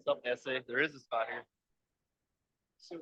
Some essay. There is a spot here.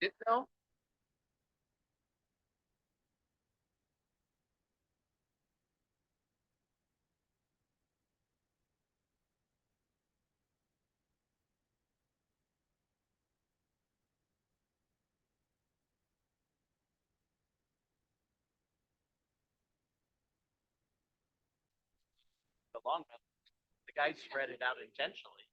Didn't know. The long one. The guy spread it out intentionally.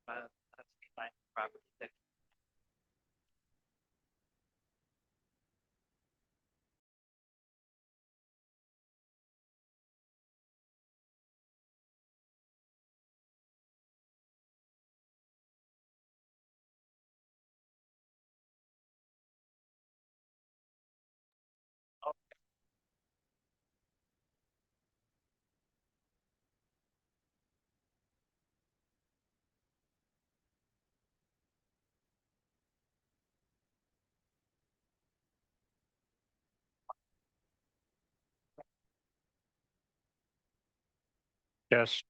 That's fine. Property. Yes.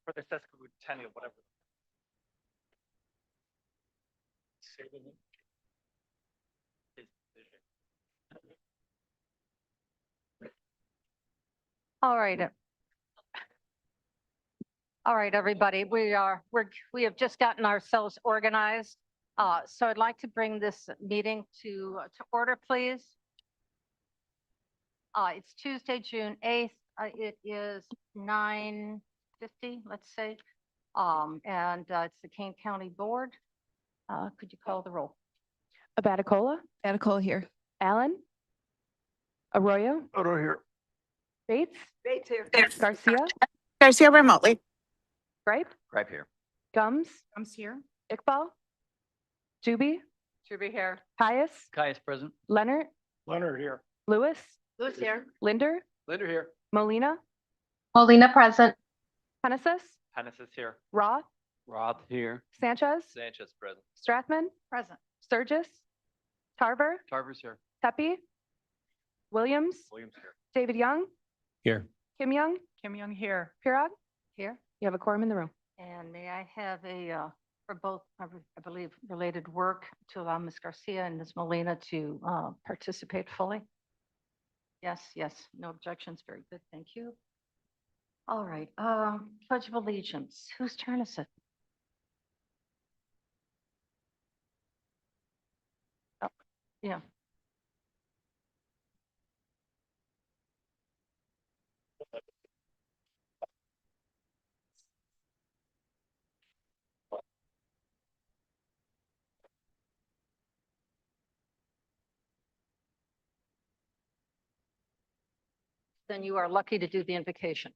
For the sesquicentennial, whatever. Say the name. His decision. All right. All right, everybody, we have just gotten ourselves organized. So I'd like to bring this meeting to order, please. It's Tuesday, June 8th. It is 9:50, let's say. And it's the Kane County Board. Could you call the roll? Abaticola. Abaticola here. Allen. Arroyo. Photo here. Bates. Bates here. Garcia. Garcia remotely. Gripe. Right here. Gums. Gums here. Iqbal. Juby. Should be here. Caius. Caius present. Leonard. Leonard here. Lewis. Who's here? Linder. Linder here. Molina. Molina present. Penesis. Hennis is here. Roth. Roth here. Sanchez. Sanchez present. Strathman. Present. Sturgis. Tarver. Tarver's here. Tepe. Williams. Williams here. David Young. Here. Kim Young. Kim Young here. Pirog. Here. You have a quorum in the room. And may I have for both, I believe, related work to allow Ms. Garcia and Ms. Molina to participate fully? Yes, yes, no objections. Very good, thank you. All right, Pledge of Allegiance. Whose turn is it? Oh, yeah. Then you are lucky to do the invocation.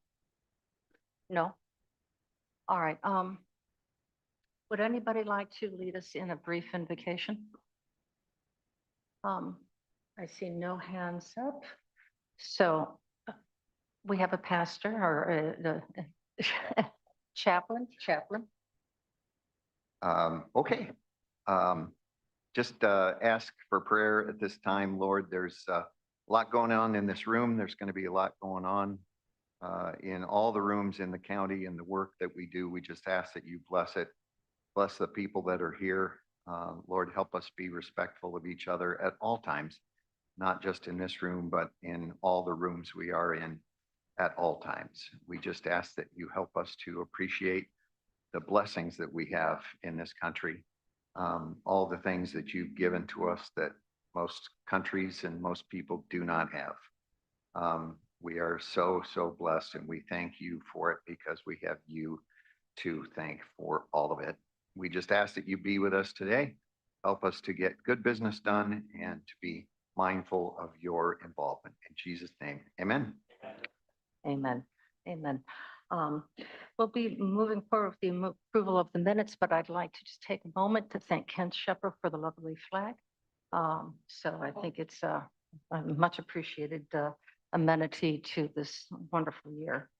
No? All right, would anybody like to lead us in a brief invocation? I see no hands up. So we have a pastor or a chaplain. Okay. Just ask for prayer at this time, Lord. There's a lot going on in this room. There's going to be a lot going on in all the rooms in the county and the work that we do. We just ask that you bless it. Bless the people that are here. Lord, help us be respectful of each other at all times, not just in this room, but in all the rooms we are in at all times. We just ask that you help us to appreciate the blessings that we have in this country, all the things that you've given to us that most countries and most people do not have. We are so, so blessed, and we thank you for it because we have you to thank for all of it. We just ask that you be with us today, help us to get good business done and to be mindful of your involvement. In Jesus' name, amen. Amen. Amen. We'll be moving forward with the approval of the minutes, but I'd like to just take a moment to thank Ken Shepherd for the lovely flag. So I think it's a much appreciated amenity to this wonderful year.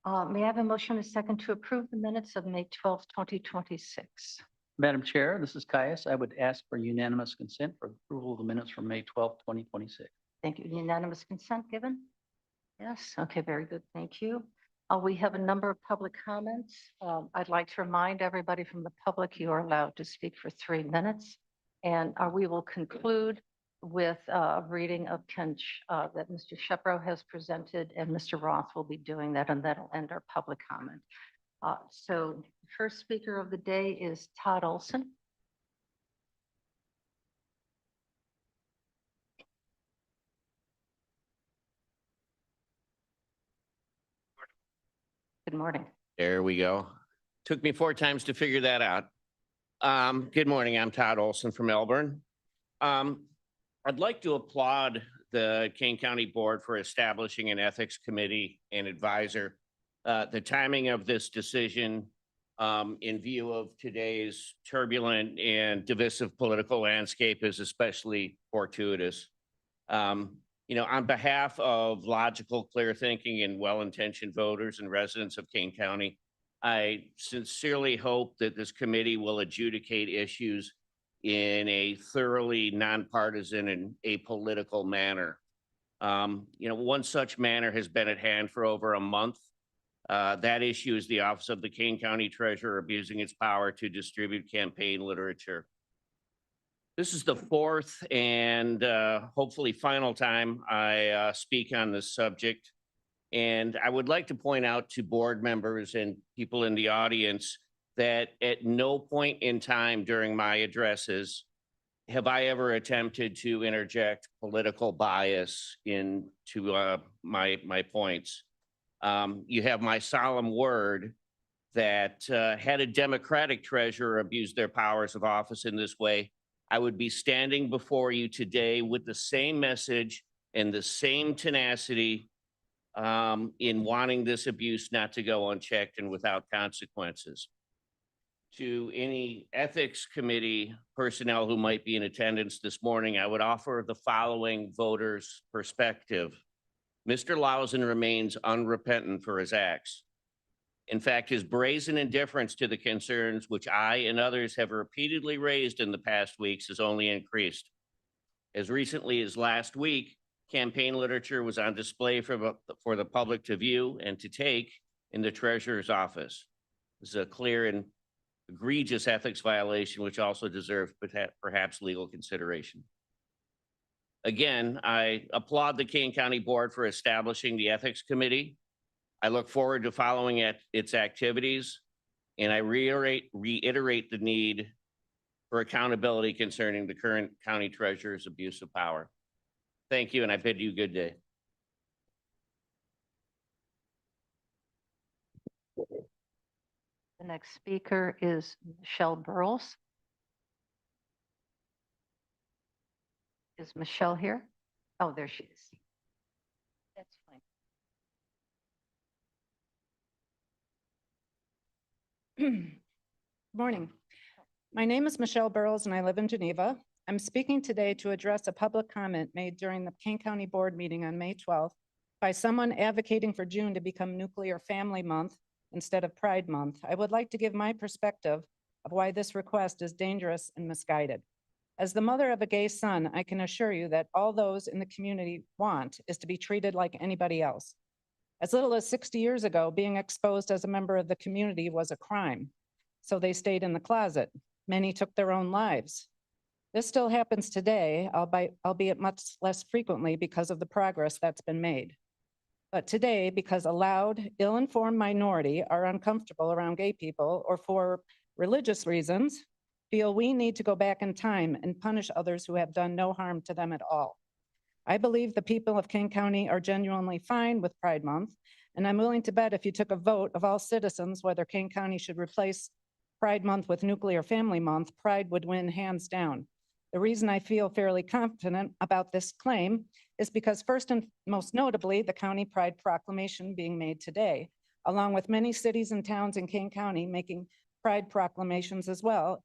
May I have a motion and a second to approve the minutes of May 12th, 2026? Madam Chair, this is Caius. I would ask for unanimous consent for approval of the minutes from May 12th, 2026. Thank you. Unanimous consent given? Yes. Okay, very good. Thank you. We have a number of public comments. I'd like to remind everybody from the public, you are allowed to speak for 3 minutes. And we will conclude with a reading of that Mr. Shepro has presented, and Mr. Roth will be doing that, and that'll end our public comment. So the first speaker of the day is Todd Olson. Good morning. There we go. Took me 4 times to figure that out. Good morning. I'm Todd Olson from Melbourne. I'd like to applaud the Kane County Board for establishing an ethics committee and advisor. The timing of this decision in view of today's turbulent and divisive political landscape is especially fortuitous. On behalf of logical, clear thinking and well-intentioned voters and residents of Kane County, I sincerely hope that this committee will adjudicate issues in a thoroughly nonpartisan and apolitical manner. One such manner has been at hand for over a month. That issue is the Office of the Kane County Treasurer abusing its power to distribute campaign literature. This is the fourth and hopefully final time I speak on this subject. And I would like to point out to board members and people in the audience that at no point in time during my addresses have I ever attempted to interject political bias into my points. You have my solemn word that had a Democratic treasurer abuse their powers of office in this way, I would be standing before you today with the same message and the same tenacity in wanting this abuse not to go unchecked and without consequences. To any ethics committee personnel who might be in attendance this morning, I would offer the following voters' perspective. Mr. Lausen remains unrepentant for his acts. In fact, his brazen indifference to the concerns which I and others have repeatedly raised in the past weeks has only increased. As recently as last week, campaign literature was on display for the public to view and to take in the treasurer's office. This is a clear and egregious ethics violation, which also deserves perhaps legal consideration. Again, I applaud the Kane County Board for establishing the Ethics Committee. I look forward to following its activities, and I reiterate the need for accountability concerning the current county treasurer's abuse of power. Thank you, and I bid you a good day. The next speaker is Michelle Burles. Is Michelle here? Oh, there she is. That's fine. Morning. My name is Michelle Burles and I live in Geneva. I'm speaking today to address a public comment made during the Kane County Board meeting on May 12th by someone advocating for June to become Nuclear Family Month instead of Pride Month. I would like to give my perspective of why this request is dangerous and misguided. As the mother of a gay son, I can assure you that all those in the community want is to be treated like anybody else. As little as 60 years ago, being exposed as a member of the community was a crime. So they stayed in the closet. Many took their own lives. This still happens today, albeit much less frequently because of the progress that's been made. But today, because a loud, ill-informed minority are uncomfortable around gay people or for religious reasons, feel we need to go back in time and punish others who have done no harm to them at all. I believe the people of Kane County are genuinely fine with Pride Month, and I'm willing to bet if you took a vote of all citizens whether Kane County should replace Pride Month with Nuclear Family Month, Pride would win hands down. The reason I feel fairly confident about this claim is because first and most notably, the county Pride proclamation being made today, along with many cities and towns in Kane County making Pride proclamations as well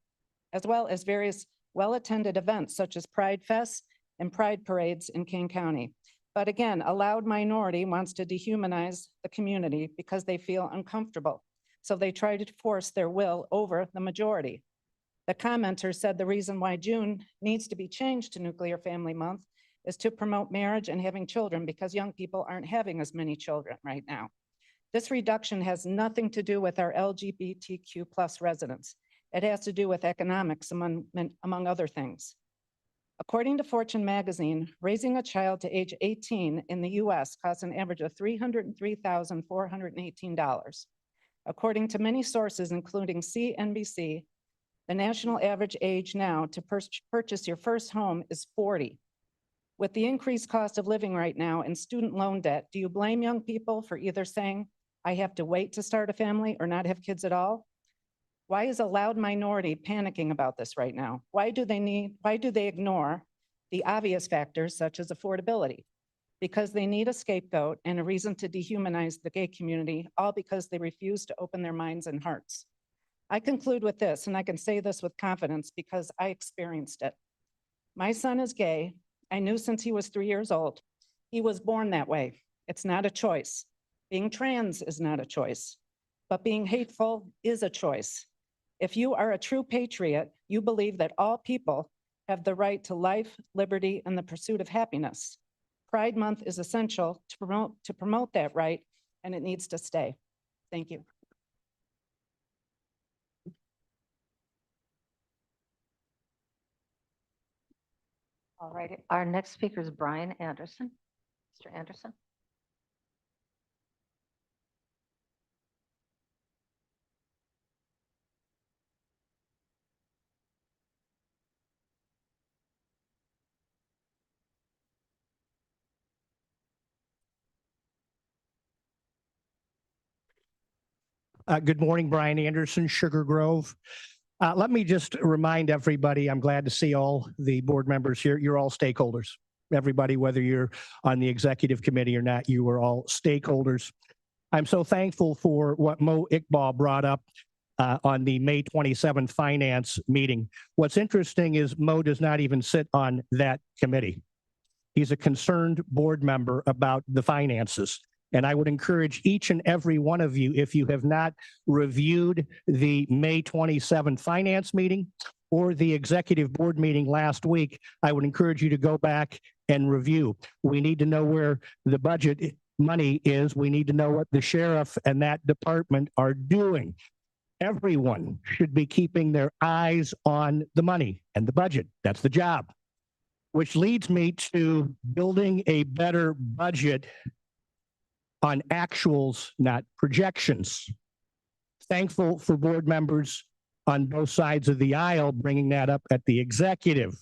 as various well-attended events such as Pride Fest and Pride parades in Kane County. But again, a loud minority wants to dehumanize the community because they feel uncomfortable. So they try to force their will over the majority. The commenter said the reason why June needs to be changed to Nuclear Family Month is to promote marriage and having children because young people aren't having as many children right now. This reduction has nothing to do with our LGBTQ+ residents. It has to do with economics, among other things. According to Fortune magazine, raising a child to age 18 in the US costs an average of $303,418. According to many sources, including CNBC, the national average age now to purchase your first home is 40. With the increased cost of living right now and student loan debt, do you blame young people for either saying, I have to wait to start a family or not have kids at all? Why is a loud minority panicking about this right now? Why do they ignore the obvious factors such as affordability? Because they need a scapegoat and a reason to dehumanize the gay community, all because they refuse to open their minds and hearts. I conclude with this, and I can say this with confidence because I experienced it. My son is gay. I knew since he was 3 years old. He was born that way. It's not a choice. Being trans is not a choice, but being hateful is a choice. If you are a true patriot, you believe that all people have the right to life, liberty, and the pursuit of happiness. Pride Month is essential to promote that right, and it needs to stay. Thank you. All right, our next speaker is Brian Anderson. Mr. Anderson. Good morning, Brian Anderson, Sugar Grove. Let me just remind everybody, I'm glad to see all the board members here. You're all stakeholders. Everybody, whether you're on the executive committee or not, you are all stakeholders. I'm so thankful for what Mo Iqbal brought up on the May 27th finance meeting. What's interesting is Mo does not even sit on that committee. He's a concerned board member about the finances. And I would encourage each and every one of you, if you have not reviewed the May 27th finance meeting or the executive board meeting last week, I would encourage you to go back and review. We need to know where the budget money is. We need to know what the sheriff and that department are doing. Everyone should be keeping their eyes on the money and the budget. That's the job. Which leads me to building a better budget on actuals, not projections. Thankful for board members on both sides of the aisle bringing that up at the executive.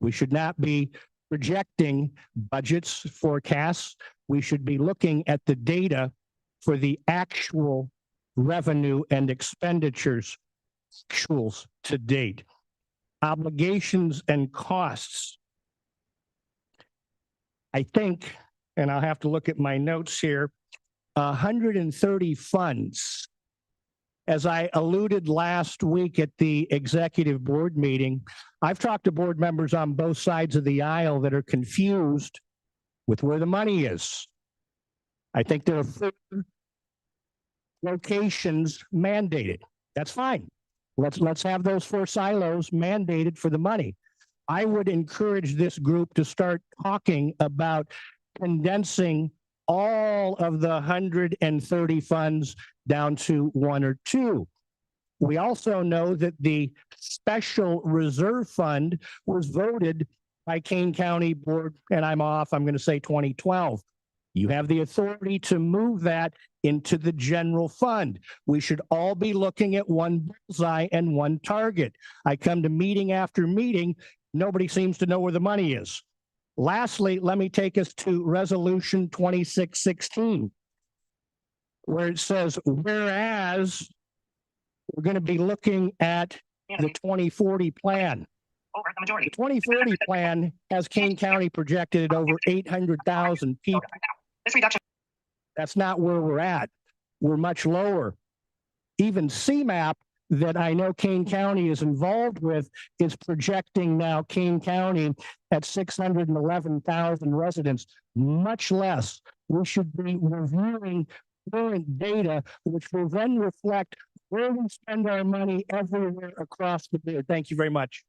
We should not be projecting budgets, forecasts. We should be looking at the data for the actual revenue and expenditures, actuals to date. Obligations and costs. I think, and I'll have to look at my notes here, 130 funds. As I alluded last week at the executive board meeting, I've talked to board members on both sides of the aisle that are confused with where the money is. I think there are 4 locations mandated. That's fine. Let's have those 4 silos mandated for the money. I would encourage this group to start talking about condensing all of the 130 funds down to 1 or 2. We also know that the special reserve fund was voted by Kane County Board, and I'm going to say 2012. You have the authority to move that into the general fund. We should all be looking at one bullseye and one target. I come to meeting after meeting, nobody seems to know where the money is. Lastly, let me take us to Resolution 2616, where it says, whereas we're going to be looking at the 2040 plan. The 2040 plan has Kane County projected at over 800,000 people. That's not where we're at. We're much lower. Even CMAP, that I know Kane County is involved with, is projecting now Kane County at 611,000 residents, much less. We should be reviewing current data, which will then reflect where we spend our money everywhere across the board. Thank you very much.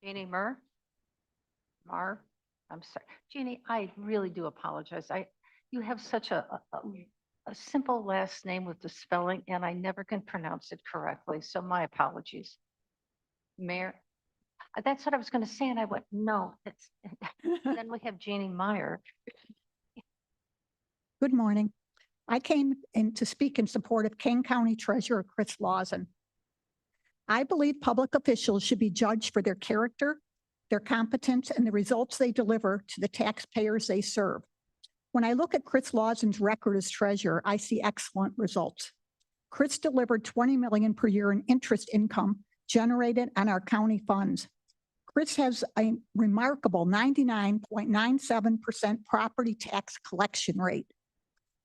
Jeannie Murr? Mar? I'm sorry. Jeannie, I really do apologize. You have such a simple last name with the spelling, and I never can pronounce it correctly. So my apologies. Mayor, that's what I was going to say, and I went, no, it's, then we have Jeannie Meyer. Good morning. I came in to speak in support of Kane County Treasurer Chris Lawson. I believe public officials should be judged for their character, their competence, and the results they deliver to the taxpayers they serve. When I look at Chris Lawson's record as treasurer, I see excellent results. Chris delivered $20 million per year in interest income generated on our county funds. Chris has a remarkable 99.97% property tax collection rate.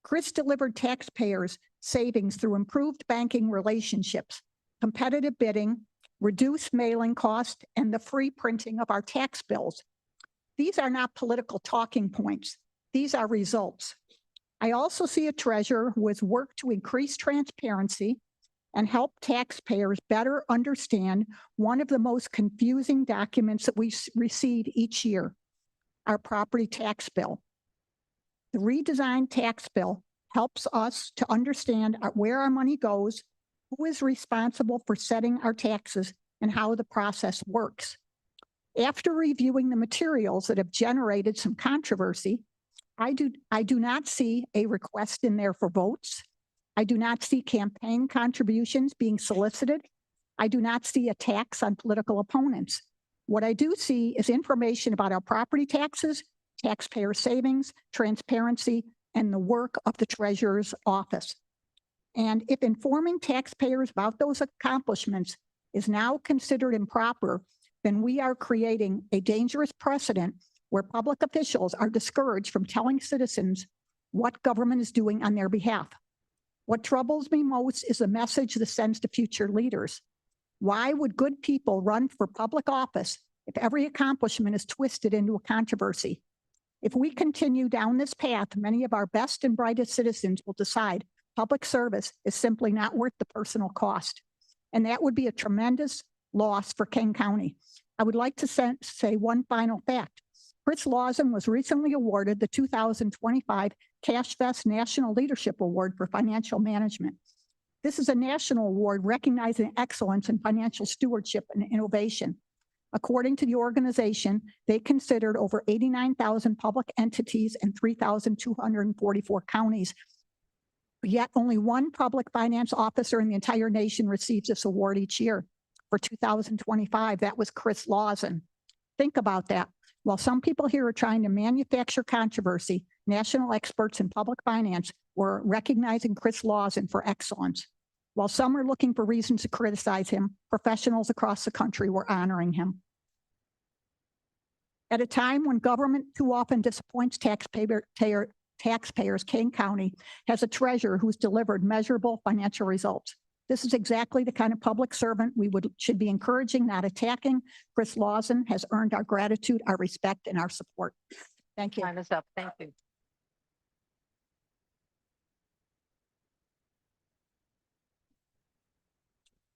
Chris delivered taxpayers savings through improved banking relationships, competitive bidding, reduced mailing cost, and the free printing of our tax bills. These are not political talking points. These are results. I also see a treasurer who has worked to increase transparency and help taxpayers better understand one of the most confusing documents that we receive each year, our property tax bill. The redesigned tax bill helps us to understand where our money goes, who is responsible for setting our taxes, and how the process works. After reviewing the materials that have generated some controversy, I do not see a request in there for votes. I do not see campaign contributions being solicited. I do not see attacks on political opponents. What I do see is information about our property taxes, taxpayer savings, transparency, and the work of the treasurer's office. And if informing taxpayers about those accomplishments is now considered improper, then we are creating a dangerous precedent where public officials are discouraged from telling citizens what government is doing on their behalf. What troubles me most is the message this sends to future leaders. Why would good people run for public office if every accomplishment is twisted into a controversy? If we continue down this path, many of our best and brightest citizens will decide public service is simply not worth the personal cost. And that would be a tremendous loss for Kane County. I would like to say one final fact. Chris Lawson was recently awarded the 2025 CashFest National Leadership Award for Financial Management. This is a national award recognizing excellence in financial stewardship and innovation. According to the organization, they considered over 89,000 public entities and 3,244 counties. Yet only one public finance officer in the entire nation receives this award each year. For 2025, that was Chris Lawson. Think about that. While some people here are trying to manufacture controversy, national experts in public finance were recognizing Chris Lawson for excellence. While some are looking for reasons to criticize him, professionals across the country were honoring him. At a time when government too often disappoints taxpayers, Kane County has a treasurer who's delivered measurable financial results. This is exactly the kind of public servant we should be encouraging, not attacking. Chris Lawson has earned our gratitude, our respect, and our support. Thank you. Time is up. Thank you.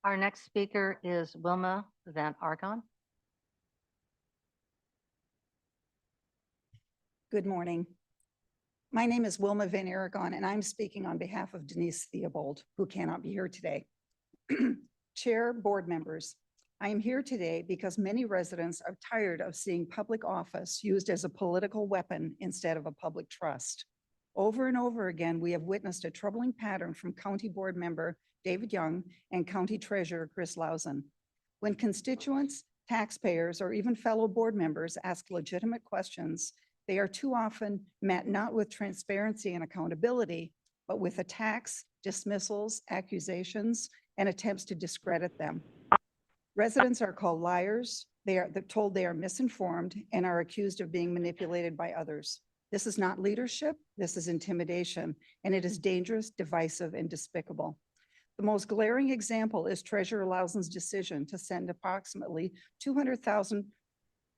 Our next speaker is Wilma Van Argon. Good morning. My name is Wilma Van Aragon, and I'm speaking on behalf of Denise Theobald, who cannot be here today. Chair, board members, I am here today because many residents are tired of seeing public office used as a political weapon instead of a public trust. Over and over again, we have witnessed a troubling pattern from County Board Member David Young and County Treasurer Chris Lawson. When constituents, taxpayers, or even fellow board members ask legitimate questions, they are too often met not with transparency and accountability, but with attacks, dismissals, accusations, and attempts to discredit them. Residents are called liars, they're told they are misinformed, and are accused of being manipulated by others. This is not leadership, this is intimidation, and it is dangerous, divisive, and despicable. The most glaring example is Treasurer Lawson's decision to send approximately 200,000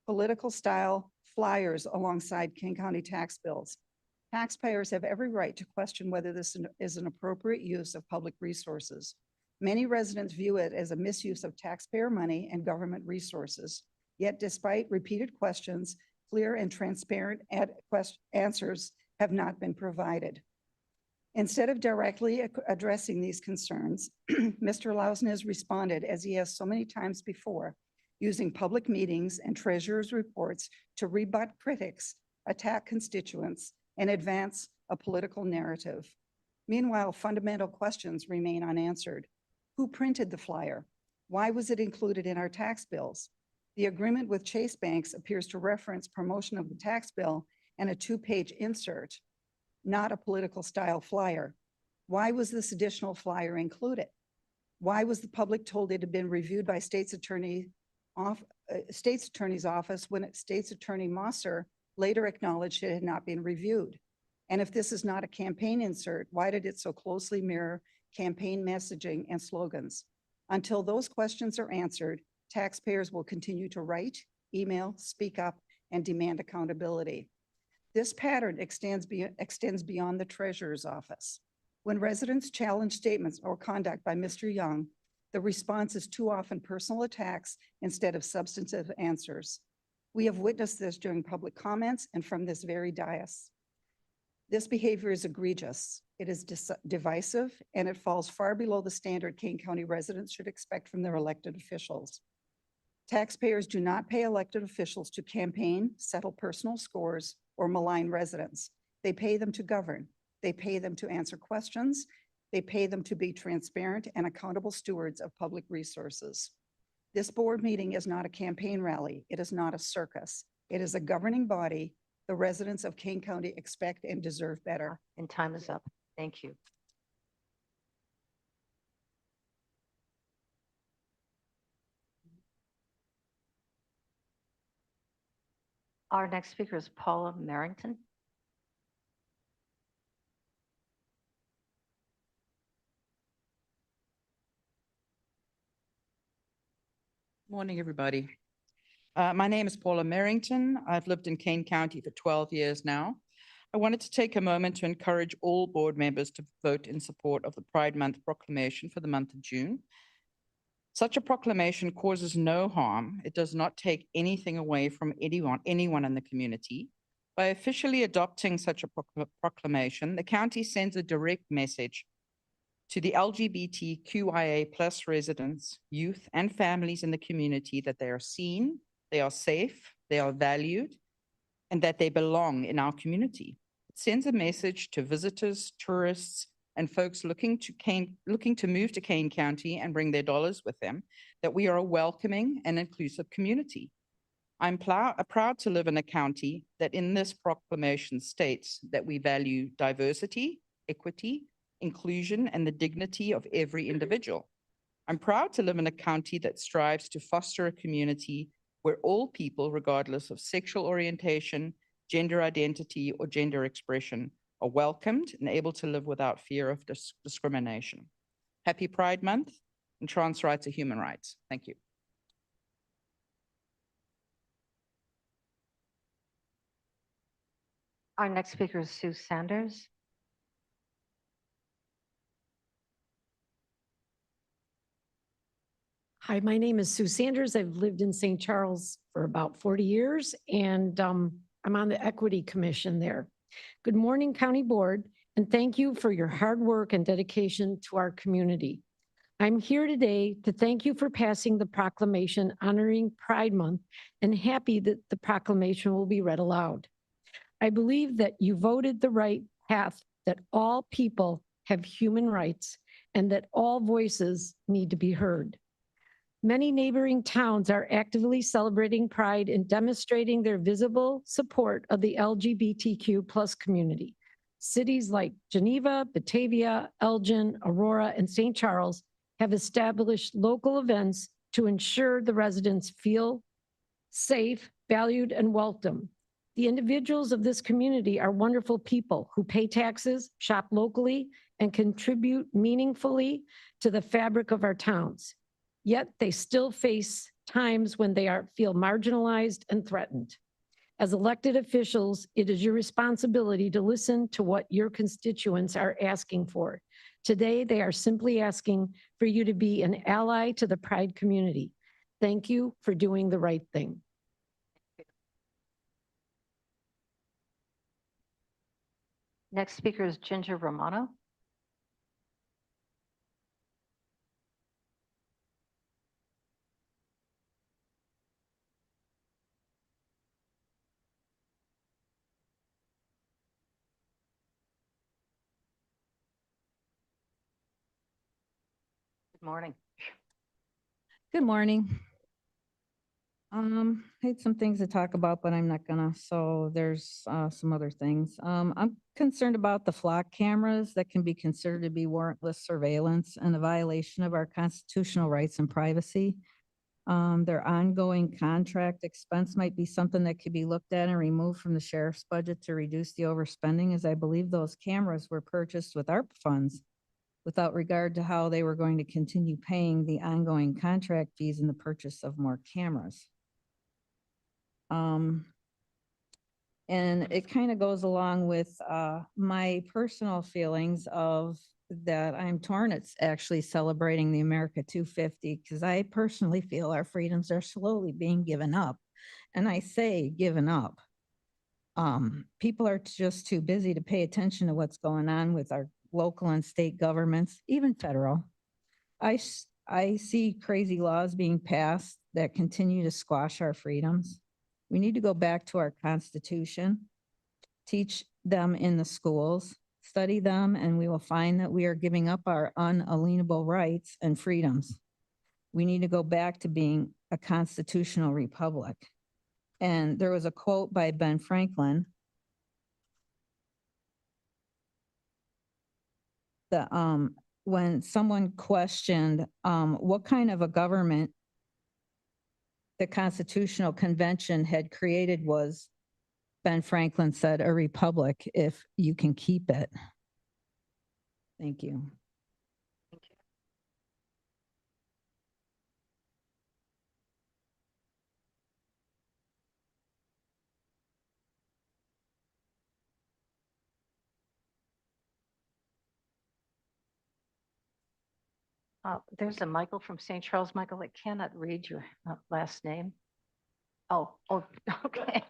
political style flyers alongside King County tax bills. Taxpayers have every right to question whether this is an appropriate use of public resources. Many residents view it as a misuse of taxpayer money and government resources. Yet despite repeated questions, clear and transparent answers have not been provided. Instead of directly addressing these concerns, Mr. Lawson has responded, as he has so many times before, using public meetings and treasurer's reports to rebut critics, attack constituents, and advance a political narrative. Meanwhile, fundamental questions remain unanswered. Who printed the flyer? Why was it included in our tax bills? The agreement with Chase Banks appears to reference promotion of the tax bill and a 2-page insert, not a political style flyer. Why was this additional flyer included? Why was the public told it had been reviewed by State's Attorney's office when State's Attorney Mosser later acknowledged it had not been reviewed? And if this is not a campaign insert, why did it so closely mirror campaign messaging and slogans? Until those questions are answered, taxpayers will continue to write, email, speak up, and demand accountability. This pattern extends beyond the treasurer's office. When residents challenge statements or conduct by Mr. Young, the response is too often personal attacks instead of substantive answers. We have witnessed this during public comments and from this very dais. This behavior is egregious. It is divisive, and it falls far below the standard Kane County residents should expect from their elected officials. Taxpayers do not pay elected officials to campaign, settle personal scores, or malign residents. They pay them to govern. They pay them to answer questions. They pay them to be transparent and accountable stewards of public resources. This board meeting is not a campaign rally. It is not a circus. It is a governing body. The residents of Kane County expect and deserve better. And time is up. Thank you. Our next speaker is Paula Merrington. Morning, everybody. My name is Paula Merrington. I've lived in Kane County for 12 years now. I wanted to take a moment to encourage all board members to vote in support of the Pride Month proclamation for the month of June. Such a proclamation causes no harm. It does not take anything away from anyone in the community. By officially adopting such a proclamation, the county sends a direct message to the LGBTQIA+ residents, youth, and families in the community that they are seen, they are safe, they are valued, and that they belong in our community. It sends a message to visitors, tourists, and folks looking to move to Kane County and bring their dollars with them, that we are a welcoming and inclusive community. I'm proud to live in a county that in this proclamation states that we value diversity, equity, inclusion, and the dignity of every individual. I'm proud to live in a county that strives to foster a community where all people, regardless of sexual orientation, gender identity, or gender expression, are welcomed and able to live without fear of discrimination. Happy Pride Month, and trans rights are human rights. Thank you. Our next speaker is Sue Sanders. Hi, my name is Sue Sanders. I've lived in St. Charles for about 40 years, and I'm on the Equity Commission there. Good morning, County Board, and thank you for your hard work and dedication to our community. I'm here today to thank you for passing the proclamation honoring Pride Month, and happy that the proclamation will be read aloud. I believe that you voted the right path, that all people have human rights, and that all voices need to be heard. Many neighboring towns are actively celebrating Pride and demonstrating their visible support of the LGBTQ+ community. Cities like Geneva, Batavia, Elgin, Aurora, and St. Charles have established local events to ensure the residents feel safe, valued, and welcome. The individuals of this community are wonderful people who pay taxes, shop locally, and contribute meaningfully to the fabric of our towns. Yet they still face times when they feel marginalized and threatened. As elected officials, it is your responsibility to listen to what your constituents are asking for. Today, they are simply asking for you to be an ally to the Pride community. Thank you for doing the right thing. Next speaker is Ginger Romano. Good morning. Good morning. I had some things to talk about, but I'm not gonna, so there's some other things. I'm concerned about the flock cameras that can be considered to be warrantless surveillance and a violation of our constitutional rights and privacy. Their ongoing contract expense might be something that could be looked at and removed from the sheriff's budget to reduce the overspending, as I believe those cameras were purchased with ARP funds. without regard to how they were going to continue paying the ongoing contract fees and the purchase of more cameras. And it kind of goes along with my personal feelings of that I'm torn. It's actually celebrating the America 250 because I personally feel our freedoms are slowly being given up. And I say given up. People are just too busy to pay attention to what's going on with our local and state governments, even federal. I see crazy laws being passed that continue to squash our freedoms. We need to go back to our Constitution, teach them in the schools, study them, and we will find that we are giving up our unalienable rights and freedoms. We need to go back to being a constitutional republic. And there was a quote by Ben Franklin that when someone questioned what kind of a government the Constitutional Convention had created was, Ben Franklin said, a republic if you can keep it. Thank you. There's a Michael from St. Charles. Michael, I cannot read your last name. Oh, okay.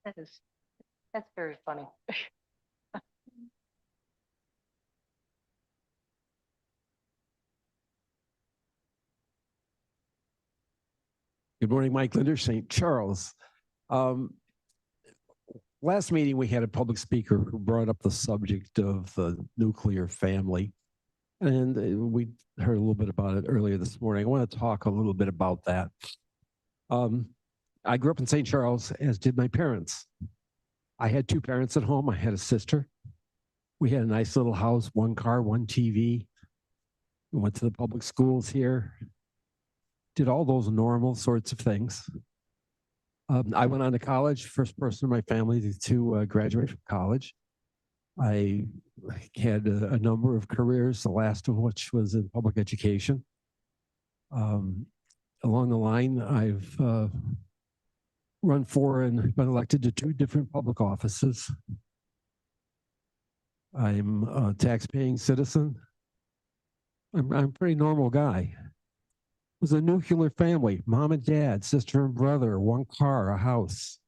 That's very funny. Good morning, Mike Linder, St. Charles. Last meeting, we had a public speaker who brought up the subject of the nuclear family. And we heard a little bit about it earlier this morning. I want to talk a little bit about that. I grew up in St. Charles, as did my parents. I had two parents at home. I had a sister. We had a nice little house, one car, one TV. We went to the public schools here. Did all those normal sorts of things. I went on to college, first person in my family to graduate from college. I had a number of careers, the last of which was in public education. Along the line, I've run for and been elected to 2 different public offices. I'm a tax-paying citizen. I'm a pretty normal guy. It was a nuclear family, mom and dad, sister and brother, one car, a house.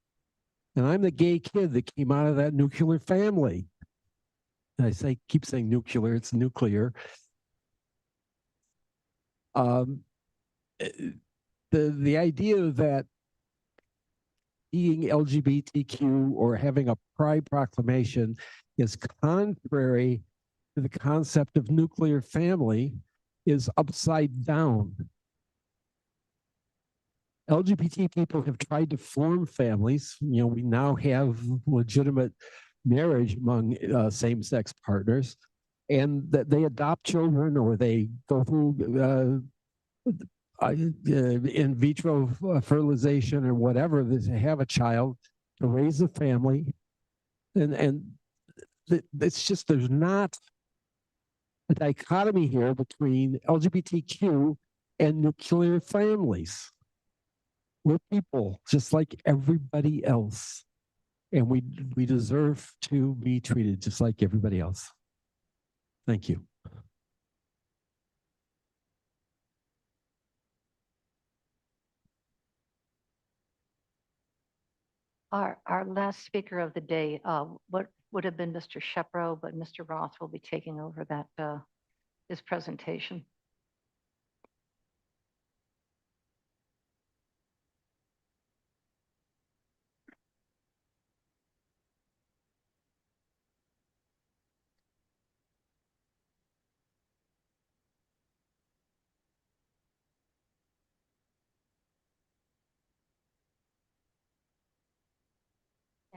And I'm the gay kid that came out of that nuclear family. And I keep saying nuclear, it's nuclear. The idea that being LGBTQ or having a pride proclamation is contrary to the concept of nuclear family is upside down. LGBT people have tried to form families. You know, we now have legitimate marriage among same-sex partners, and that they adopt children or they go through in vitro fertilization or whatever, to have a child, to raise a family. And it's just, there's not a dichotomy here between LGBTQ and nuclear families. We're people just like everybody else. And we deserve to be treated just like everybody else. Thank you. Our last speaker of the day, what would have been Mr. Shepro, but Mr. Roth will be taking over that his presentation.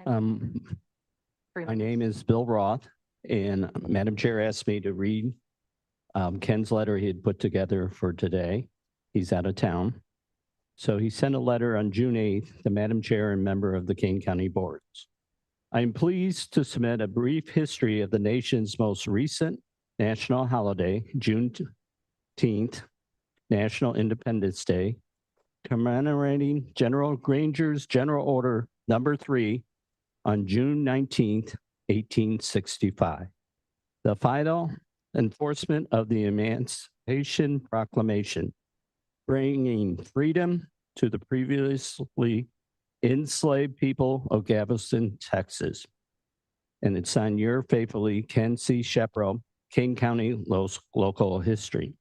My name is Bill Roth, and Madam Chair asked me to read Ken's letter he had put together for today. He's out of town. So he sent a letter on June 8th to Madam Chair and member of the Kane County Boards. I am pleased to submit a brief history of the nation's most recent national holiday, Juneteenth, National Independence Day, commemorating General Granger's General Order Number 3 on June 19th, 1865. The final enforcement of the Emancipation Proclamation, bringing freedom to the previously enslaved people of Galveston, Texas. And it's on your faithfully, Ken C. Shepro, Kane County Local History.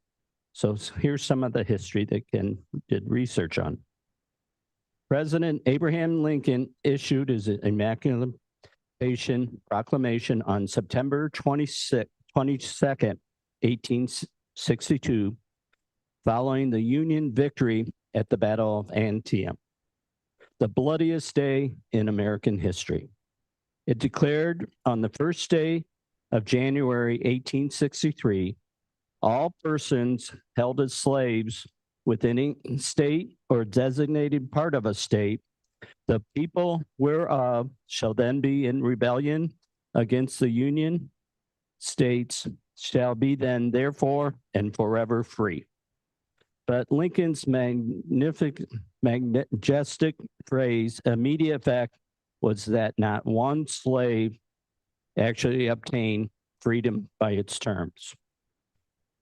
So here's some of the history that Ken did research on. President Abraham Lincoln issued his Emancipation Proclamation on September 22nd, 1862, following the Union victory at the Battle of Antietam, the bloodiest day in American history. It declared on the first day of January 1863, all persons held as slaves within a state or designated part of a state, the people whereof shall then be in rebellion against the Union states, shall be then therefore and forever free. But Lincoln's majestic phrase, immediate effect, was that not one slave actually obtained freedom by its terms.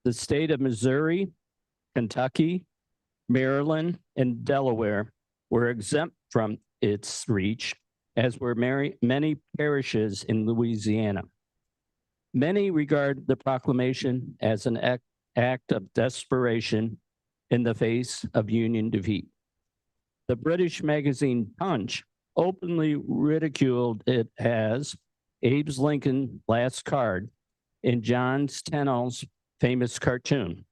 The state of Missouri, Kentucky, Maryland, and Delaware were exempt from its reach, as were many parishes in Louisiana. Many regard the proclamation as an act of desperation in the face of Union defeat. The British magazine Punch openly ridiculed it as Abe's Lincoln last card in John Stennell's famous cartoon.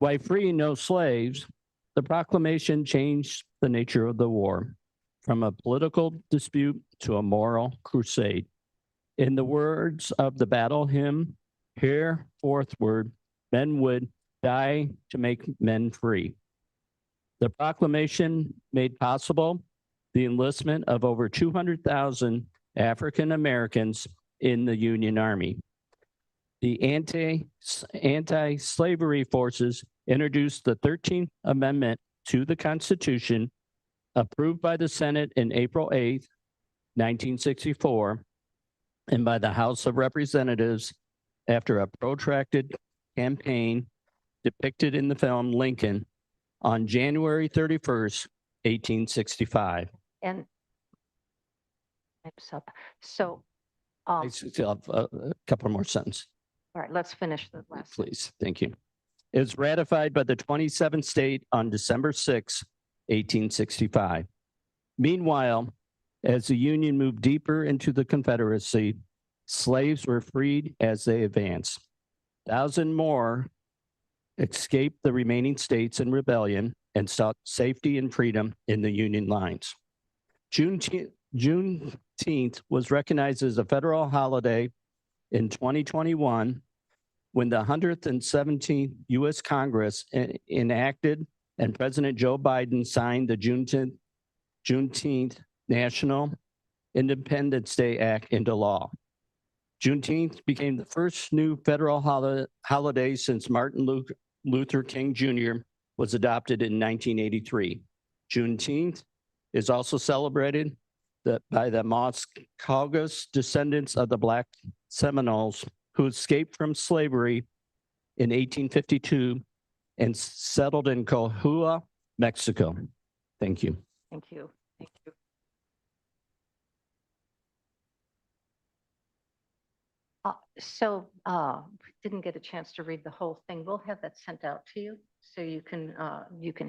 By freeing no slaves, the proclamation changed the nature of the war from a political dispute to a moral crusade. In the words of the battle hymn, "Hereforthward, men would die to make men free." The proclamation made possible the enlistment of over 200,000 African Americans in the Union Army. The anti-slavery forces introduced the 13th Amendment to the Constitution, approved by the Senate in April 8th, 1964, and by the House of Representatives after a protracted campaign depicted in the film Lincoln on January 31st, 1865. And time's up. So, I still have a couple more sentences. all right, let's finish the last. Please, thank you. It was ratified by the 27th state on December 6, 1865. Meanwhile, as the Union moved deeper into the Confederacy, slaves were freed as they advanced. 1,000 more escaped the remaining states in rebellion and sought safety and freedom in the Union lines. Juneteenth was recognized as a federal holiday in 2021 when the 117th U.S. Congress enacted and President Joe Biden signed the Juneteenth National Independence Day Act into law. Juneteenth became the first new federal holiday since Martin Luther King Jr. was adopted in 1983. Juneteenth is also celebrated by the Muskogees descendants of the Black Seminoles who escaped from slavery in 1852 and settled in Coahuila, Mexico. Thank you. Thank you. Thank you. Didn't get a chance to read the whole thing. We'll have that sent out to you so you can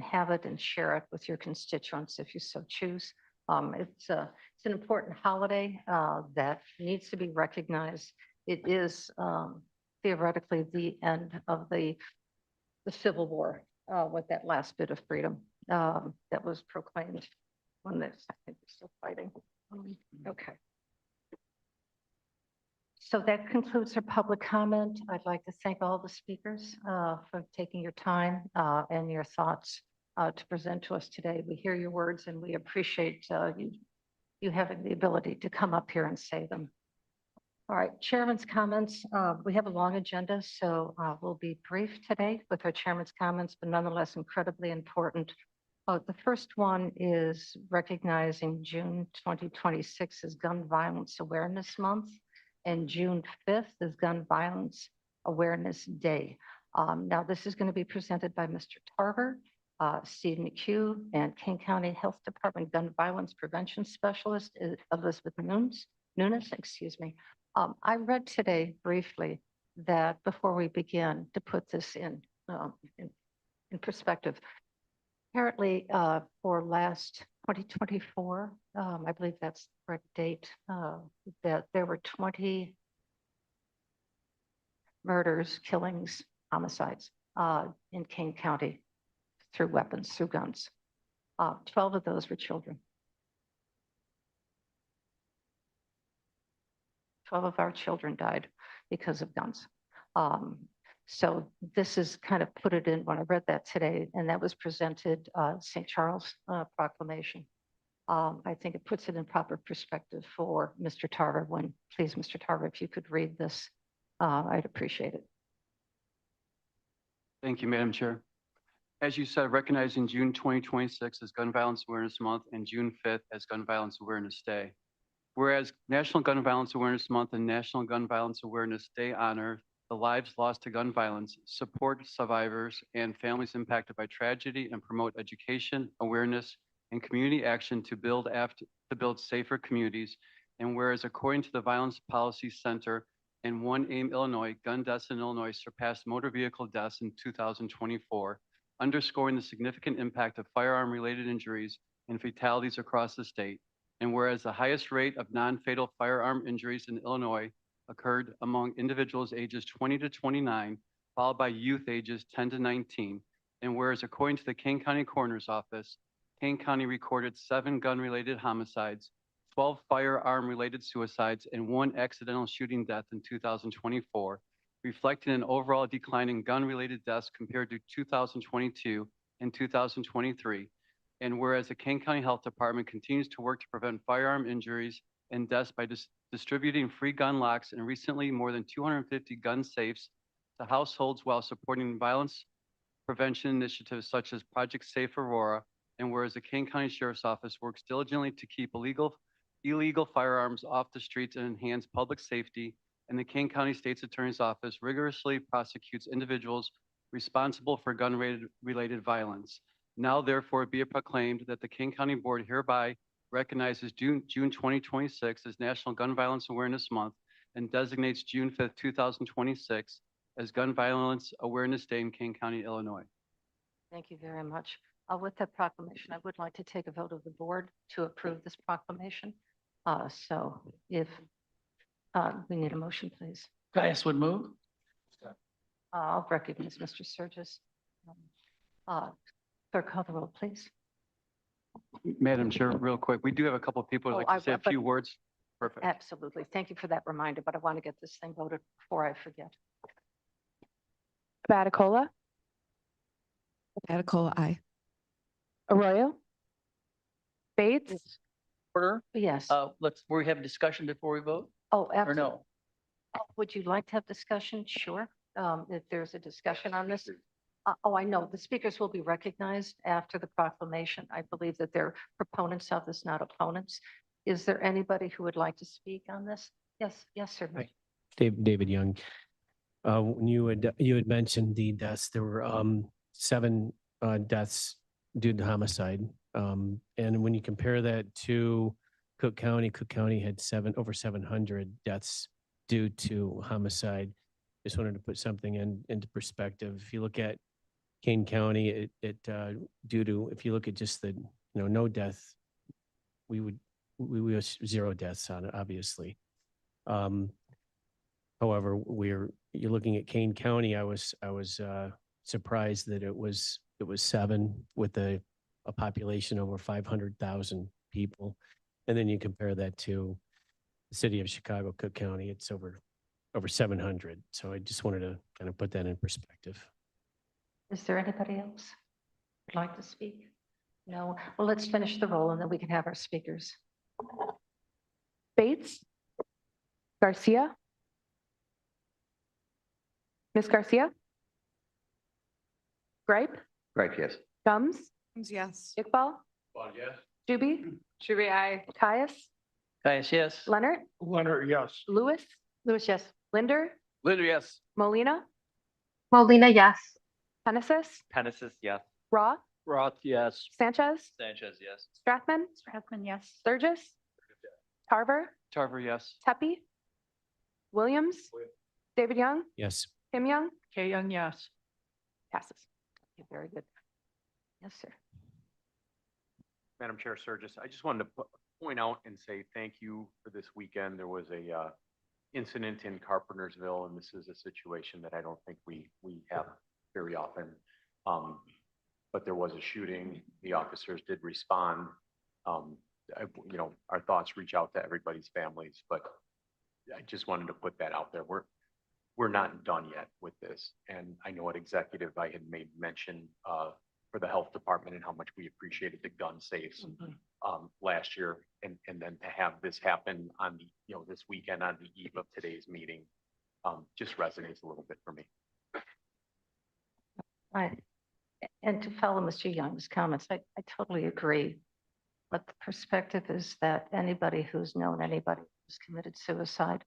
have it and share it with your constituents if you so choose. It's an important holiday that needs to be recognized. It is theoretically the end of the Civil War with that last bit of freedom that was proclaimed when this, I think, we're still fighting. Okay. So that concludes our public comment. I'd like to thank all the speakers for taking your time and your thoughts to present to us today. We hear your words and we appreciate you having the ability to come up here and say them. All right, Chairman's comments. We have a long agenda, so we'll be brief today with our Chairman's comments, but nonetheless incredibly important. The first one is recognizing June 2026 as Gun Violence Awareness Month, and June 5th is Gun Violence Awareness Day. Now, this is going to be presented by Mr. Tarver, Steve McHugh, and Kane County Health Department Gun Violence Prevention Specialist Elizabeth Nunes, excuse me. I read today briefly that before we begin, to put this in perspective, apparently for last 2024, I believe that's the correct date, that there were 20 murders, killings, homicides in Kane County through weapons, through guns. 12 of those were children. 12 of our children died because of guns. So this is kind of put it in when I read that today, and that was presented St. Charles proclamation. I think it puts it in proper perspective for Mr. Tarver. Please, Mr. Tarver, if you could read this, I'd appreciate it. Thank you, Madam Chair. As you said, recognizing June 2026 as Gun Violence Awareness Month and June 5th as Gun Violence Awareness Day. Whereas National Gun Violence Awareness Month and National Gun Violence Awareness Day honor the lives lost to gun violence, support survivors and families impacted by tragedy, and promote education, awareness, and community action to build safer communities. And whereas according to the Violence Policy Center and One Aim Illinois, gun deaths in Illinois surpassed motor vehicle deaths in 2024, underscoring the significant impact of firearm-related injuries and fatalities across the state. And whereas the highest rate of non-fatal firearm injuries in Illinois occurred among individuals ages 20 to 29, followed by youth ages 10 to 19. And whereas according to the Kane County Coroner's Office, Kane County recorded 7 gun-related homicides, 12 firearm-related suicides, and 1 accidental shooting death in 2024, reflecting an overall decline in gun-related deaths compared to 2022 and 2023. And whereas the Kane County Health Department continues to work to prevent firearm injuries and deaths by distributing free gun locks and recently more than 250 gun safes to households while supporting violence prevention initiatives such as Project Safe Aurora. And whereas the Kane County Sheriff's Office works diligently to keep illegal firearms off the streets and enhance public safety, and the Kane County State's Attorney's Office rigorously prosecutes individuals responsible for gun-related violence. Now therefore be it proclaimed that the Kane County Board hereby recognizes June 2026 as National Gun Violence Awareness Month and designates June 5th, 2026 as Gun Violence Awareness Day in Kane County, Illinois. Thank you very much. With that proclamation, I would like to take a vote of the board to approve this proclamation. So if we need a motion, please. Caius would move. I'll recognize Mr. Surges. Clerk, call the roll, please. Madam Chair, real quick, we do have a couple of people who'd like to say a few words. Perfect. Absolutely. Thank you for that reminder, but I want to get this thing voted before I forget. Baticola, Baticola, aye. Arroyo, Bates, Order. Yes. We have a discussion before we vote, Oh, or absolutely. no? Would you like to have discussion? Sure. If there's a discussion on this. Oh, I know. The speakers will be recognized after the proclamation. I believe that they're proponents of this, not opponents. Is there anybody who would like to speak on this? Yes, yes, sir. Right. David Young. When you had mentioned the deaths, there were 7 deaths due to homicide. And when you compare that to Cook County had over 700 deaths due to homicide. Just wanted to put something into perspective. If you look at Kane County, if you look at just the, no death, we have 0 deaths on it, obviously. However, you're looking at Kane County. I was surprised that it was 7 with a population over 500,000 people, and then you compare that to the city of Chicago, Cook County, it's over 700. So I just wanted to kind of put that in perspective. Is there anybody else? would like to speak? No. Well, let's finish the roll and then we can have our speakers. Bates? Garcia? Ms. Garcia? Gripe? Right, yes. Gums? Yes. Iqbal? Yes. Juby? Juby, aye. Caius? Caius, yes. Leonard? Leonard, yes. Lewis? Lewis, yes. Linder? Linder, yes. Molina? Molina, yes. Penesis? Penesis, yes. Roth? Roth, yes. Sanchez? Sanchez, yes. Strathman? Strathman, yes. Sturgis? Tarver? Tarver, yes. Tepe? Williams? David Young? Yes. Kim Young? K Young, yes. Passes. Okay, very good. Yes, sir. Madam Chair Sturgis, I just wanted to point out and say thank you for this weekend. There was a incident in Carpentersville, and this is a situation that I don't think we have very often. But there was a shooting. The officers did respond. You know, our thoughts reach out to everybody's families, but I just wanted to put that out there. We're not done yet with this. And I know at executive, I had made mention for the health department and how much we appreciated the gun safes last year. And then to have this happen on the, you know, this weekend on the eve of today's meeting, just resonates a little bit for me. Right. And to follow Mr. Young's comments, I totally agree. But the perspective is that anybody who's known anybody who's committed suicide,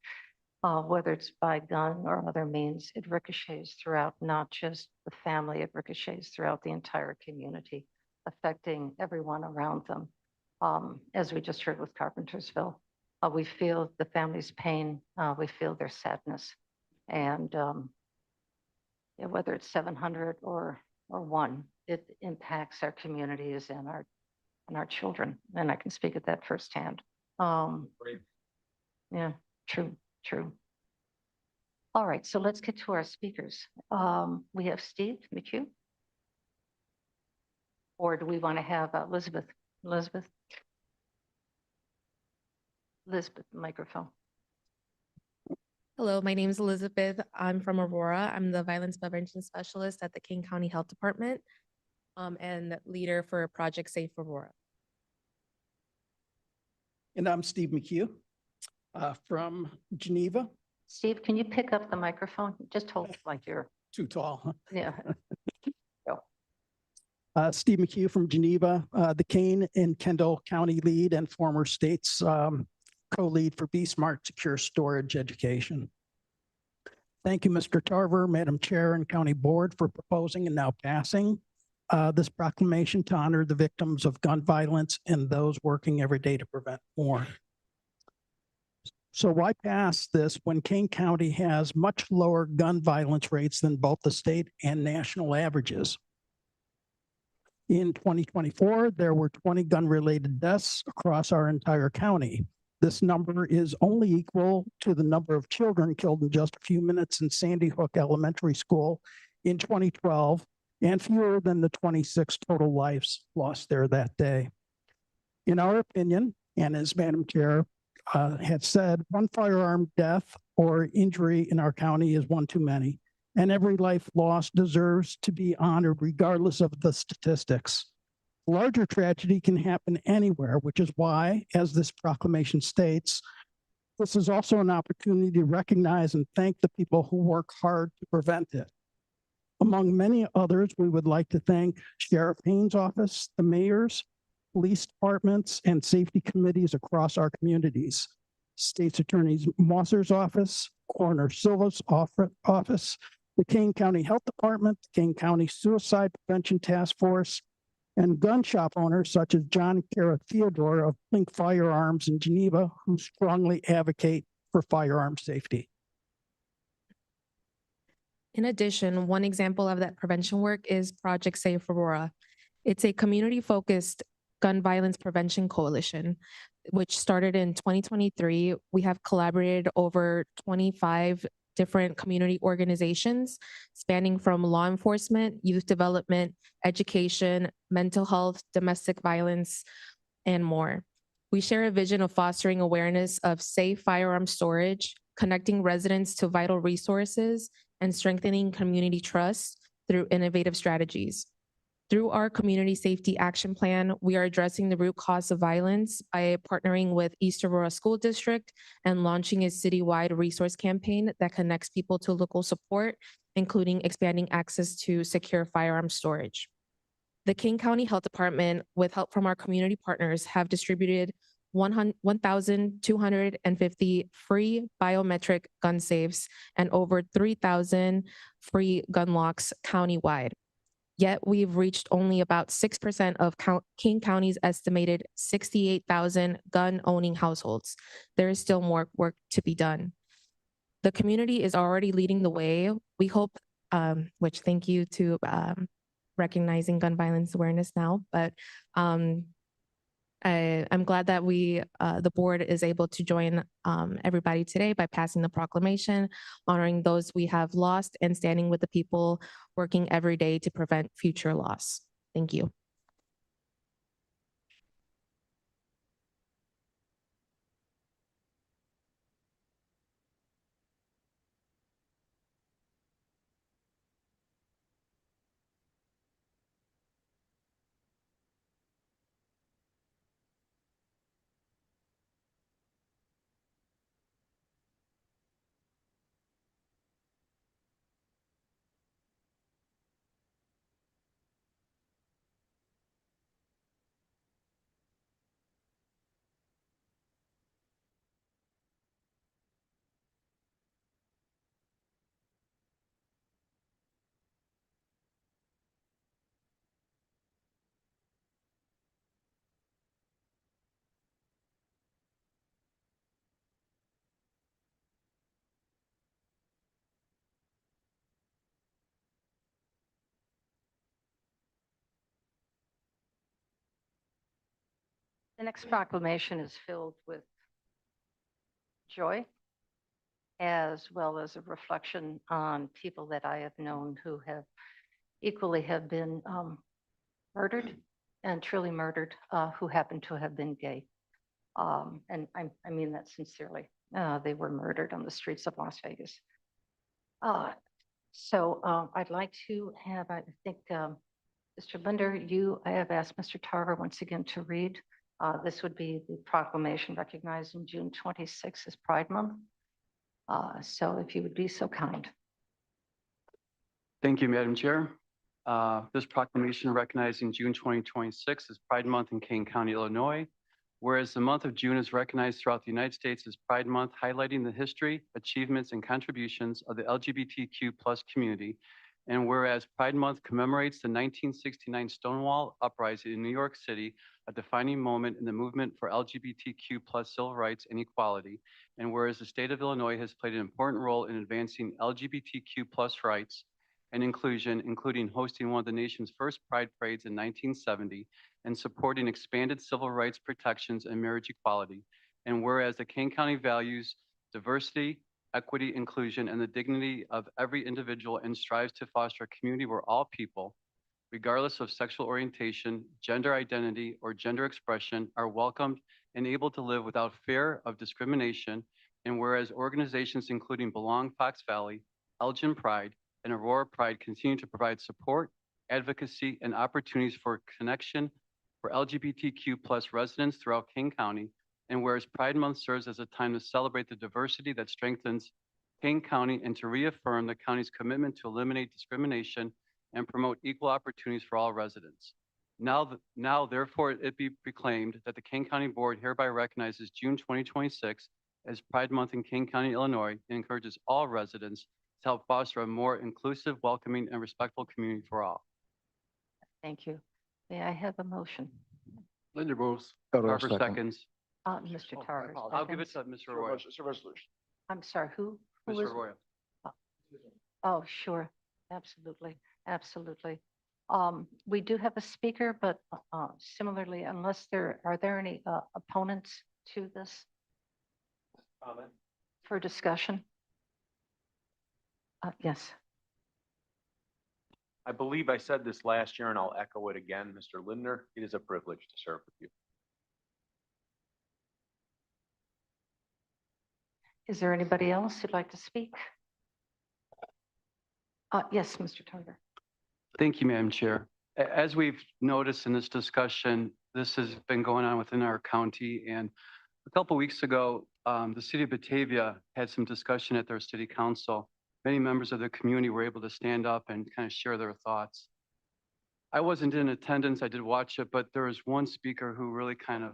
whether it's by gun or other means, it ricochets throughout not just the family, it ricochets throughout the entire community, affecting everyone around them. As we just heard with Carpentersville, we feel the family's pain, we feel their sadness. And yeah, whether it's 700 or one, it impacts our communities and our children. And I can speak at that firsthand. Yeah, true. All right, so let's get to our speakers. We have Steve McHugh. Or do we want to have Elizabeth? Elizabeth, microphone. Hello, my name is Elizabeth. I'm from Aurora. I'm the violence prevention specialist at the Kane County Health Department and leader for Project Safe Aurora. And I'm Steve McHugh from Geneva. Steve, can you pick up the microphone? Just hold it like you're Too tall, huh? yeah. Steve McHugh from Geneva, the Kane and Kendall County lead and former state's co-lead for Be Smart Secure Storage Education. Thank you, Mr. Tarver, Madam Chair and County Board for proposing and now passing this proclamation to honor the victims of gun violence and those working every day to prevent more. So why pass this when Kane County has much lower gun violence rates than both the state and national averages? In 2024, there were 20 gun-related deaths across our entire county. This number is only equal to the number of children killed in just a few minutes in Sandy Hook Elementary School in 2012, and fewer than the 26 total lives lost there that day. In our opinion, and as Madam Chair had said, one firearm death or injury in our county is one too many, and every life lost deserves to be honored regardless of the statistics. Larger tragedy can happen anywhere, which is why, as this proclamation states, this is also an opportunity to recognize and thank the people who work hard to prevent it. Among many others, we would like to thank Sheriff Haynes' office, the mayors, police departments, and safety committees across our communities. State's Attorney Mosser's office, Coroner Silva's office, the Kane County Health Department, the Kane County Suicide Prevention Task Force, and gun shop owners such as John Kara Theodore of Blink Firearms in Geneva, who strongly advocate for firearm safety. In addition, one example of that prevention work is Project Safe Aurora. It's a community-focused gun violence prevention coalition, which started in 2023. We have collaborated over 25 different community organizations spanning from law enforcement, youth development, education, mental health, domestic violence, and more. We share a vision of fostering awareness of safe firearm storage, connecting residents to vital resources, and strengthening community trust through innovative strategies. Through our Community Safety Action Plan, we are addressing the root cause of violence by partnering with East Aurora School District and launching a citywide resource campaign that connects people to local support, including expanding access to secure firearm storage. The Kane County Health Department, with help from our community partners, have distributed 1,250 free biometric gun safes and over 3,000 free gun locks countywide. Yet we've reached only about 6% of Kane County's estimated 68,000 gun-owning households. There is still more work to be done. The community is already leading the way. We hope, which thank you to recognizing gun violence awareness now, but I'm glad that the board is able to join everybody today by passing the proclamation, honoring those we have lost and standing with the people working every day to prevent future loss. Thank you. The next proclamation is filled with joy, as well as a reflection on people that I have known who have equally have been murdered and truly murdered, who happen to have been gay. And I mean that sincerely. They were murdered on the streets of Las Vegas. So I'd like to have, I think, Mr. Linder, I have asked Mr. Tarver once again to read. This would be the proclamation recognizing June 26th as Pride Month. So if you would be so kind. Thank you, Madam Chair. This proclamation recognizing June 2026 as Pride Month in Kane County, Illinois. Whereas the month of June is recognized throughout the United States as Pride Month, highlighting the history, achievements, and contributions of the LGBTQ+ community. And whereas Pride Month commemorates the 1969 Stonewall Uprising in New York City, a defining moment in the movement for LGBTQ+ civil rights and equality. And whereas the state of Illinois has played an important role in advancing LGBTQ+ rights and inclusion, including hosting one of the nation's first Pride parades in 1970 and supporting expanded civil rights protections and marriage equality. And whereas the Kane County values diversity, equity, inclusion, and the dignity of every individual and strives to foster a community where all people, regardless of sexual orientation, gender identity, or gender expression, are welcomed and able to live without fear of discrimination. And whereas organizations including Belong Fox Valley, Elgin Pride, and Aurora Pride continue to provide support, advocacy, and opportunities for connection for LGBTQ+ residents throughout Kane County. And whereas Pride Month serves as a time to celebrate the diversity that strengthens Kane County and to reaffirm the county's commitment to eliminate discrimination and promote equal opportunities for all residents. Now, therefore, it be proclaimed that the Kane County Board hereby recognizes June 2026 as Pride Month in Kane County, Illinois, and encourages all residents to help foster a more inclusive, welcoming, and respectful community for all. Thank you. May I have a motion? Linder moves. Tarver Tarver second. seconds. Mr. Tarver. I'll give it seconds. to Mr. Roy. It's a resolution. I'm sorry, who? Who Mr. was? Roy. Oh, sure. Absolutely. Absolutely. We do have a speaker, but similarly, unless are there any opponents to this Comment? for discussion? Yes. I believe I said this last year and I'll echo it again, Mr. Lindner. It is a privilege to serve with you. Is there anybody else who'd like to speak? Yes, Mr. Tarver. Thank you, Madam Chair. As we've noticed in this discussion, this has been going on within our county. And a couple weeks ago, the city of Batavia had some discussion at their city council. Many members of the community were able to stand up and kind of share their thoughts. I wasn't in attendance, I did watch it, but there was one speaker who really kind of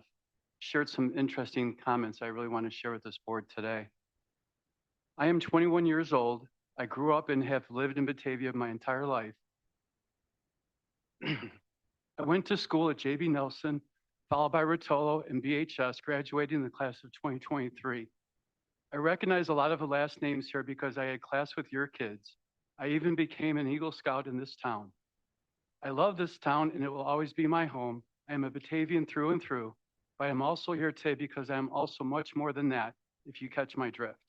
shared some interesting comments I really want to share with this board today. I am 21 years old. I grew up and have lived in Batavia my entire life. I went to school at JB Nelson, followed by Rotolo and BHS, graduating in the class of 2023. I recognize a lot of the last names here because I had class with your kids. I even became an Eagle Scout in this town. I love this town and it will always be my home. I am a Batavian through and through, but I'm also here today because I am also much more than that, if you catch my drift.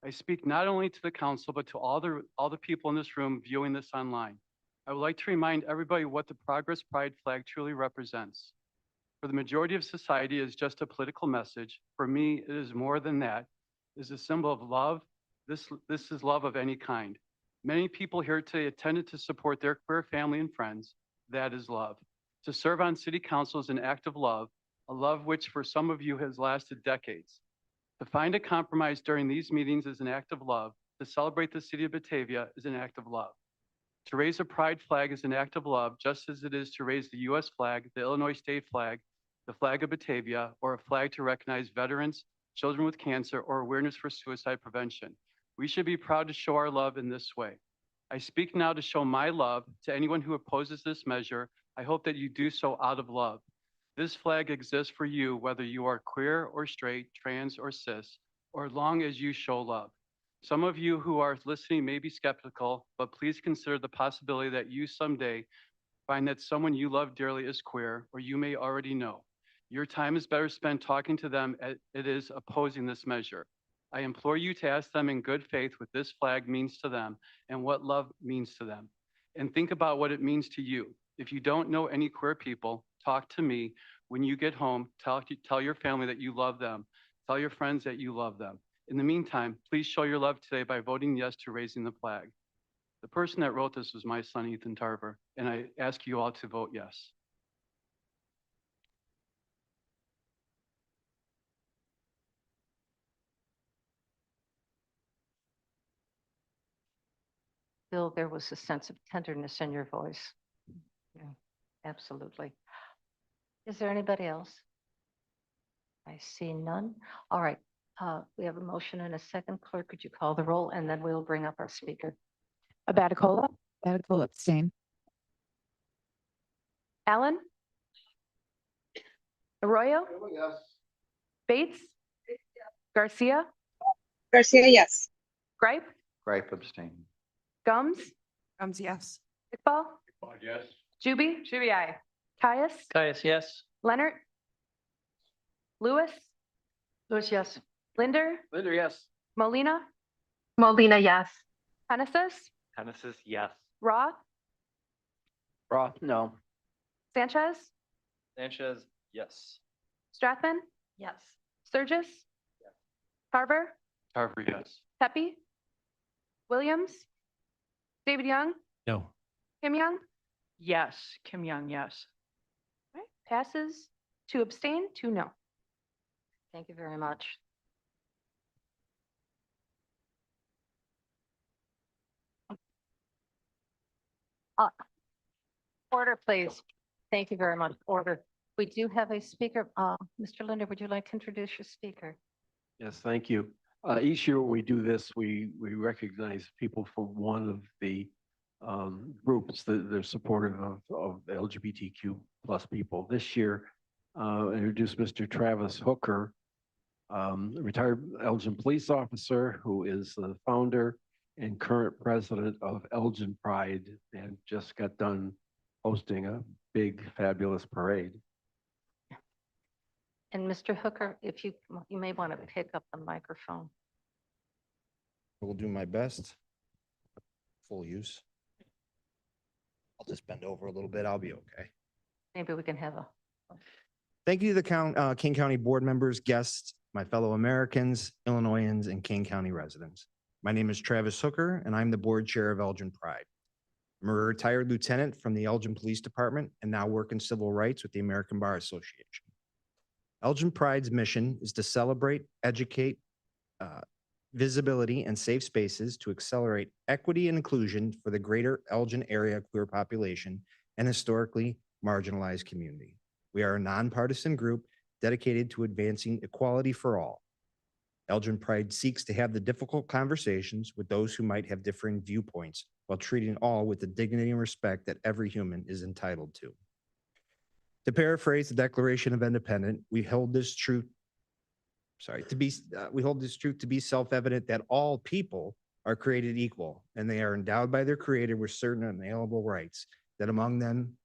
I speak not only to the council, but to all the people in this room viewing this online. I would like to remind everybody what the Progress Pride flag truly represents. For the majority of society, it is just a political message. For me, it is more than that. It is a symbol of love. This is love of any kind. Many people here today attended to support their queer family and friends. That is love. To serve on city council is an act of love, a love which for some of you has lasted decades. To find a compromise during these meetings is an act of love. To celebrate the city of Batavia is an act of love. To raise a pride flag is an act of love, just as it is to raise the US flag, the Illinois state flag, the flag of Batavia, or a flag to recognize veterans, children with cancer, or awareness for suicide prevention. We should be proud to show our love in this way. I speak now to show my love to anyone who opposes this measure. I hope that you do so out of love. This flag exists for you, whether you are queer or straight, trans or cis, or as long as you show love. Some of you who are listening may be skeptical, but please consider the possibility that you someday find that someone you love dearly is queer, or you may already know. Your time is better spent talking to them as it is opposing this measure. I implore you to ask them in good faith what this flag means to them and what love means to them. And think about what it means to you. If you don't know any queer people, talk to me. When you get home, tell your family that you love them. Tell your friends that you love them. In the meantime, please show your love today by voting yes to raising the flag. The person that wrote this was my son, Ethan Tarver, and I ask you all to vote yes. Bill, there was a sense of tenderness in your voice. Yeah, absolutely. Is there anybody else? I see none. All right, we have a motion and a second. Clerk, could you call the roll and then we'll bring up our speaker. Abaticola. Abaticola, abstain. Allen. Arroyo. Yes. Bates. Garcia. Garcia, yes. Gripe. Gripe abstain. Gums. Gums, yes. Iqbal. Yes. Juby. Juby, aye. Caius. Caius, yes. Leonard. Lewis. Lewis, yes. Linder. Linder, yes. Molina. Molina, yes. Hennessis. Hennessis, yes. Roth. Roth, no. Sanchez. Sanchez, yes. Strathman. Yes. Sturgis. Tarver. Tarver, yes. Pepe. Williams. David Young. No. Kim Young. Yes. Kim Young, yes. All right, passes. 2 abstain, 2 no. Thank you very much. Order, please. Thank you very much. Order. We do have a speaker. Mr. Linder, would you like to introduce your speaker? Yes, thank you. Each year when we do this, we recognize people from one of the groups that they're supportive of LGBTQ plus people. This year, I introduced Mr. Travis Hooker, retired Elgin police officer who is the founder and current president of Elgin Pride and just got done hosting a big, fabulous parade. And Mr. Hooker, if you may want to pick up the microphone. I will do my best. Full use. I'll just bend over a little bit. I'll be okay. Maybe we can have a. Thank you to the Kane County board members, guests, my fellow Americans, Illinoisans, and Kane County residents. My name is Travis Hooker, and I'm the board chair of Elgin Pride. I'm a retired lieutenant from the Elgin Police Department and now work in civil rights with the American Bar Association. Elgin Pride's mission is to celebrate, educate, visibility, and safe spaces to accelerate equity and inclusion for the greater Elgin area queer population and historically marginalized community. We are a nonpartisan group dedicated to advancing equality for all. Elgin Pride seeks to have the difficult conversations with those who might have differing viewpoints while treating all with the dignity and respect that every human is entitled to. To paraphrase the Declaration of Independence, we hold this truth to be self-evident that all people are created equal and they are endowed by their creator with certain unalienable rights, that among them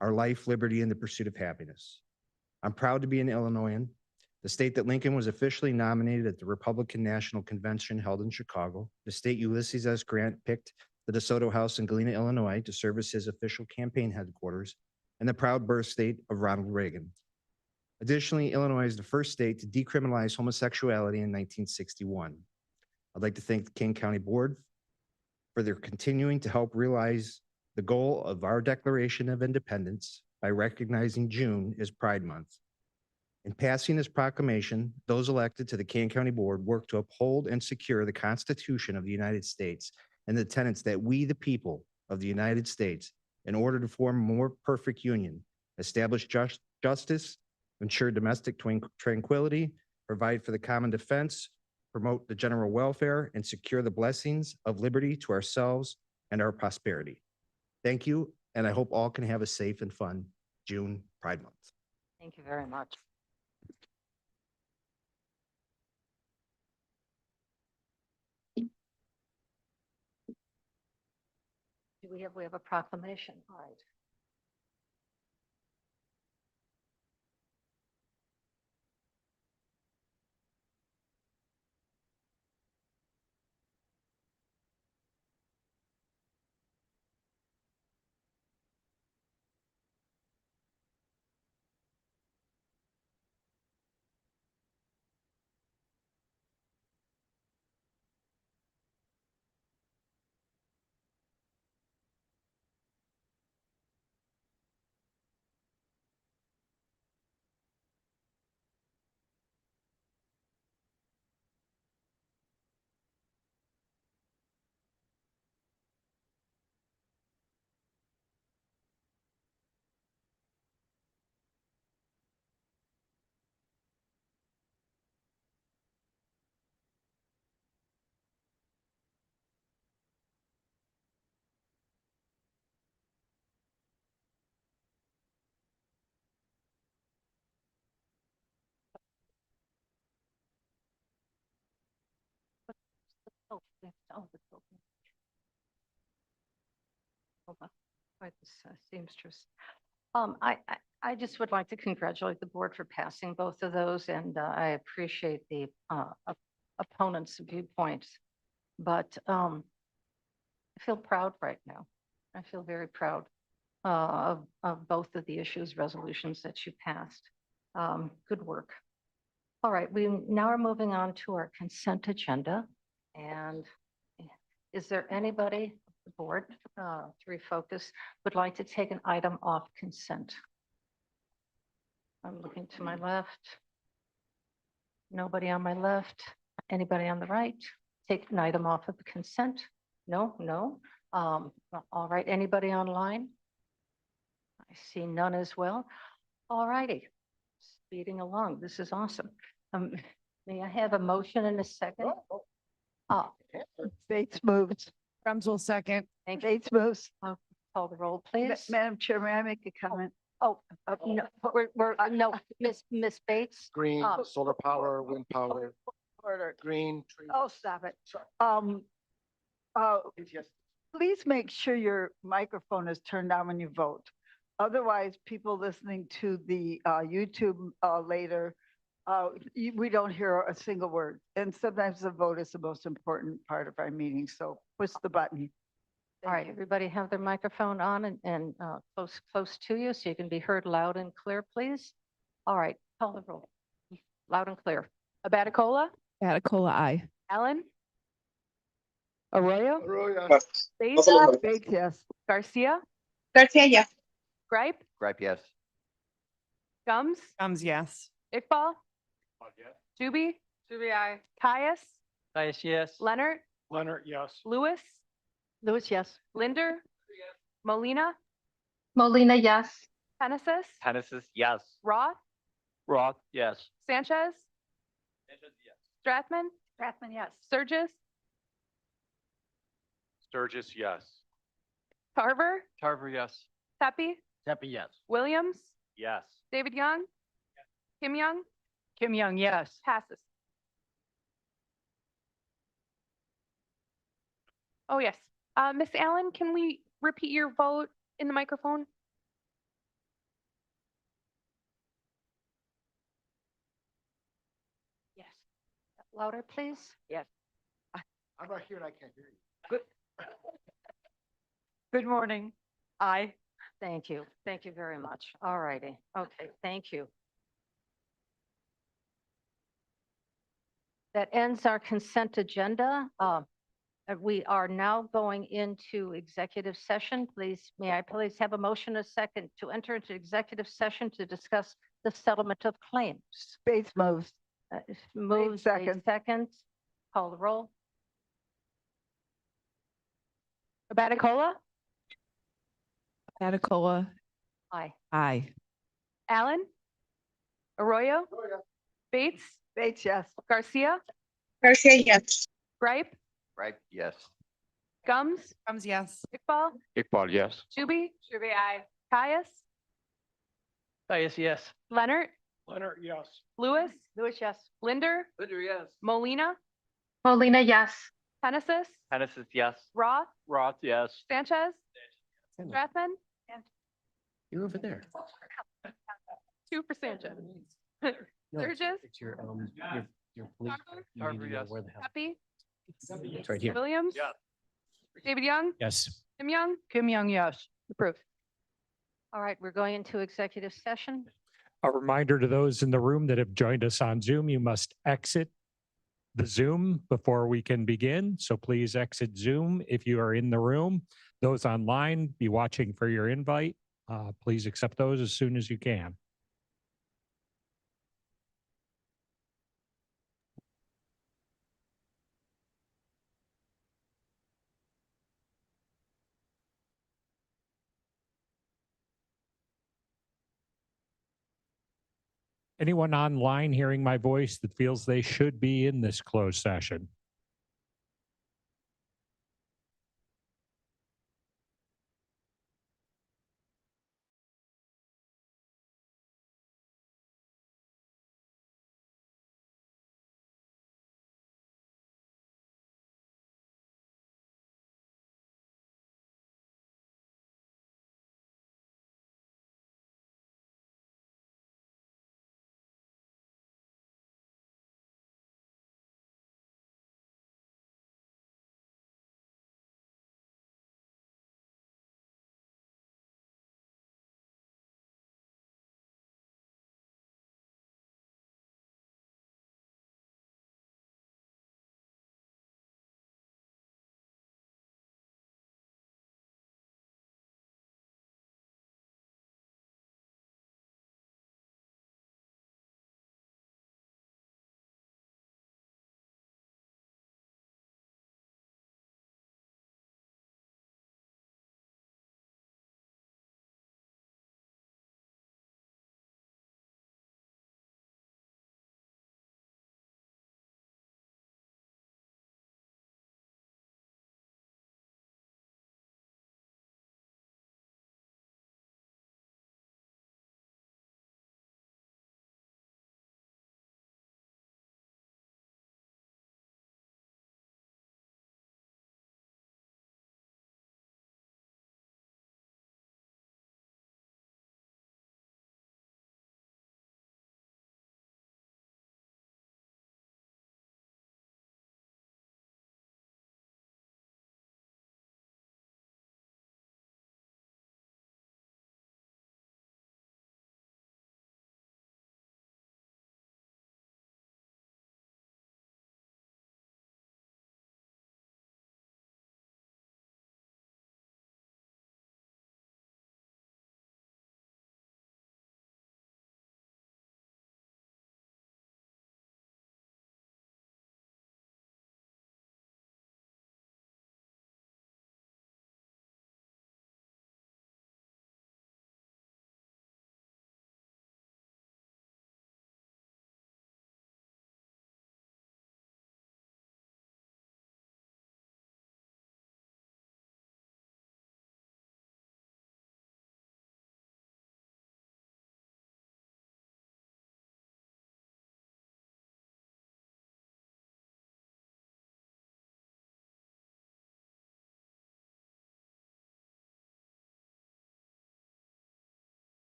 are life, liberty, and the pursuit of happiness. I'm proud to be an Illinoisan, the state that Lincoln was officially nominated at the Republican National Convention held in Chicago, the state Ulysses S. Grant picked the DeSoto House in Galena, Illinois to serve as his official campaign headquarters, and the proud birth state of Ronald Reagan. Additionally, Illinois is the first state to decriminalize homosexuality in 1961. I'd like to thank the Kane County Board for their continuing to help realize the goal of our Declaration of Independence by recognizing June as Pride Month. In passing this proclamation, those elected to the Kane County Board work to uphold and secure the Constitution of the United States and the tenets that we, the people of the United States, in order to form a more perfect union, establish justice, ensure domestic tranquility, provide for the common defense, promote the general welfare, and secure the blessings of liberty to ourselves and our prosperity. Thank you, and I hope all can have a safe and fun June Pride Month. Thank you very much. Do we have a proclamation? All right. Oh, that's all the open. Hold on. Right, this seamstress. I just would like to congratulate the board for passing both of those, and I appreciate the opponent's viewpoints. But I feel proud right now. I feel very proud of both of the issues, resolutions that you passed. Good work. All right, we now are moving on to our consent agenda. And is there anybody, the board, to refocus, would like to take an item off consent? I'm looking to my left. Nobody on my left. Anybody on the right? Take an item off of the consent? No, no. All right, anybody online? I see none as well. All righty, speeding along. This is awesome. May I have a motion in a second? Bates moves. Ramsel second. Thank you. Bates moves. Call the roll, please. Madam Chair, may I make a comment? Oh, no, no, Miss Bates. Green, solar power, wind power, Order. green. tree- Oh, stop it. Please make sure your microphone is turned on when you vote. Otherwise, people listening to the YouTube later, we don't hear a single word. And sometimes the vote is the most important part of our meeting. So push the button. All right, everybody have their microphone on and close to you so you can be heard loud and clear, please. All right, call the roll. Loud and clear. Abaticola. Batacola, aye. Allen. Arroyo, Yes. Bates, Bates, yes. Garcia, Garcia, yes. Gripe, Gripe, yes. Gums, Yes. Iqbal, Juby, aye. Caius, Caius, yes. Leonard, Leonard, yes. Lewis, Lewis, yes. Linder, Molina, Molina, yes. Genesis, Genesis, yes. Roth, Roth, yes. Sanchez, Strathman, Strathman, yes. Sturgis, Sturgis, yes. Tarver, Tarver, yes. Pepe, Pepe, yes. Williams, Yes. David Young, Kim Young, Kim Young, yes. passes. Oh, yes. Miss Allen, can we repeat your vote in the microphone? Yes. Louder, please. Yes. I'm not here and I can't hear you. Good morning. Aye. Thank you. Thank you very much. All righty. Okay, thank you. That ends our consent agenda. We are now going into executive session. Please, may I please have a motion a second to enter into executive session to discuss the settlement of claims? Bates moves. Moves, second. seconds. Call the roll. Abaticola, Atacola, Aye. aye. Allen, Arroyo, Bates, Bates, yes. Garcia, Garcia, yes. Gripe, Gripe, yes. Gums, Yes. Iqbal, Iqbal, yes. Juby, aye. Caius, Caius, yes. Leonard, Leonard, yes. Lewis, Lewis, yes. Linder, Linder, yes. Molina, Molina, yes. Genesis, Genesis, yes. Roth, Roth, yes. Sanchez, Strathman, You're over there. 2 for Sanchez. No, Sturgis, it's your police. Tarver, You need to know where the hell. Pepe, It's right here. Williams, David Young, Yes. Kim Young, Kim Young, yes. approved. All right, we're going into executive session. A reminder to those in the room that have joined us on Zoom, you must exit the Zoom before we can begin. So please exit Zoom if you are in the room. Those online, be watching for your invite. Please accept those as soon as you can. Anyone online hearing my voice that feels they should be in this closed session?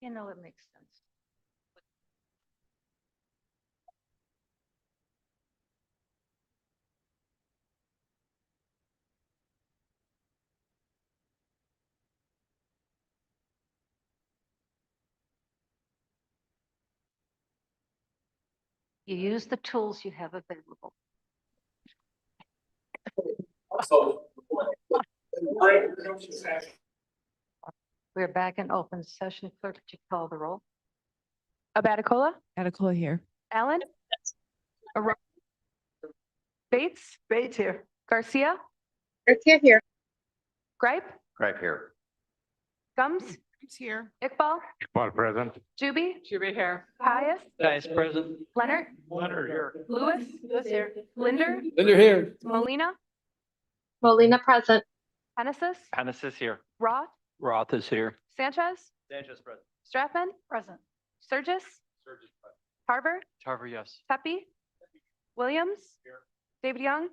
You know, it makes sense. You use the tools you have available. We're back in open session. Clerk, could you call the roll? Abaticola, Adekola here. Allen, Bates, Bates here. Garcia, Garcia here. Gripe, Right here. Gums, Here. Iqbal, Iqbal present. Juby, Juby here. Caius, Caius present. Leonard, Leonard here. Lewis, here. Linder, Linder here. Molina, Molina present. Hennessis, Hennessis here. Roth, Roth is here. Sanchez, Sanchez present. Stratman, Present. Sturgis, Surgeons present. Tarver, Tarver, yes. Pepe, Williams, David Young,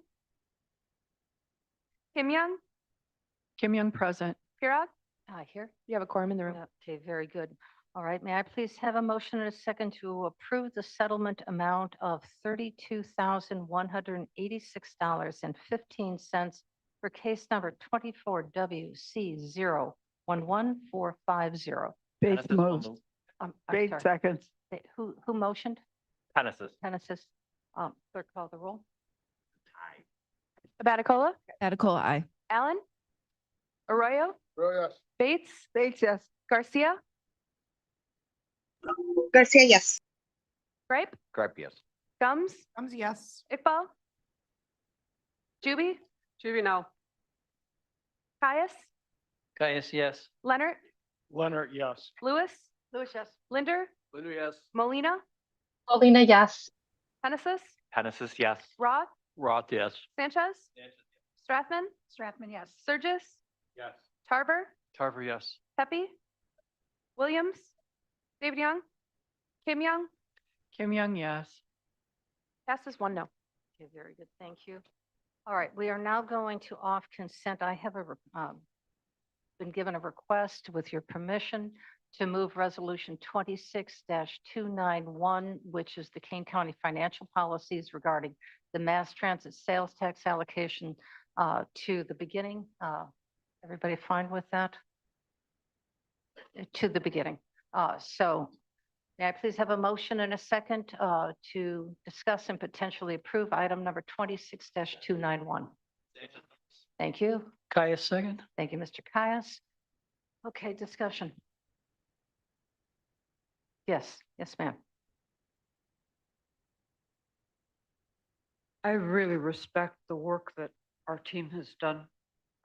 Kim Young, Kim Young present. Pirog. I hear. You have a quorum in the room. Okay, very good. All right, may I please have a motion and a second to approve the settlement amount of $32,186.15 for case number 24WC011450. Bates moves. I'm Bates sorry. seconds. Who motioned? Hennessis. Hennessis. Clerk, call the roll. Abaticola, Adekola, aye. Allen, Arroyo, yes. Bates, Bates, yes. Garcia, Garcia, yes. Gripe, Gripe, yes. Gums, Gums, yes. Iqbal, Juby, Juby, no. Caius, Caius, yes. Leonard, Leonard, yes. Lewis, Lewis, yes. Linder, Linder, yes. Molina, Molina, yes. Hennessis, Hennessis, yes. Roth, Roth, yes. Sanchez, Stratman, Stratman, yes. Sturgis, Yes. Tarver, Tarver, yes. Pepe, Williams, David Young, Kim Young, Kim Young, yes. passes 1-0. Okay, very good. Thank you. All right, we are now going to off consent. I have been given a request with your permission to move resolution 26-291, which is the Kane County financial policies regarding the mass transit sales tax allocation to the beginning. Everybody fine with that? To the beginning. So may I please have a motion and a second to discuss and potentially approve item number 26-291? Thank you. Caius, second. Thank you, Mr. Caius. Okay, discussion. Yes, yes, ma'am. I really respect the work that our team has done,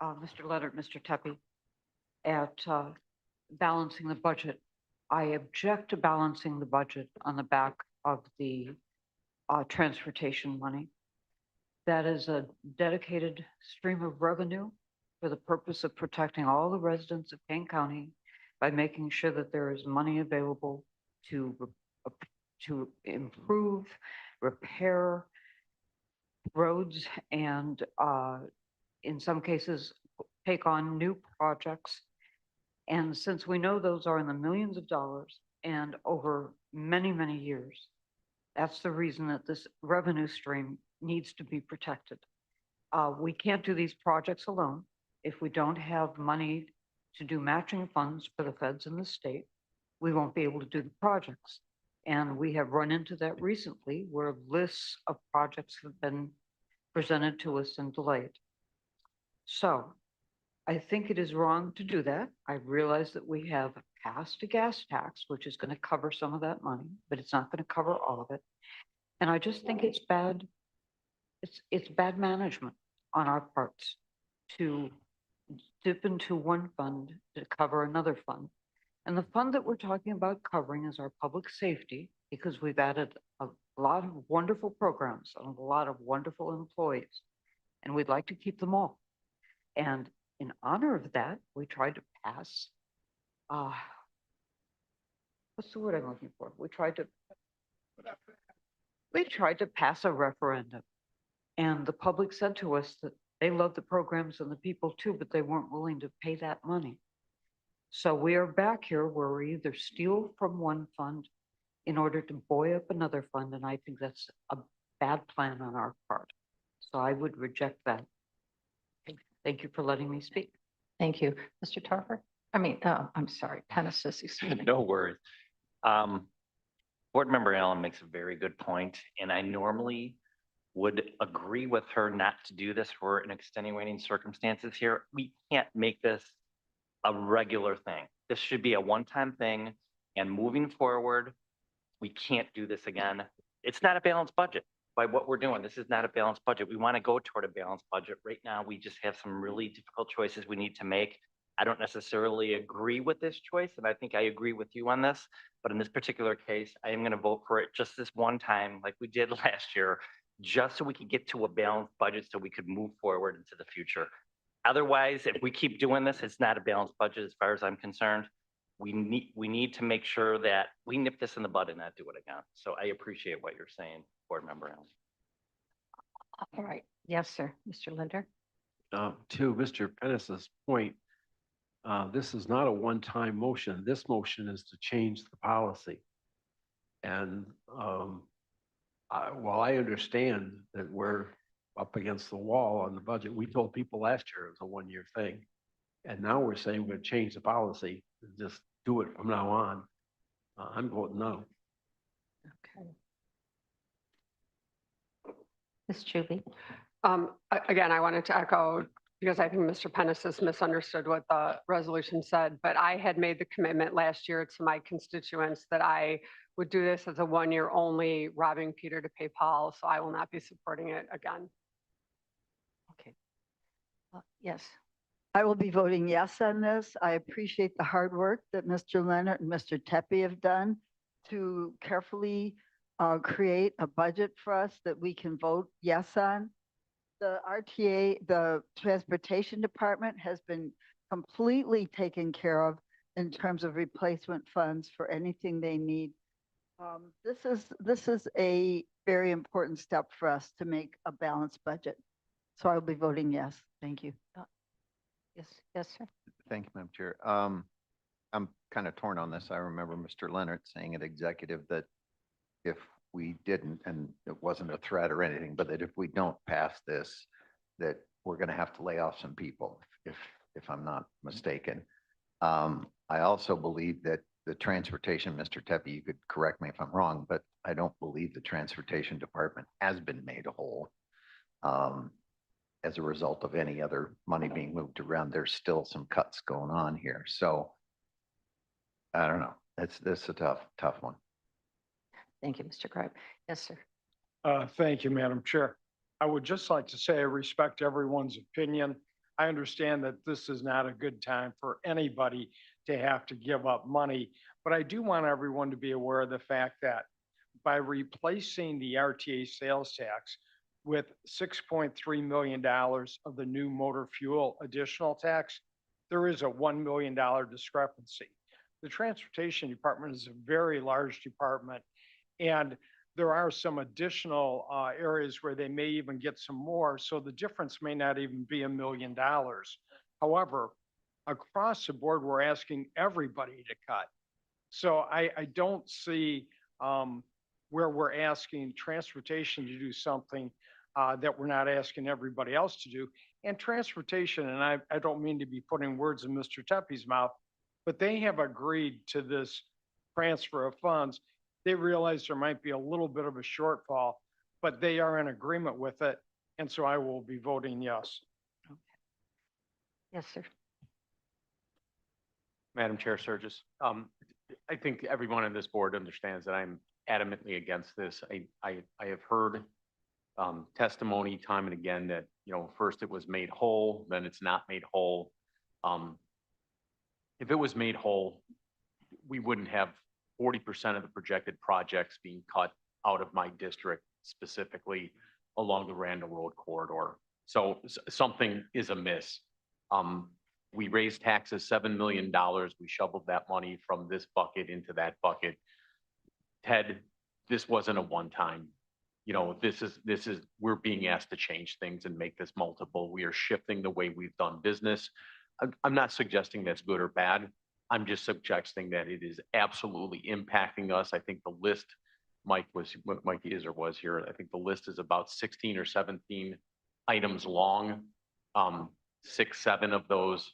Mr. Leonard, Mr. Tepe, at balancing the budget. I object to balancing the budget on the back of the transportation money. That is a dedicated stream of revenue for the purpose of protecting all the residents of Kane County by making sure that there is money available to improve, repair roads and in some cases take on new projects. And since we know those are in the millions of dollars and over many, many years, that's the reason that this revenue stream needs to be protected. We can't do these projects alone if we don't have money to do matching funds for the feds and the state. We won't be able to do the projects. And we have run into that recently where lists of projects have been presented to us and delayed. So I think it is wrong to do that. I realize that we have passed a gas tax, which is going to cover some of that money, but it's not going to cover all of it. And I just think it's bad. It's bad management on our parts to dip into one fund to cover another fund. And the fund that we're talking about covering is our public safety, because we've added a lot of wonderful programs and a lot of wonderful employees, and we'd like to keep them all. And in honor of that, we tried to pass, what's the word I'm looking for? We tried to pass a referendum. And the public said to us that they love the programs and the people too, but they weren't willing to pay that money. So we are back here where we either steal from one fund in order to buoy up another fund, and I think that's a bad plan on our part. So I would reject that. Thank you for letting me speak. Thank you. Mr. Tarver? I'm sorry, Penisys, excuse me. No worries. Board Member Allen makes a very good point, and I normally would agree with her not to do this for an extenuating circumstances here. We can't make this a regular thing. This should be a one-time thing, and moving forward, we can't do this again. It's not a balanced budget by what we're doing. This is not a balanced budget. We want to go toward a balanced budget. Right now, we just have some really difficult choices we need to make. I don't necessarily agree with this choice, and I think I agree with you on this. But in this particular case, I am going to vote for it just this one time, like we did last year, just so we could get to a balanced budget so we could move forward into the future. Otherwise, if we keep doing this, it's not a balanced budget as far as I'm concerned. We need to make sure that we nip this in the bud and not do it again. So I appreciate what you're saying, Board Member Allen. All right. Yes, sir. Mr. Linder? To Mr. Pettis's point, this is not a one-time motion. This motion is to change the policy. And while I understand that we're up against the wall on the budget, we told people last year it was a one-year thing. And now we're saying we're going to change the policy, and just do it from now on. I'm voting no. Okay. Ms. Chuby? Again, I wanted to echo, because I think Mr. Pennis has misunderstood what the resolution said, but I had made the commitment last year to my constituents that I would do this as a one-year only, robbing Peter to pay Paul, so I will not be supporting it again. Okay. Yes. I will be voting yes on this. I appreciate the hard work that Mr. Leonard and Mr. Tepe have done to carefully create a budget for us that we can vote yes on. The RTA, the Transportation Department, has been completely taken care of in terms of replacement funds for anything they need. This is a very important step for us to make a balanced budget. So I'll be voting yes. Thank you. Yes, sir. Thank you, Madam Chair. I'm kind of torn on this. I remember Mr. Leonard saying at executive that if we didn't, and it wasn't a threat or anything, but that if we don't pass this, that we're going to have to lay off some people, if I'm not mistaken. I also believe that the transportation, Mr. Tepe, you could correct me if I'm wrong, but I don't believe the Transportation Department has been made whole. As a result of any other money being moved around, there's still some cuts going on here. So I don't know. That's a tough one. Thank you, Mr. Gripe. Yes, sir. Thank you, Madam Chair. I would just like to say I respect everyone's opinion. I understand that this is not a good time for anybody to have to give up money, but I do want everyone to be aware of the fact that by replacing the RTA sales tax with $6.3 million of the new motor fuel additional tax, there is a $1 million discrepancy. The Transportation Department is a very large department, and there are some additional areas where they may even get some more. So the difference may not even be $1 million. However, across the board, we're asking everybody to cut. So I don't see where we're asking transportation to do something that we're not asking everybody else to do. And transportation, and I don't mean to be putting words in Mr. Tepe's mouth, but they have agreed to this transfer of funds. They realize there might be a little bit of a shortfall, but they are in agreement with it. And so I will be voting yes. Okay. Yes, sir. Madam Chair Surges, I think everyone on this board understands that I'm adamantly against this. I have heard testimony time and again that, first it was made whole, then it's not made whole. If it was made whole, we wouldn't have 40% of the projected projects being cut out of my district, specifically along the Randall Road corridor. So something is amiss. We raised taxes $7 million. We shoveled that money from this bucket into that bucket. Ted, this wasn't a one-time. We're being asked to change things and make this multiple. We are shifting the way we've done business. I'm not suggesting that's good or bad. I'm just suggesting that it is absolutely impacting us. I think the list, Mike is or was here, I think the list is about 16 or 17 items long. 6, 7 of those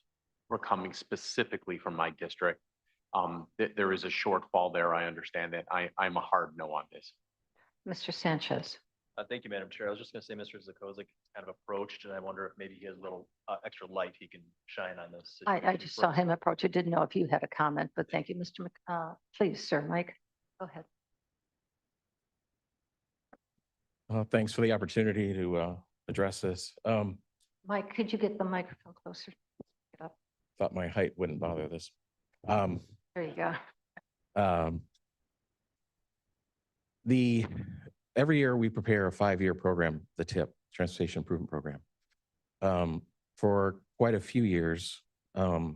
were coming specifically from my district. There is a shortfall there. I understand that. I'm a hard no on this. Mr. Sanchez. Thank you, Madam Chair. I was just going to say, Mr. Zakozik kind of approached, and I wonder if maybe he has a little extra light he can shine on this. I situation just for saw us. him approach. I didn't know if you had a comment, but thank you, Mr. Please, sir, Mike, go ahead. Thanks for the opportunity to address this. Mike, could you get the microphone closer? Get up. Thought my height wouldn't bother this. Um, There you go. Every year we prepare a 5-year program, the TIP, Transportation Improvement Program. For quite a few years,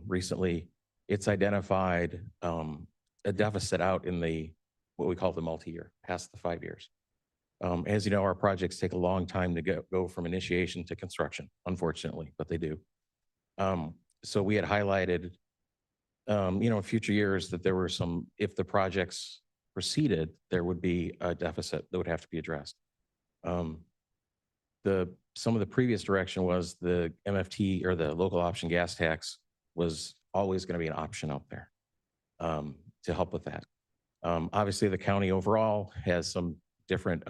recently, it's identified a deficit out in what we call the multi-year, past the 5 years. As you know, our projects take a long time to go from initiation to construction, unfortunately, but they do. So we had highlighted, in future years that there were if the projects proceeded, there would be a deficit that would have to be addressed. Some of the previous direction was the MFT or the local option gas tax was always going to be an option out there to help with that. Obviously, the county overall has some different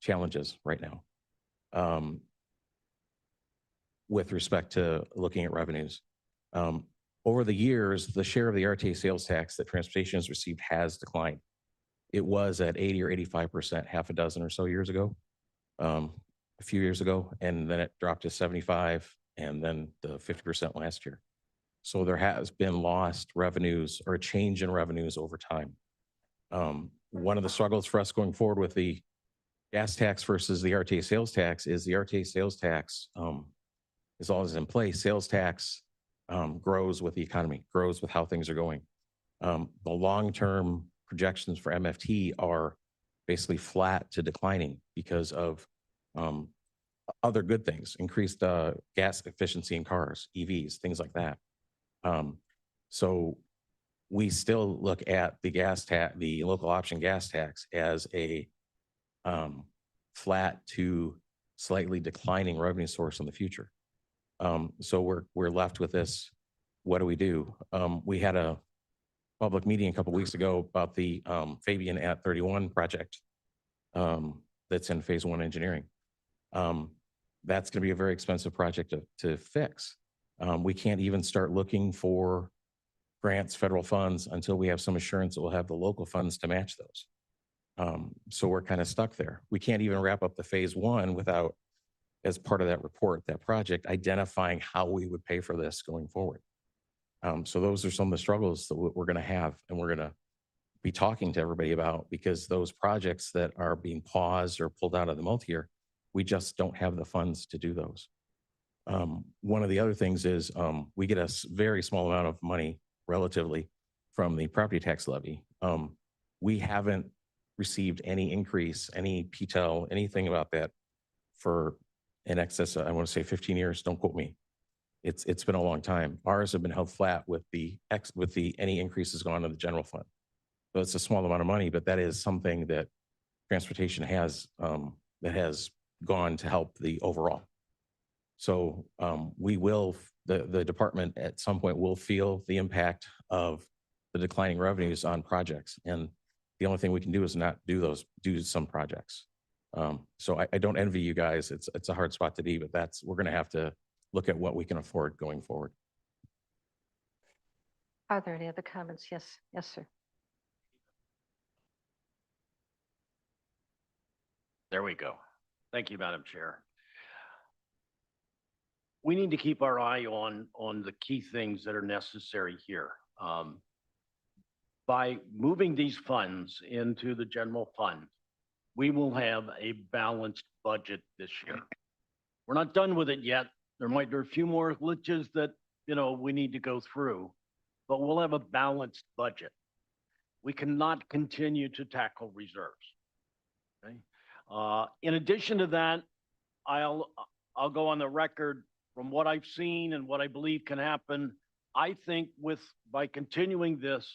challenges right now with respect to looking at revenues. Over the years, the share of the RTA sales tax that transportation has received has declined. It was at 80 or 85% half a dozen or so years ago, a few years ago, and then it dropped to 75 and then the 50% last year. So there has been lost revenues or a change in revenues over time. One of the struggles for us going forward with the gas tax versus the RTA sales tax is the RTA sales tax is always in place. Sales tax grows with the economy, grows with how things are going. The long-term projections for MFT are basically flat to declining because of other good things, increased gas efficiency in cars, EVs, things like that. So we still look at the gas tax, the local option gas tax, as a flat to slightly declining revenue source in the future. So we're left with this. What do we do? We had a public meeting a couple weeks ago about the Fabian at 31 project that's in phase 1 engineering. That's going to be a very expensive project to fix. We can't even start looking for grants, federal funds, until we have some assurance that we'll have the local funds to match those. So we're kind of stuck there. We can't even wrap up the phase 1 without, as part of that report, that project, identifying how we would pay for this going forward. So those are some of the struggles that we're going to have, and we're going to be talking to everybody about, because those projects that are being paused or pulled out of the multi-year, we just don't have the funds to do those. One of the other things is we get a very small amount of money relatively from the property tax levy. We haven't received any increase, any PTEL, anything about that for in excess of, I want to say 15 years. Don't quote me. It's been a long time. Ours have been held flat with any increases gone to the general fund. So it's a small amount of money, but that is something that transportation has that has gone to help the overall. So the department at some point will feel the impact of the declining revenues on projects. And the only thing we can do is not do some projects. So I don't envy you guys. It's a hard spot to be, but we're going to have to look at what we can afford going forward. Are there any other comments? Yes, sir. There we go. Thank you, Madam Chair. We need to keep our eye on the key things that are necessary here. By moving these funds into the general fund, we will have a balanced budget this year. We're not done with it yet. There are a few more glitches that, we need to go through, but we'll have a balanced budget. We cannot continue to tackle reserves. Okay? In addition to that, I'll go on the record from what I've seen and what I believe can happen. I think by continuing this,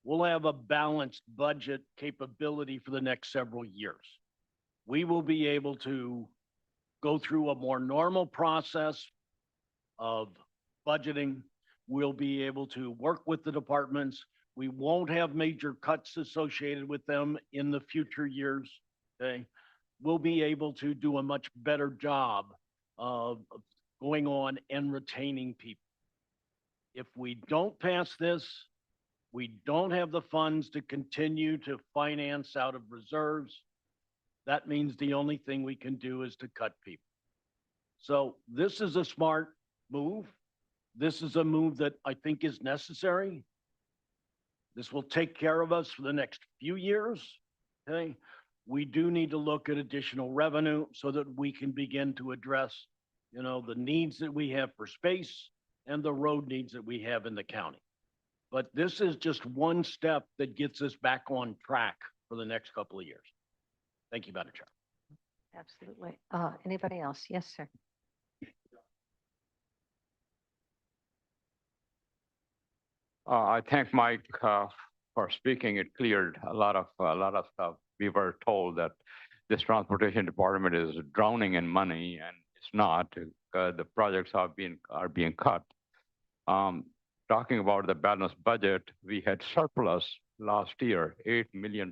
we'll have a balanced budget capability for the next several years. We will be able to go through a more normal process of budgeting. We'll be able to work with the departments. We won't have major cuts associated with them in the future years, okay? We'll be able to do a much better job of going on and retaining people. If we don't pass this, we don't have the funds to continue to finance out of reserves. That means the only thing we can do is to cut people. So this is a smart move. This is a move that I think is necessary. This will take care of us for the next few years, okay? We do need to look at additional revenue so that we can begin to address, the needs that we have for space and the road needs that we have in the county. But this is just one step that gets us back on track for the next couple of years. Thank you, Madam Chair. Absolutely. Anybody else? Yes, sir. I thank Mike for speaking. It cleared a lot of stuff. We were told that this transportation department is drowning in money, and it's not. The projects are being cut. Talking about the balanced budget, we had surplus last year, $8 million.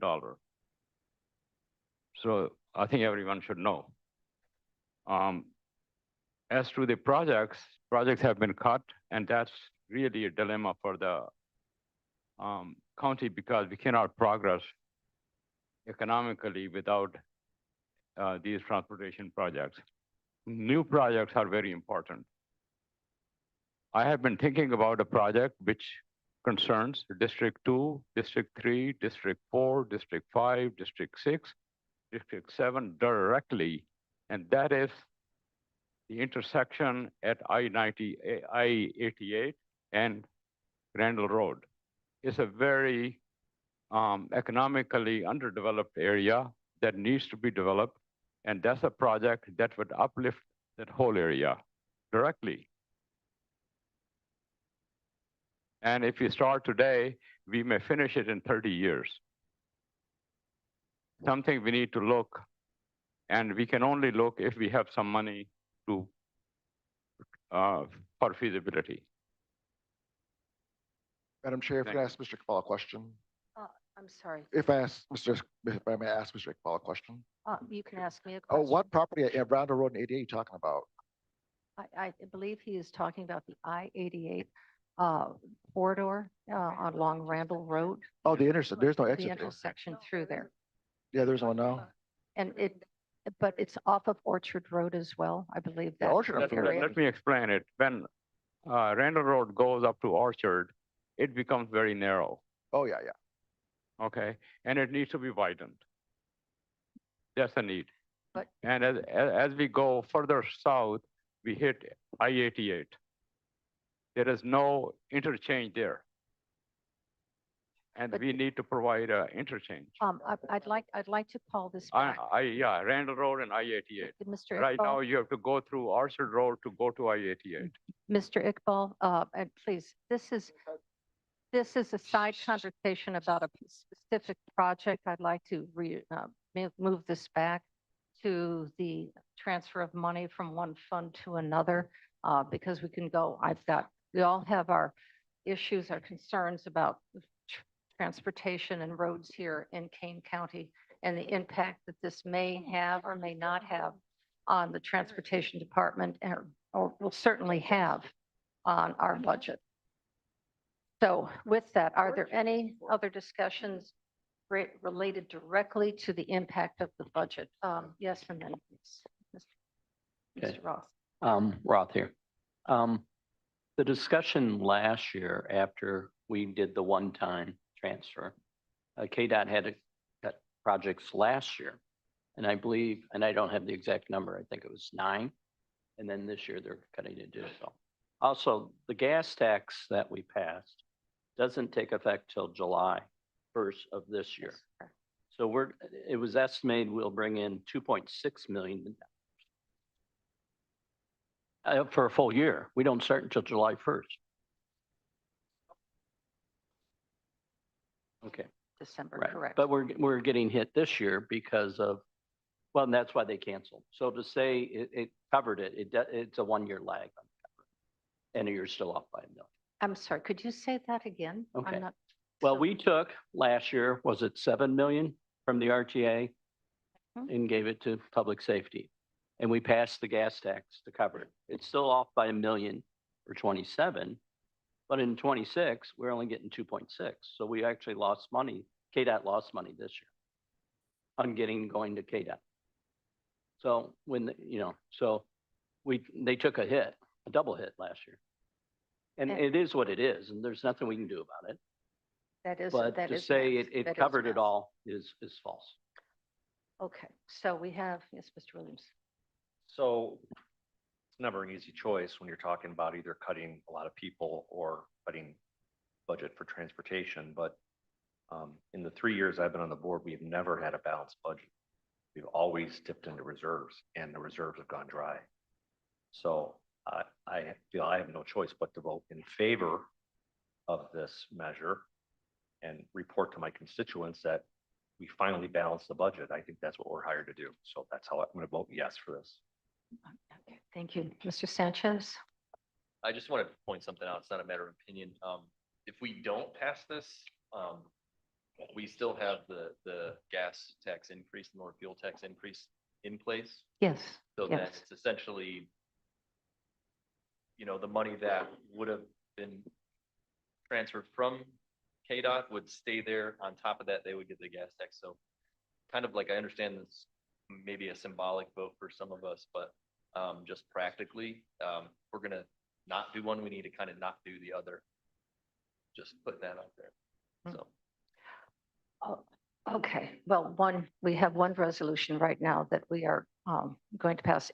So I think everyone should know. As to the projects have been cut, and that's really a dilemma for the county because we cannot progress economically without these transportation projects. New projects are very important. I have been thinking about a project which concerns District 2, District 3, District 4, District 5, District 6, District 7 directly, and that is the intersection at I-88 and Randall Road. It's a very economically underdeveloped area that needs to be developed, and that's a project that would uplift that whole area directly. And if we start today, we may finish it in 30 years. Something we need to look, and we can only look if we have some money to for feasibility. Madam Chair, if I ask Mr. Iqbal a question, I'm sorry. if I may ask Mr. Iqbal a question. You can ask me a Oh, question. what property at Randall Road and 88 are you talking about? I believe he is talking about the I-88 corridor along Randall Road, Oh, the intersection, there's no the exit there. intersection through there. Yeah, there's one now. And but it's off of Orchard Road as well, I believe that. Orchard, area. Let me explain it. When Randall Road goes up to Orchard, it becomes very narrow. Oh, yeah, yeah. Okay, and it needs to be widened. That's a need. But- And as we go further south, we hit I-88. There is no interchange there. And But- we need to provide an interchange. I'd like to call this back. Yeah, Randall Road and I-88. Mr. Right now, Iqbal, you have to go through Orchard Road to go to I-88. Mr. Iqbal, and please, this is a side conversation about a specific project. I'd like to move this back to the transfer of money from one fund to another, because we can go, we all have our issues, our concerns about transportation and roads here in Kane County and the impact that this may have or may not have on the transportation department or will certainly have on our budget. So with that, are there any other discussions related directly to the impact of the budget? Yes, and then please, Okay. Mr. Roth. Roth here. The discussion last year after we did the one-time transfer, KDOT had cut projects last year. And I believe, and I don't have the exact number, I think it was 9. And then this year they're cutting it to so. Also, the gas tax that we passed doesn't take effect till July 1st of this year. So it was estimated we'll bring in 2.6 million for a full year. We don't start until July 1st. December, Right. correct? But we're getting hit this year because of, well, and that's why they canceled. So to say it covered it, it's a 1-year lag. On cover. And you're still off by $1 million. I'm sorry, could you say that again? I'm Okay. not- Well, so- we took last year, was it 7 million from the RTA and gave it to public safety? And we passed the gas tax to cover it. It's still off by $1 million for 27, but in 26, we're only getting 2.6. So we actually lost money. KDOT lost money this year on going to KDOT. So they took a hit, a double hit last year. And And- it is what it is, and there's nothing we can do about it. That is, But that to is say math. That it is covered math. it all is false. Okay, so we have, yes, Mr. Williams. So it's never an easy choice when you're talking about either cutting a lot of people or cutting budget for transportation, but in the 3 years I've been on the board, we've never had a balanced budget. We've always dipped into reserves and the reserves have gone dry. So I feel I have no choice but to vote in favor of this measure and report to my constituents that we finally balanced the budget. I think that's what we're hired to do. So that's how I'm going to vote yes for this. Okay, thank you. Mr. Sanchez? I just wanted to point something out. It's not a matter of opinion. If we don't pass this, we still have the gas tax increase, the motor fuel tax increase in place. Yes, So then yes. it's essentially, the money that would have been transferred from KDOT would stay there. On top of that, they would get the gas tax. So kind of like, I understand this maybe a symbolic vote for some of us, but just practically, we're gonna not do one, we need to kind of not do the other. Just put that out there. So. Oh, okay, well, we have one resolution right now that we are going to pass.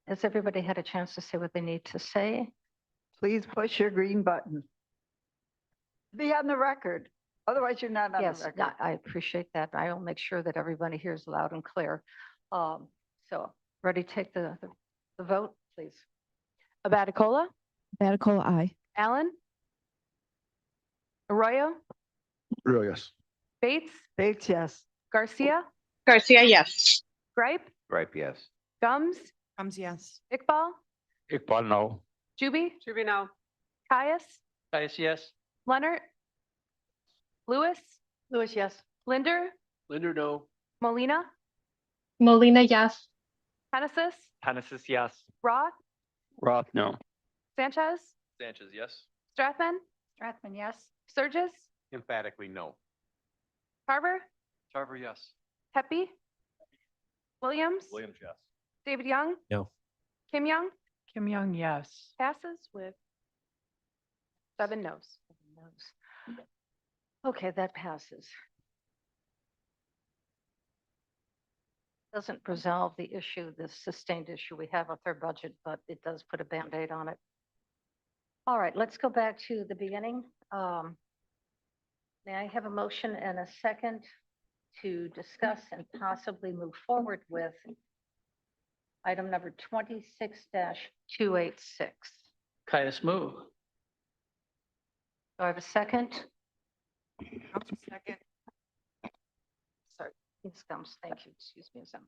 Has everybody had a chance to say what they need to say? Please push your green button. Be on the record. Otherwise, you're not on the Yes, record. I appreciate that. I'll make sure that everybody hears loud and clear. So, ready to take the vote, please? Abaticola, Baticola, aye. Allen, Arroyo, Real yes. Bates, Bates, yes. Garcia, Garcia, yes. Gripe, Gripe, yes. Gums, Comes yes. Iqbal, Iqbal, no. Juby, no. Caius, Caius, yes. Leonard, Lewis, Lewis, yes. Linder, Linder, no. Molina, Molina, yes. Hennessy, Hennessy, yes. Roth, Roth, no. Sanchez, Sanchez, yes. Strathman, Strathman, yes. Sturgis, Emphatically, no. Tarver, Tarver, yes. Pepe, Williams, Williams, yes. David Young, No. Kim Young, Kim Young, yes. passes with 7 noes. Okay, that passes. Doesn't resolve the issue, the sustained issue we have with our budget, but it does put a Band-Aid on it. All right, let's go back to the beginning. May I have a motion and a second to discuss and possibly move forward with item number 26-286? Caius, move. Do I have a second? Second. Sorry, Ms. Gums, thank you. Excuse me, Ms. Gums.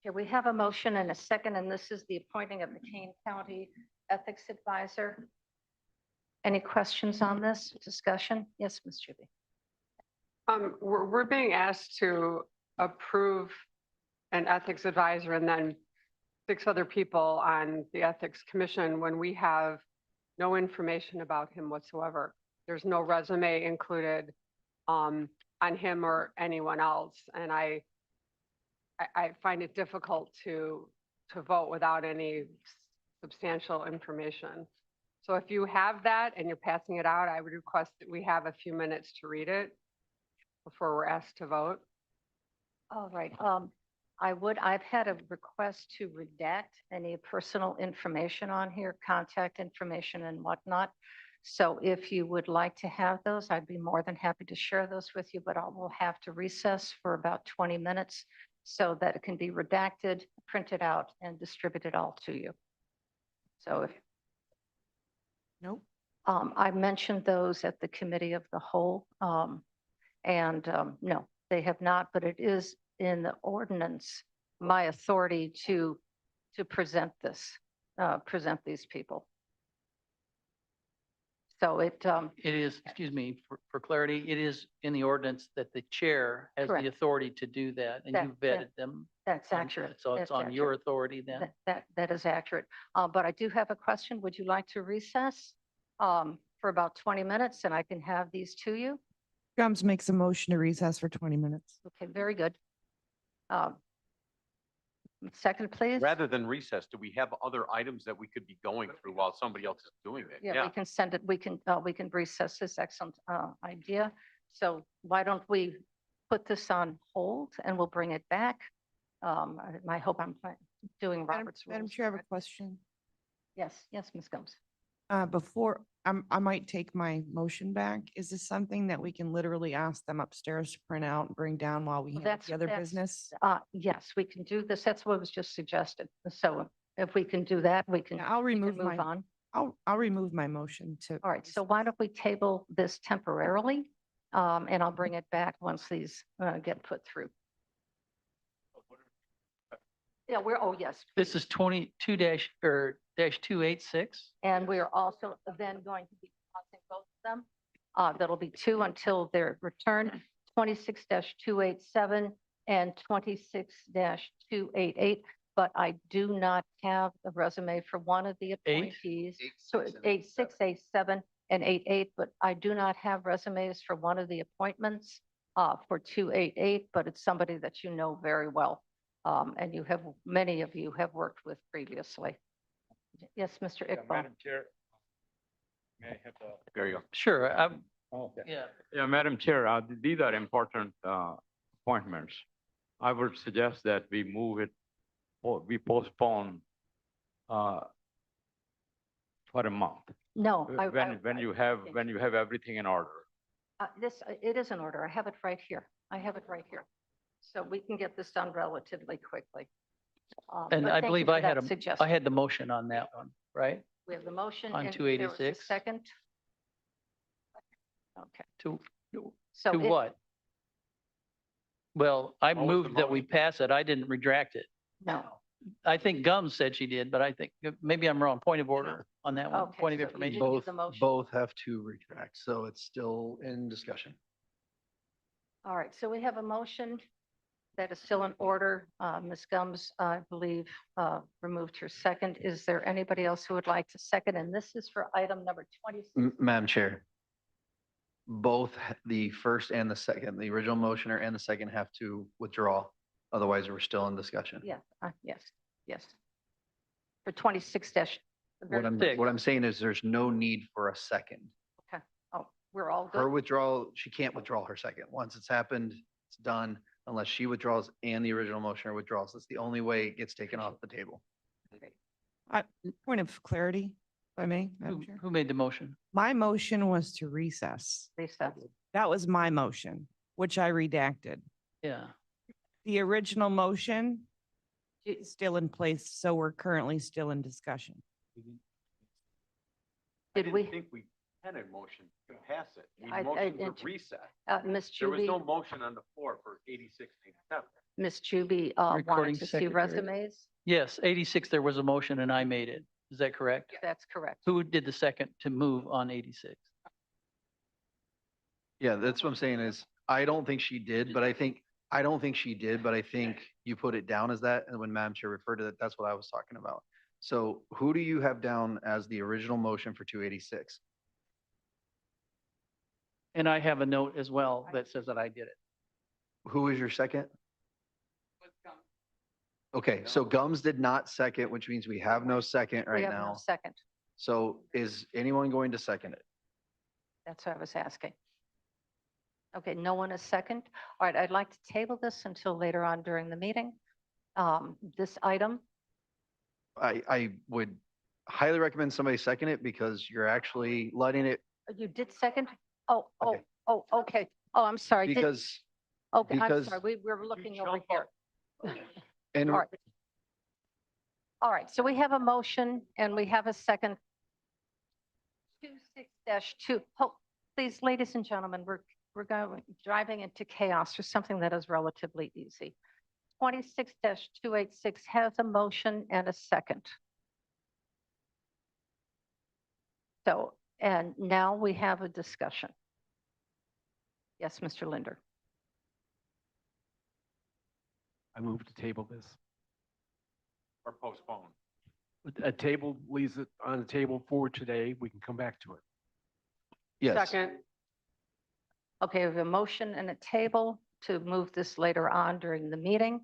Okay, we have a motion and a second, and this is the appointing of the Kane County Ethics Advisor. Any questions on this discussion? Yes, Ms. Juby. We're being asked to approve an ethics advisor and then 6 other people on the Ethics Commission when we have no information about him whatsoever. There's no resume included on him or anyone else. And I find it difficult to vote without any substantial information. So if you have that and you're passing it out, I would request that we have a few minutes to read it before we're asked to vote. All right, I've had a request to redact any personal information on here, contact information and whatnot. So if you would like to have those, I'd be more than happy to share those with you, but I will have to recess for about 20 minutes so that it can be redacted, printed out, and distributed all to you. So if, Nope. I mentioned those at the committee of the whole. No, they have not, but it is in the ordinance, my authority to present this, present these people. So it, It is, excuse me, for clarity, it is in the ordinance that the chair has the Correct. authority to do that, and That- you vetted them. that's on- accurate. So That's it's on your accurate. authority then. That is accurate. But I do have a question. Would you like to recess for about 20 minutes and I can have these to you? Gums makes a motion to recess for 20 minutes. Okay, very good. Second, please. Rather than recess, do we have other items that we could be going through while somebody else is doing it? Yeah, we can send it, we can recess this. Excellent idea. So why don't we put this on hold and we'll bring it back? I hope I'm doing Robert's Madam rules. Chair, I have a correct? question. Yes, Ms. Gomes. Before, I might take my motion back. Is this something that we can literally ask them upstairs to print out and bring down while we handle the other business? Yes, we can do this. That's what was just suggested. So if we can do that, we can, Yeah, I'll we can remove move my, on. I'll remove my motion to. All right, so why don't we table this temporarily? And I'll bring it back once these get put through. Yeah, oh, yes. This is 22 dash, or dash 286. And we are also then going to be passing both of them. That'll be two until their return, 26-287 and 26-288. But I do not have the resume for one of the appointees. So 86, 87, and 88, but I do not have resumes for one of the appointments for 288, but it's somebody that you know very well. And you have, many of you have worked with previously. Yes, Mr. Iqbal. Chair. May I have the? There you go. Sure, Okay. yeah. Yeah, Madam Chair, these are important appointments. I would suggest that we move it, or we postpone for a month. No. When you have everything in order. It is in order. I have it right here. I have it right here. So we can get this done relatively quickly. And But I thank you believe for I had that I suggestion. had the motion on that one, right? We have the motion. on and there was a 286. Second. Okay. To So to it- what? Well, I What was the moved that we motion? pass it. I didn't retract it. No. I think Gums said she did, but I think maybe I'm wrong. Point of order on that one, Okay, point of so you information. didn't give the motion. Both have to retract, so it's still in discussion. All right, so we have a motion that is still in order. Ms. Gums, I believe, removed her second. Is there anybody else who would like to second? And this is for item number 26. Madam Chair, both the first and the second, the original motioner and the second have to withdraw. Otherwise, we're still in discussion. Yeah, yes. For 26 dash. What I'm saying is there's no need for a second. Okay, oh, we're all Her good. withdrawal, she can't withdraw her second. Once it's happened, it's done, unless she withdraws and the original motioner withdraws. That's the only way it gets taken off the table. Point of clarity, if I may, Madam Chair. Who made the motion? My motion was to recess. Recess. That was my motion, which I redacted. Yeah. The original motion is still in place, so we're currently still in discussion. Did we? think we had a motion to pass it. We I- motioned to int- reset. Ms. There was no Juby, motion on the floor for 86, 87. Ms. Juby Recording wanted to see secretary. resumes. Yes, 86, there was a motion and I made it. Is that correct? That's correct. Who did the second to move on 86? Yeah, that's what I'm saying is, I don't think she did, but I think you put it down as that. And when Madam Chair referred to that, that's what I was talking about. So who do you have down as the original motion for 286? And I have a note as well that says that I did it. Who is your second? Okay, so Gums did not second, which means we have no second We right have no now. second. So is anyone going to second it? That's what I was asking. Okay, no one is second. All right, I'd like to table this until later on during the meeting. This item, I would highly recommend somebody second it because you're actually letting it, you did second? Oh, Okay. okay. Oh, I'm sorry. because, Okay, I'm because- sorry. We were looking over here. and All right. All right, so we have a motion and we have a second. 26-2, please, ladies and gentlemen, we're going, driving into chaos for something that is relatively easy. 26-286 has a motion and a second. So, and now we have a discussion. Yes, Mr. Linder. I move to table this. Or postpone. A table leaves it on the table for today. We can come back to it. Yes. Second, Okay, we have a motion and a table to move this later on during the meeting.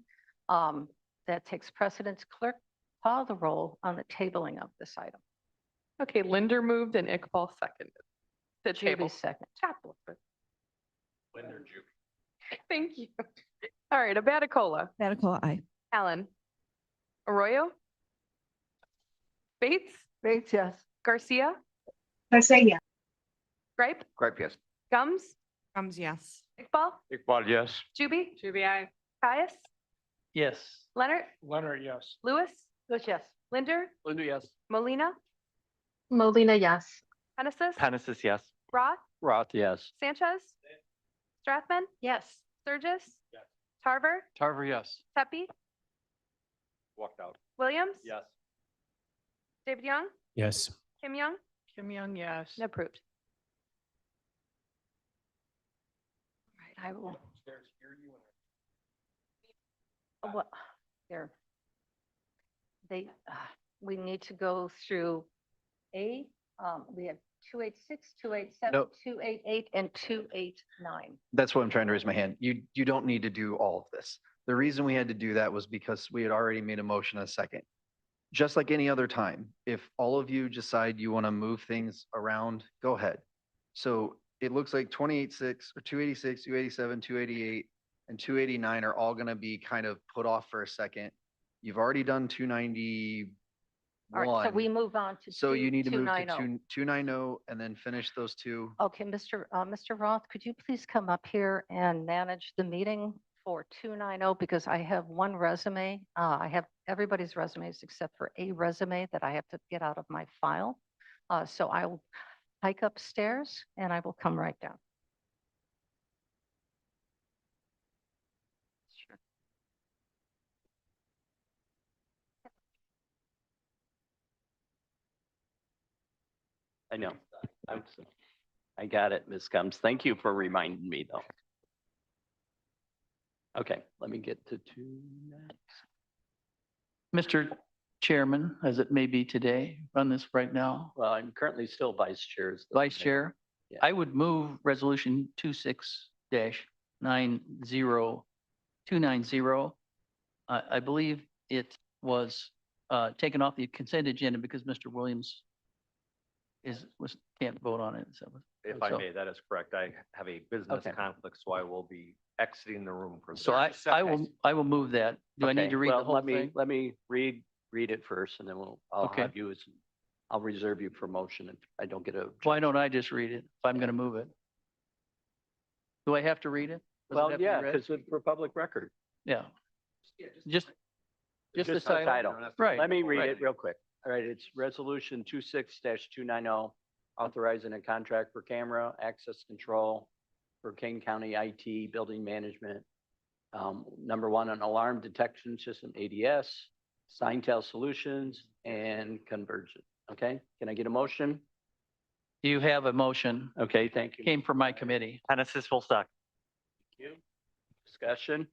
That takes precedence. Clerk, call the roll on the tabling of this item. Okay, Linder moved and Iqbal seconded. The table. Judy second. Linder, Judy. Thank you. All right, Abaticola, Medical, aye. Allen, Arroyo, Bates, Bates, yes. Garcia, Garcia, yes. Gripe, Gripe, yes. Gums, Yes. Iqbal, Iqbal, yes. Juby, Juby, I. Caius, Yes. Leonard, Leonard, yes. Lewis, Yes. Linder, Linda, yes. Molina, Molina, yes. Hennessis, Genesis, yes. Roth, Roth, yes. Sanchez, Strathman, Yes. Sturgis, Tarver, Tarver, yes. Pepe, Walked out. Williams, Yes. David Young, Yes. Kim Young, Kim Young, yes. approved. All right, I will. What, here. They, we need to go through we have 286, 287, Nope. 288, and 289. That's what I'm trying to raise my hand. You don't need to do all of this. The reason we had to do that was because we had already made a motion a second. Just like any other time, if all of you decide you want to move things around, go ahead. So it looks like 286 or 286, 287, 288, and 289 are all going to be kind of put off for a second. You've already done 291. All right, so we move on to. So you need to move to 290. 290 and then finish those two. Okay, Mr. Roth, could you please come up here and manage the meeting for 290? Because I have one resume. I have everybody's resumes except for a resume that I have to get out of my file. So I will hike upstairs and I will come right down. Sure. I know. I got it, Ms. Gums. Thank you for reminding me, though. Okay, let me get to two next. Mr. Chairman, as it may be today, run this right now. Well, I'm currently still vice chair. Vice Chair, Yeah. I would move resolution 26-290. I believe it was taken off the consent agenda because Mr. Williams can't vote on it. If I So- may, that is correct. I have a business Okay. conflict, so I will be exiting the room for. So I will move that. Do I need to read the whole thing? Let me read it first and then I'll Okay. have you I'll reserve you for motion if I don't get a. Why don't I just read it if I'm going to move it? Do I have to read it? Does it Well, have to be yeah, read? because it's for public record. Yeah. Just the the title. Right. Let me read right. it real quick. All right, it's resolution 26-290, authorizing a contract for camera access control for Kane County IT building management. Number one, an alarm detection system, ADS, Signtel Solutions, and Convergent. Okay, can I get a motion? You have a motion. Okay, thank you. Came from my committee. Genesis will suck. Thank you. Discussion?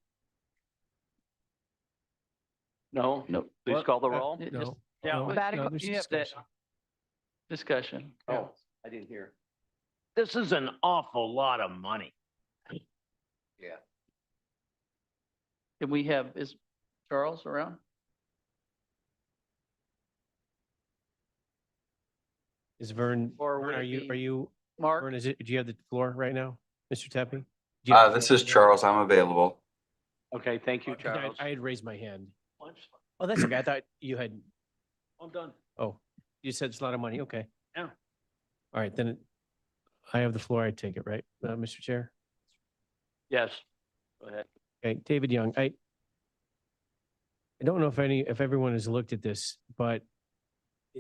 No? No. Please call the roll. Just- No. Yeah, No, but no, there's you have that discussion. discussion. Oh, I didn't hear. This is an awful lot of money. Yeah. Can we have, is Charles around? Is Vern, Or would Vern, it are be you, Mark? Vern, do you have the floor right now, Mr. Tepe? Do you have the This floor is right now? Charles. I'm available. Okay, thank you, I- Charles. I had raised my hand. Oh, that's okay. I thought you had, I'm done. oh, you said it's a lot of money. Okay. Yeah. All right, then I have the floor. I take it, right, Mr. Chair? Yes. Go ahead. Okay, David Young, I I don't know if everyone has looked at this, but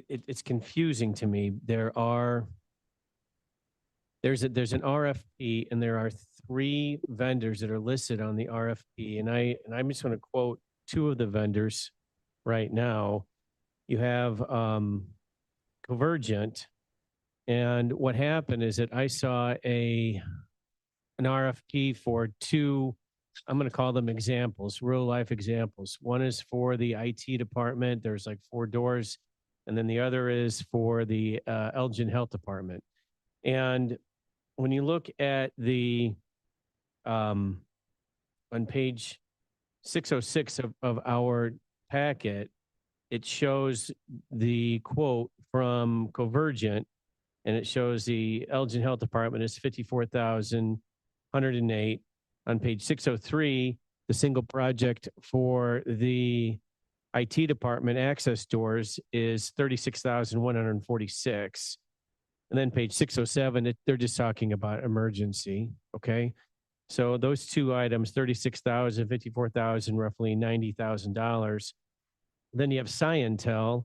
it's confusing to me. There's an RFP and there are 3 vendors that are listed on the RFP. And I'm just going to quote 2 of the vendors right now. You have Convergent. And what happened is that I saw an RFP for 2, I'm going to call them examples, real life examples. One is for the IT department. There's like 4 doors. And then the other is for the Elgin Health Department. And when you look at the, on page 606 of our packet, it shows the quote from Convergent, and it shows the Elgin Health Department is $54,108. On page 603, the single project for the IT department access doors is $36,146. And then page 607, they're just talking about emergency. Okay. So those 2 items, 36,000, 54,000, roughly $90,000. Then you have Scientel,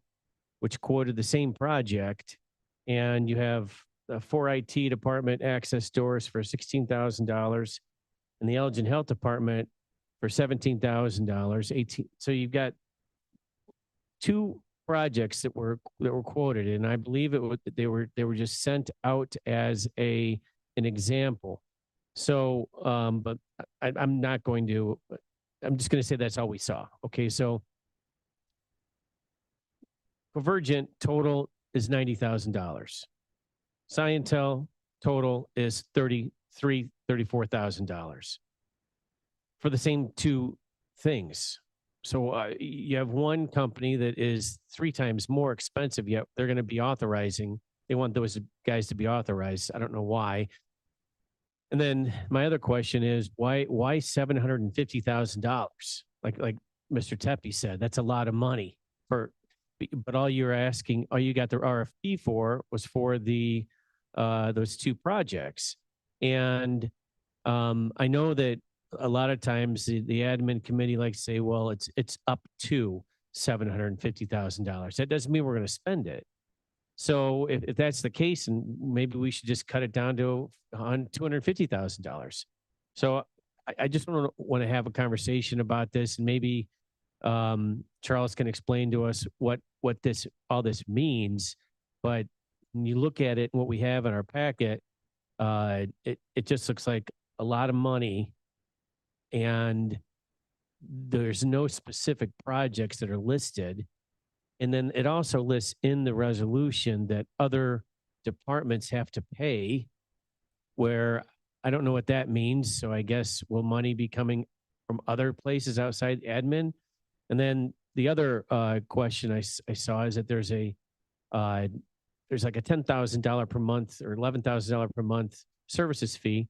which quoted the same project. And you have the 4 IT department access doors for $16,000 and the Elgin Health Department for $17,000. So you've got 2 projects that were quoted, and I believe they were just sent out as an example. So, but I'm not going to. I'm just going to say that's all we saw. Okay, so Convergent total is $90,000. Scientel total is $34,000 for the same 2 things. So you have one company that is 3 times more expensive, yet they're going to be authorizing. They want those guys to be authorized. I don't know why. And then my other question is why $750,000? Like Mr. Tepe said, that's a lot of money but all you got the RFP for was for the those 2 projects. And I know that a lot of times the admin committee likes to say, well, it's up to $750,000. That doesn't mean we're going to spend it. So if that's the case, and maybe we should just cut it down to $250,000. So I just want to have a conversation about this, and maybe Charles can explain to us what all this means. But when you look at it, what we have in our packet, it just looks like a lot of money, and there's no specific projects that are listed. And then it also lists in the resolution that other departments have to pay, where I don't know what that means. So I guess will money be coming from other places outside admin? And then the other question I saw is that there's like a $10,000 per month or $11,000 per month services fee,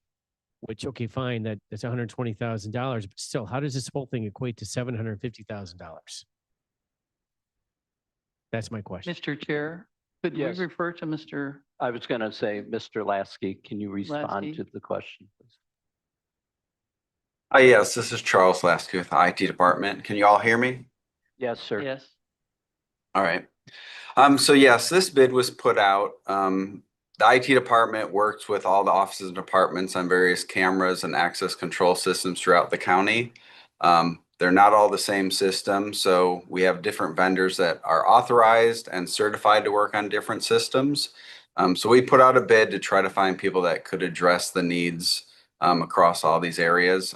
which, okay, fine, that's $120,000, but still, how does this whole thing equate to $750,000? That's my question. Mr. Chair, could we Yes. refer to Mr. I was going to say, Mr. Lasky, can you respond Lasky? to the question, please? Yes, this is Charles Lasky with the IT department. Can you all hear me? Yes, sir. Yes. All right. So yes, this bid was put out. The IT department works with all the offices and departments on various cameras and access control systems throughout the county. They're not all the same system, so we have different vendors that are authorized and certified to work on different systems. So we put out a bid to try to find people that could address the needs across all these areas.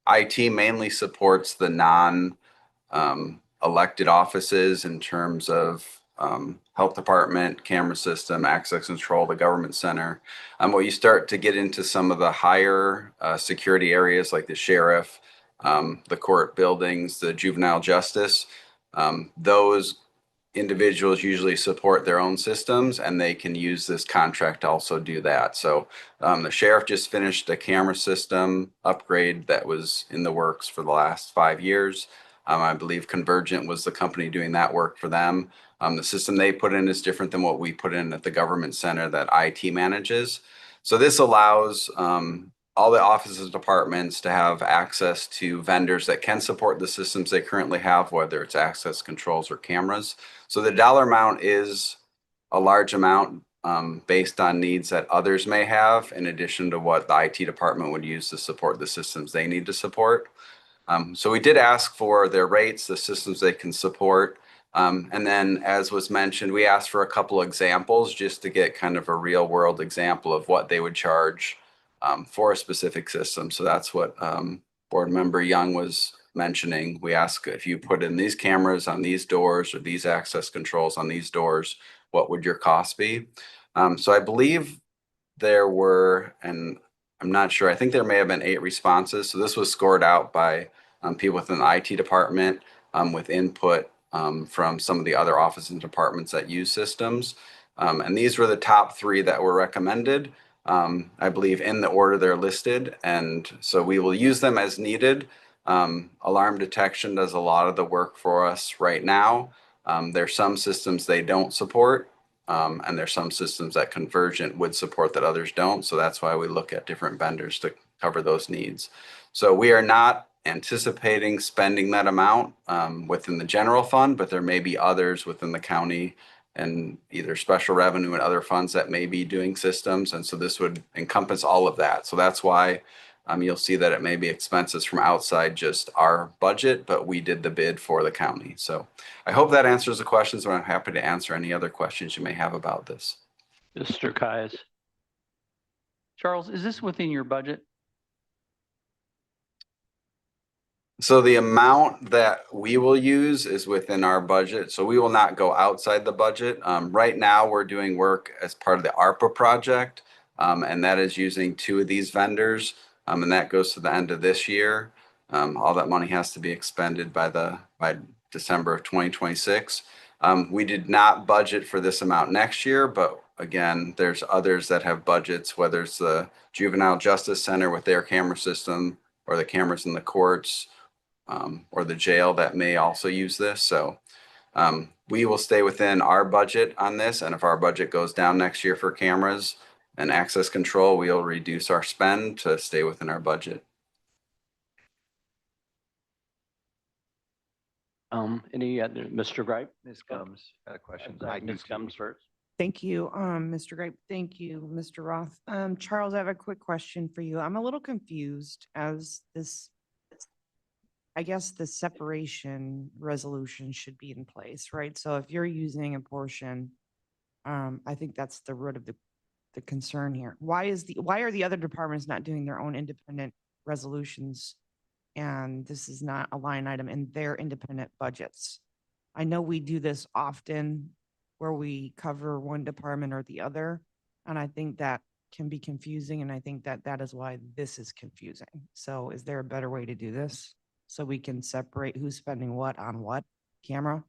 IT mainly supports the non-elected offices in terms of health department, camera system, access control, the government center. When you start to get into some of the higher security areas like the sheriff, the court buildings, the juvenile justice, those individuals usually support their own systems, and they can use this contract to also do that. So the sheriff just finished a camera system upgrade that was in the works for the last 5 years. I believe Convergent was the company doing that work for them. The system they put in is different than what we put in at the government center that IT manages. So this allows all the offices and departments to have access to vendors that can support the systems they currently have, whether it's access controls or cameras. So the dollar amount is a large amount based on needs that others may have, in addition to what the IT department would use to support the systems they need to support. So we did ask for their rates, the systems they can support. And then, as was mentioned, we asked for a couple examples just to get kind of a real world example of what they would charge for a specific system. So that's what Board Member Young was mentioning. We ask if you put in these cameras on these doors or these access controls on these doors, what would your cost be? So I believe there were, and I'm not sure, I think there may have been 8 responses. So this was scored out by people within the IT department with input from some of the other offices and departments that use systems. And these were the top 3 that were recommended. I believe in the order they're listed. And so we will use them as needed. Alarm detection does a lot of the work for us right now. There's some systems they don't support. And there's some systems that Convergent would support that others don't. So that's why we look at different vendors to cover those needs. So we are not anticipating spending that amount within the general fund, but there may be others within the county and either special revenue and other funds that may be doing systems. And so this would encompass all of that. So that's why you'll see that it may be expenses from outside just our budget, but we did the bid for the county. So I hope that answers the questions, and I'm happy to answer any other questions you may have about this. Mr. Caius. Charles, is this within your budget? So the amount that we will use is within our budget. So we will not go outside the budget. Right now, we're doing work as part of the ARPA project, and that is using 2 of these vendors, and that goes to the end of this year. All that money has to be expended by December of 2026. We did not budget for this amount next year, but again, there's others that have budgets, whether it's the Juvenile Justice Center with their camera system or the cameras in the courts, or the jail that may also use this. So we will stay within our budget on this. And if our budget goes down next year for cameras and access control, we'll reduce our spend to stay within our budget. Any other, Mr. Gripe? Ms. Gums, got a question. Ms. Gums first. Thank you, Mr. Grape. Thank you, Mr. Roth. Charles, I have a quick question for you. I'm a little confused as this, I guess the separation resolution should be in place, right? So if you're using a portion, I think that's the root of the concern here. Why are the other departments not doing their own independent resolutions? And this is not a line item in their independent budgets. I know we do this often where we cover one department or the other. And I think that can be confusing. And I think that that is why this is confusing. So is there a better way to do this? So we can separate who's spending what on what camera?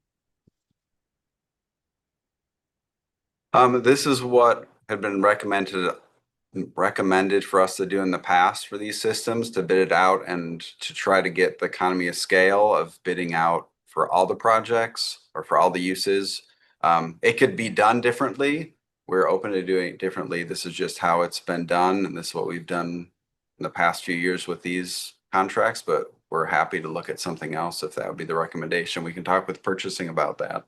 This is what had been recommended for us to do in the past for these systems, to bid it out and to try to get the economy of scale of bidding out for all the projects or for all the uses. It could be done differently. We're open to doing it differently. This is just how it's been done, and this is what we've done in the past few years with these contracts, but we're happy to look at something else if that would be the recommendation. We can talk with purchasing about that.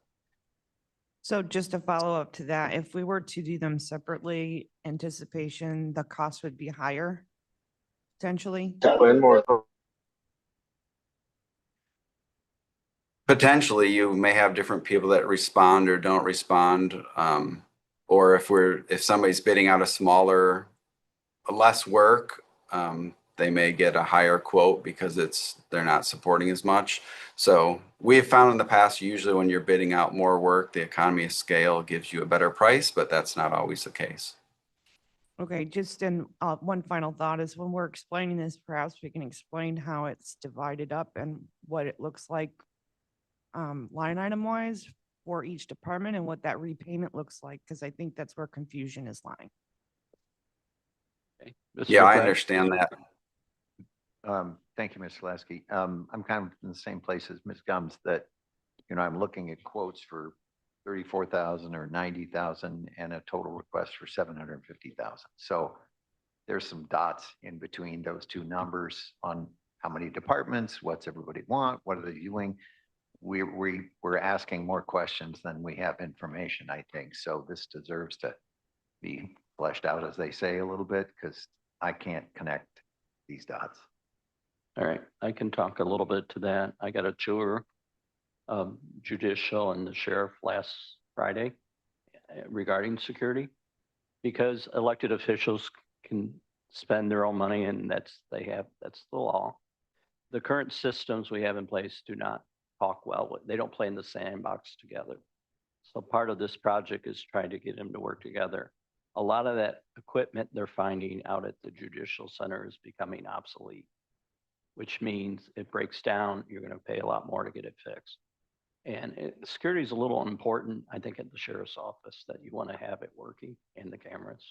So just to follow up to that, if we were to do them separately, anticipation, the cost would be higher potentially? Potentially, you may have different people that respond or don't respond. Or if somebody's bidding out less work, they may get a higher quote because they're not supporting as much. So we have found in the past, usually when you're bidding out more work, the economy of scale gives you a better price, but that's not always the case. Okay, just in one final thought is when we're explaining this, perhaps we can explain how it's divided up and what it looks like line item wise for each department and what that repayment looks like, because I think that's where confusion is lying. Okay. Yeah, I understand that. Thank you, Ms. Lasky. I'm kind of in the same place as Ms. Gums that, I'm looking at quotes for 34,000 or 90,000 and a total request for 750,000. So there's some dots in between those two numbers on how many departments, what's everybody want, what are they doing? We're asking more questions than we have information, I think. So this deserves to be fleshed out, as they say, a little bit, because I can't connect these dots. All right, I can talk a little bit to that. I got a tour of judicial and the sheriff last Friday regarding security, because elected officials can spend their own money, and that's the law. The current systems we have in place do not talk well. They don't play in the sandbox together. So part of this project is trying to get them to work together. A lot of that equipment they're finding out at the judicial center is becoming obsolete, which means it breaks down, you're going to pay a lot more to get it fixed. And security is a little important, I think, at the sheriff's office, that you want to have it working and the cameras.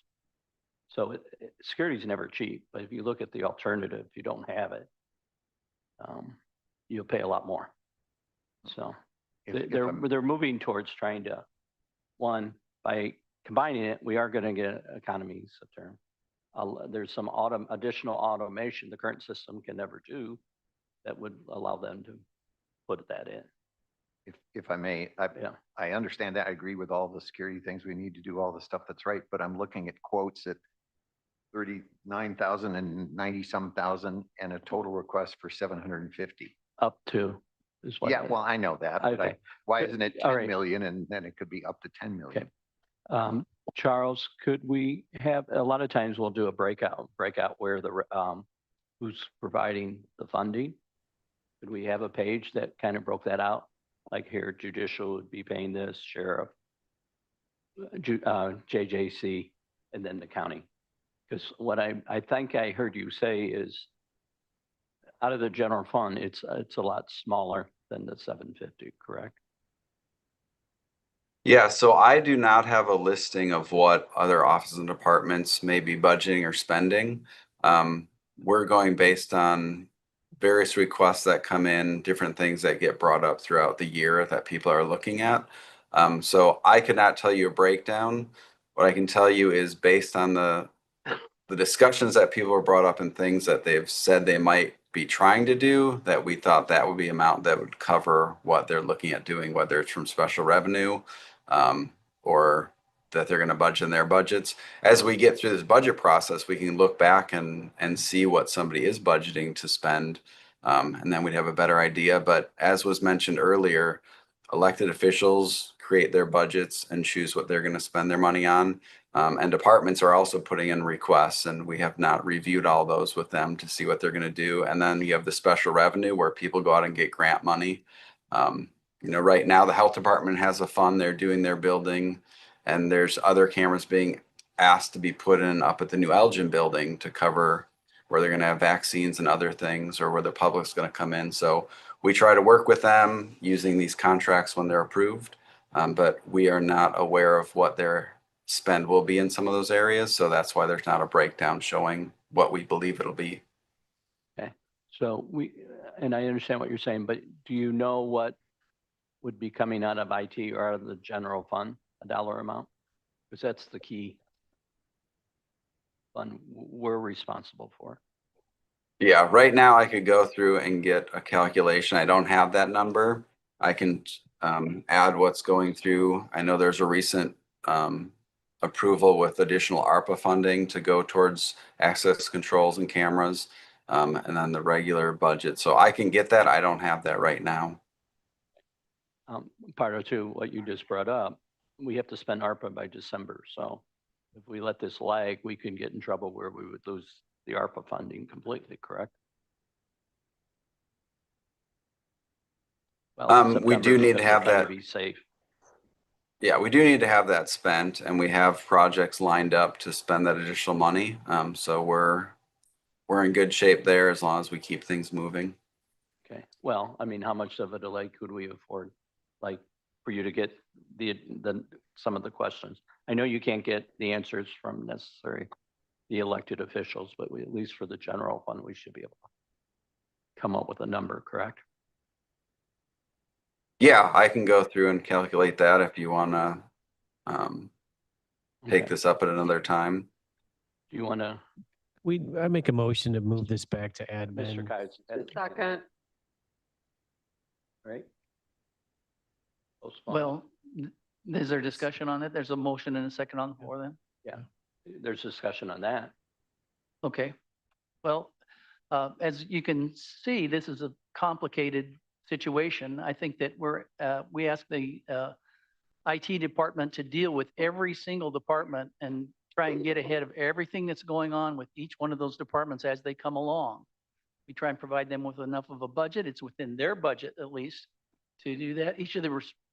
So security is never cheap, but if you look at the alternative, if you don't have it, you'll pay a lot more. So they're moving towards trying to, one, by combining it, we are going to get economies of term. There's some additional automation the current system can never do that would allow them to put that in. If I may, I understand that. I agree with all the security things. We need to do all the stuff that's right, but I'm looking at quotes at 39,000 and 90 some thousand and a total request for 750. Up to is what. Yeah, well, I know that, but Okay. why isn't it All 10 right. million, and then it could be up to 10 million? Okay. Charles, could we have, a lot of times we'll do a breakout where who's providing the funding. Could we have a page that kind of broke that out? Like here, judicial would be paying this, sheriff, JJC, and then the county. Because what I think I heard you say is out of the general fund, it's a lot smaller than the 750, correct? Yeah, so I do not have a listing of what other offices and departments may be budgeting or spending. We're going based on various requests that come in, different things that get brought up throughout the year that people are looking at. So I could not tell you a breakdown. What I can tell you is based on the discussions that people have brought up and things that they've said they might be trying to do, that we thought that would be amount that would cover what they're looking at doing, whether it's from special revenue, or that they're going to budget in their budgets. As we get through this budget process, we can look back and see what somebody is budgeting to spend, and then we'd have a better idea. But as was mentioned earlier, elected officials create their budgets and choose what they're going to spend their money on. And departments are also putting in requests, and we have not reviewed all those with them to see what they're going to do. And then you have the special revenue where people go out and get grant money. Right now the health department has a fund, they're doing their building, and there's other cameras being asked to be put in up at the new Elgin building to cover where they're going to have vaccines and other things, or where the public's going to come in. So we try to work with them using these contracts when they're approved, but we are not aware of what their spend will be in some of those areas. So that's why there's not a breakdown showing what we believe it'll be. Okay. So and I understand what you're saying, but do you know what would be coming out of IT or out of the general fund, a dollar amount? Because that's the key fund we're responsible for. Yeah, right now I could go through and get a calculation. I don't have that number. I can add what's going through. I know there's a recent approval with additional ARPA funding to go towards access controls and cameras, and then the regular budget. So I can get that. I don't have that right now. Part of two, what you just brought up, we have to spend ARPA by December. So if we let this lag, we can get in trouble where we would lose the ARPA funding completely, correct? Well, We do need to because we're have trying that. be safe. Yeah, we do need to have that spent, and we have projects lined up to spend that additional money. So we're in good shape there as long as we keep things moving. Okay. Well, I mean, how much of a delay could we afford? Like for you to get some of the questions. I know you can't get the answers from necessarily the elected officials, but at least for the general fund, we should be able to come up with a number, correct? Yeah, I can go through and calculate that if you want to take this up at another time. Do you want to I make a motion to move this back to Mr. admin. Kais. Second. Right? Well, is there discussion on it? There's a motion and a second on the floor then? Yeah, there's discussion on that. Okay. Well, as you can see, this is a complicated situation. I think that we ask the IT department to deal with every single department and try and get ahead of everything that's going on with each one of those departments as they come along. We try and provide them with enough of a budget. It's within their budget at least to do that. Each of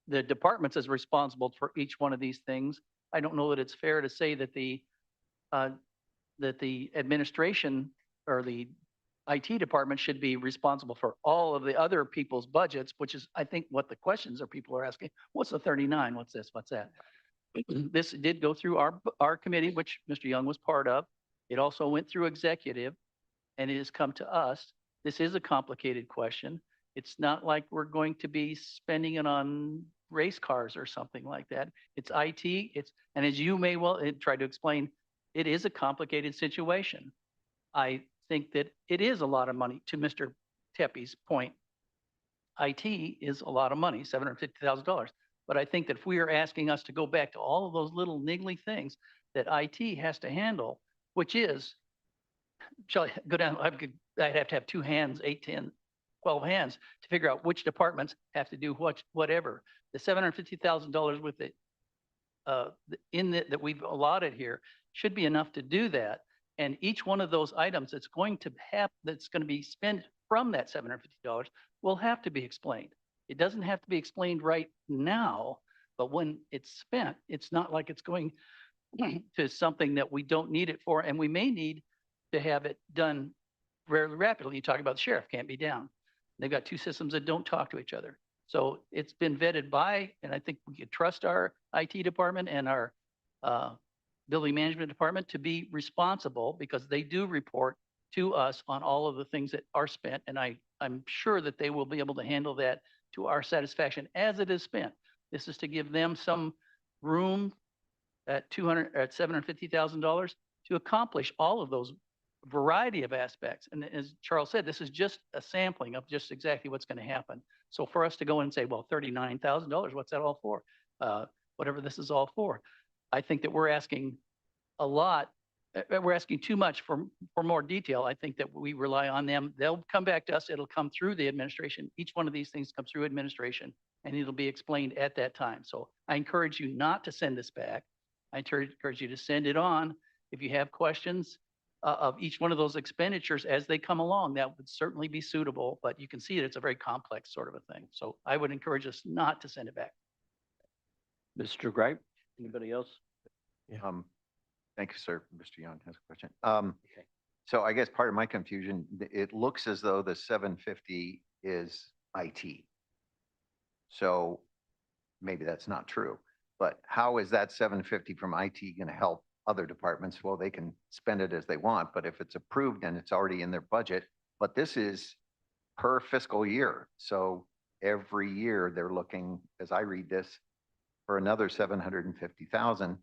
the departments is responsible for each one of these things. I don't know that it's fair to say that the administration or the IT department should be responsible for all of the other people's budgets, which is, I think, what the questions are people are asking. What's the 39? What's this? What's that? This did go through our committee, which Mr. Young was part of. It also went through executive, and it has come to us. This is a complicated question. It's not like we're going to be spending it on race cars or something like that. It's IT. And as you may well try to explain, it is a complicated situation. I think that it is a lot of money. To Mr. Teppe's point, IT is a lot of money, $750,000. But I think that if we are asking us to go back to all of those little niggly things that IT has to handle, which is, shall I go down? I'd have to have 2 hands, 8, 10, 12 hands to figure out which departments have to do whatever. The $750,000 with it that we've allotted here should be enough to do that. And each one of those items that's going to be spent from that $750 will have to be explained. It doesn't have to be explained right now, but when it's spent, it's not like it's going to something that we don't need it for, and we may need to have it done very rapidly. You talk about the sheriff can't be down. They've got 2 systems that don't talk to each other. So it's been vetted by, and I think we could trust our IT department and our building management department to be responsible, because they do report to us on all of the things that are spent. And I'm sure that they will be able to handle that to our satisfaction as it is spent. This is to give them some room at $750,000 to accomplish all of those variety of aspects. And as Charles said, this is just a sampling of just exactly what's going to happen. So for us to go and say, well, $39,000, what's that all for? Whatever this is all for. I think that we're asking a lot. We're asking too much for more detail. I think that we rely on them. They'll come back to us. It'll come through the administration. Each one of these things comes through administration, and it'll be explained at that time. So I encourage you not to send this back. I encourage you to send it on. If you have questions of each one of those expenditures as they come along, that would certainly be suitable, but you can see that it's a very complex sort of a thing. So I would encourage us not to send it back. Mr. Gripe, anybody else? Thank you, sir. Mr. Young has a question. So I guess part of my confusion, it looks as though the 750 is IT. So maybe that's not true, but how is that 750 from IT going to help other departments? Well, they can spend it as they want, but if it's approved and it's already in their budget, but this is per fiscal year. So every year they're looking, as I read this, for another 750,000.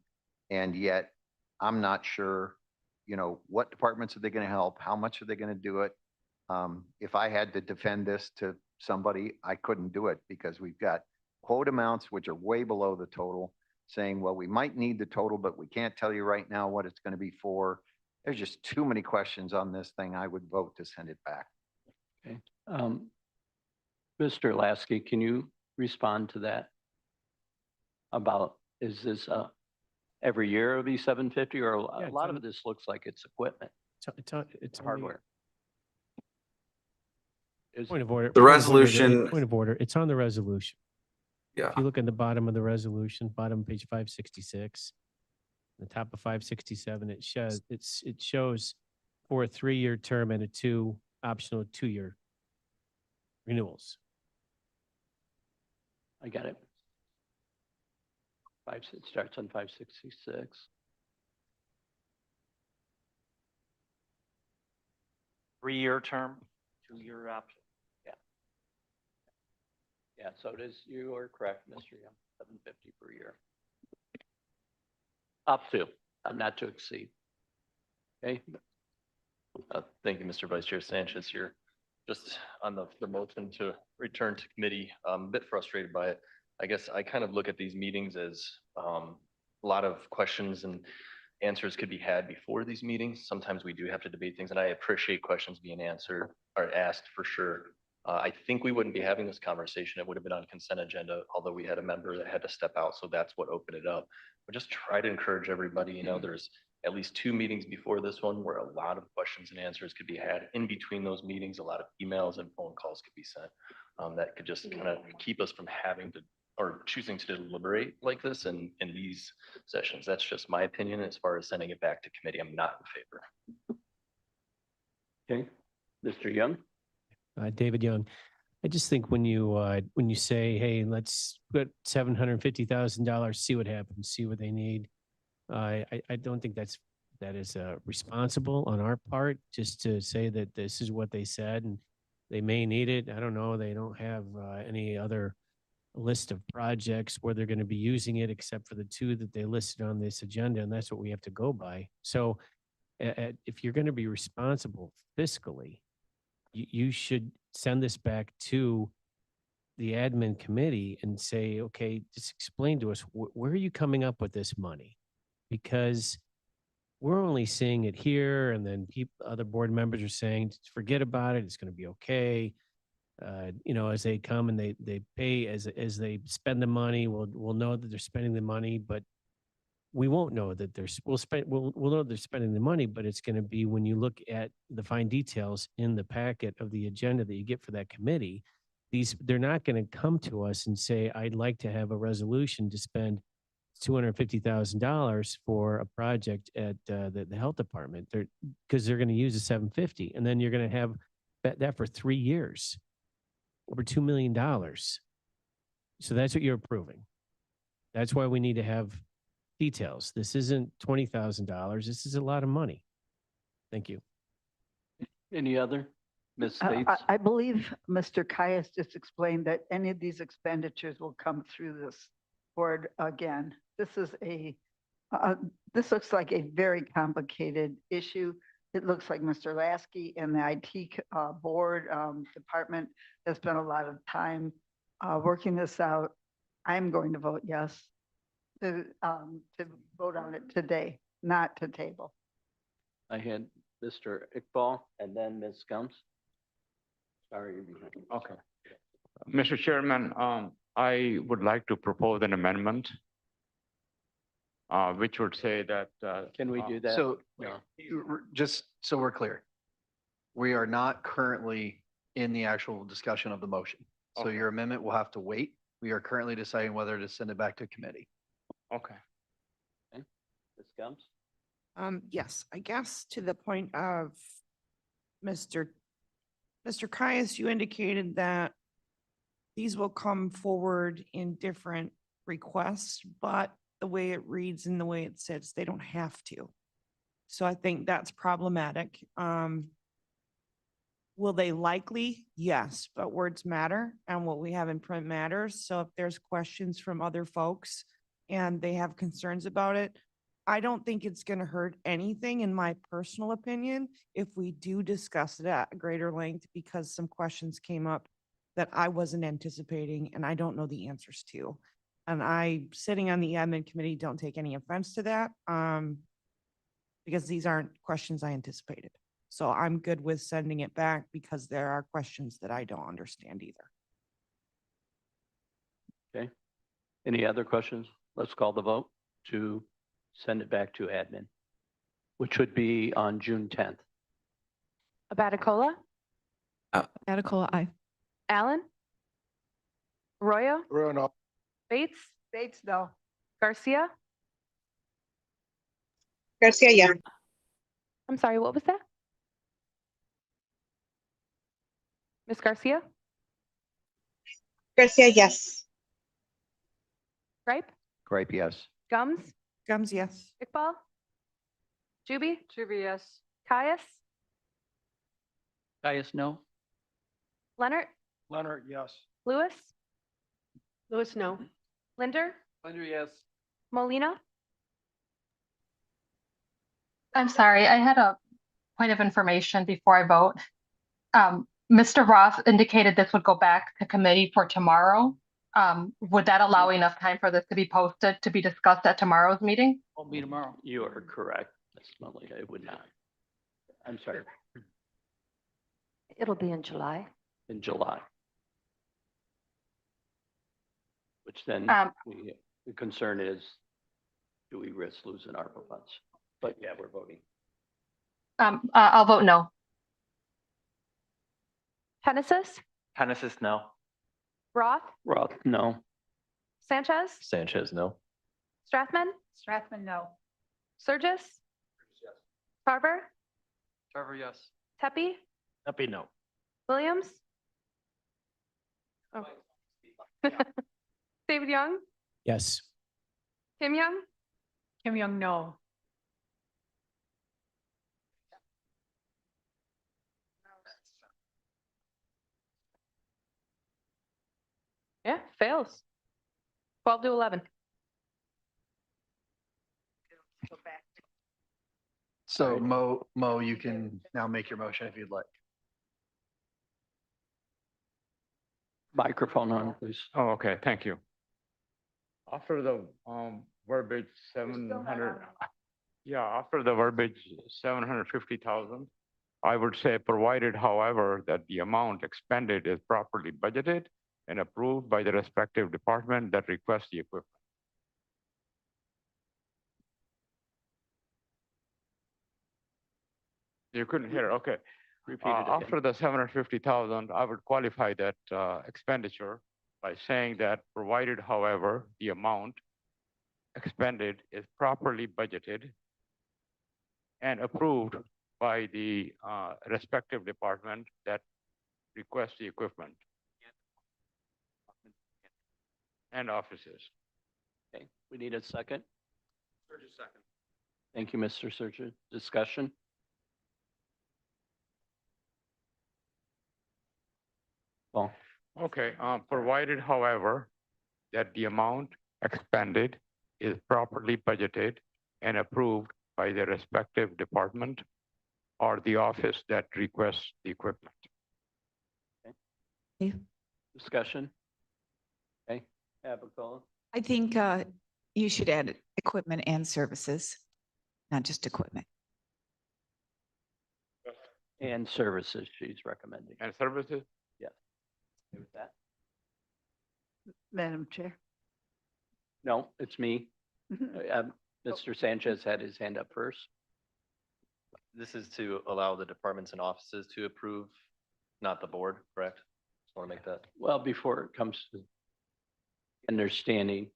And yet I'm not sure, what departments are they going to help? How much are they going to do it? If I had to defend this to somebody, I couldn't do it, because we've got quote amounts which are way below the total, saying, well, we might need the total, but we can't tell you right now what it's going to be for. There's just too many questions on this thing. I would vote to send it back. Okay. Mr. Lasky, can you respond to that? About, is this every year it'll be 750, or a lot of this looks like it's equipment? It's hardware. Point of order. The point of order, resolution- Point of order. It's on the resolution. Yeah. If you look at the bottom of the resolution, bottom of page 566, the top of 567, it shows for a 3-year term and a optional 2-year renewals. I got it. It starts on 566. Three-year term, 2-year option. Yeah, so it is, you are correct, Mr. Young, 750 per year. Up to, not to exceed. Okay. Thank you, Mr. Vice Chair Sanchez here. Just on the motion to return to committee, I'm a bit frustrated by it. I guess I kind of look at these meetings as a lot of questions and answers could be had before these meetings. Sometimes we do have to debate things, and I appreciate questions being answered or asked for sure. I think we wouldn't be having this conversation. It would have been on consent agenda, although we had a member that had to step out, so that's what opened it up. But just try to encourage everybody, you know, there's at least 2 meetings before this one where a lot of questions and answers could be had. In between those meetings, a lot of emails and phone calls could be sent. That could just kind of keep us from having to or choosing to deliberate like this in these sessions. That's just my opinion. As far as sending it back to committee, I'm not in favor. Okay, Mr. Young? David Young. I just think when you say, hey, let's put $750,000, see what happens, see what they need. I don't think that is responsible on our part, just to say that this is what they said and they may need it. I don't know. They don't have any other list of projects where they're going to be using it except for the 2 that they listed on this agenda, and that's what we have to go by. So if you're going to be responsible fiscally, you should send this back to the admin committee and say, okay, just explain to us, where are you coming up with this money? Because we're only seeing it here, and then other board members are saying, forget about it, it's going to be okay. You know, as they come and they pay, as they spend the money, we'll know that they're spending the money, but we won't know that we'll know they're spending the money, but it's going to be when you look at the fine details in the packet of the agenda that you get for that committee, they're not going to come to us and say, I'd like to have a resolution to spend $250,000 for a project at the health department. Because they're going to use the 750, and then you're going to have that for 3 years, over $2 million. So that's what you're approving. That's why we need to have details. This isn't $20,000. This is a lot of money. Thank you. Any other? Ms. Bates? I believe Mr. Caius just explained that any of these expenditures will come through this board again. This is this looks like a very complicated issue. It looks like Mr. Lasky and the IT board department has spent a lot of time working this out. I'm going to vote yes to vote on it today, not to table. I had Mr. Iqbal and then Ms. Gums. Sorry. Okay. Mr. Chairman, I would like to propose an amendment which would say that. Can we do that? So No. just so we're clear, we are not currently in the actual discussion of the motion. So Okay. your amendment will have to wait. We are currently deciding whether to send it back to committee. Okay. Ms. Gums? Yes, I guess to the point of Mr. Caius, you indicated that these will come forward in different requests, but the way it reads and the way it sits, they don't have to. So I think that's problematic. Will they likely? Yes, but words matter and what we have in print matters. So if there's questions from other folks and they have concerns about it, I don't think it's going to hurt anything, in my personal opinion, if we do discuss it at greater length, because some questions came up that I wasn't anticipating and I don't know the answers to. And I, sitting on the admin committee, don't take any offense to that, because these aren't questions I anticipated. So I'm good with sending it back because there are questions that I don't understand either. Okay. Any other questions? Let's call the vote to send it back to admin, which would be on June 10th. Abaticola? Adekola, aye. Allen? Arroyo? Arroyo, no. Bates? Bates, no. Garcia? Garcia, yeah. I'm sorry, what was that? Ms. Garcia? Garcia, yes. Gripe? Gripe, yes. Gums? Gums, yes. Iqbal? Juby? Juby, yes. Caius? Caius, no? Leonard? Leonard, yes. Lewis? Lewis, no. Linder? Linder, yes. Molina? I'm sorry, I had a point of information before I vote. Mr. Roth indicated this would go back to committee for tomorrow. Would that allow enough time for this to be posted, to be discussed at tomorrow's meeting? Won't be tomorrow. You are correct, Ms. Smiley. It would not. I'm sorry, It'll be in July. in July. Which then, the concern is, do we risk losing ARPA funds? But yeah, we're voting. I'll vote no. Hennessis, Hennessis, no. Roth, Roth, no. Sanchez, Sanchez, no. Strathman, Strathman, no. Surges, Tarver, Trevor, yes. Tepe, Happy no. Williams. Oh. David Young, Yes. Kim Young, Kim Young, no. yeah, fails. 12 to 11. So Mo, you can now make your motion if you'd like. Microphone on, please. Oh, okay, thank you. After the verbiage 700, yeah, after the verbiage 750,000, I would say provided, however, that the amount expended is properly budgeted and approved by the respective department that requests the equipment. You couldn't hear, okay. Repeat it again. After the 750,000, I would qualify that expenditure by saying that provided, however, the amount expended is properly budgeted and approved by the respective department that requests the equipment and offices. Okay, we need a second. Surge's second. Thank you, Mr. Surgeon. Discussion? Well, Okay, provided, however, that the amount expended is properly budgeted and approved by the respective department or the office that requests the equipment. discussion? Okay, Abigail? I think you should add equipment and services, not just equipment. And services, she's recommending. And services? Yes. Okay with that? Madam Chair. No, it's me. Mr. Sanchez had his hand up first. This is to allow the departments and offices to approve, not the board, correct? Just want to make that. Well, before it comes to understanding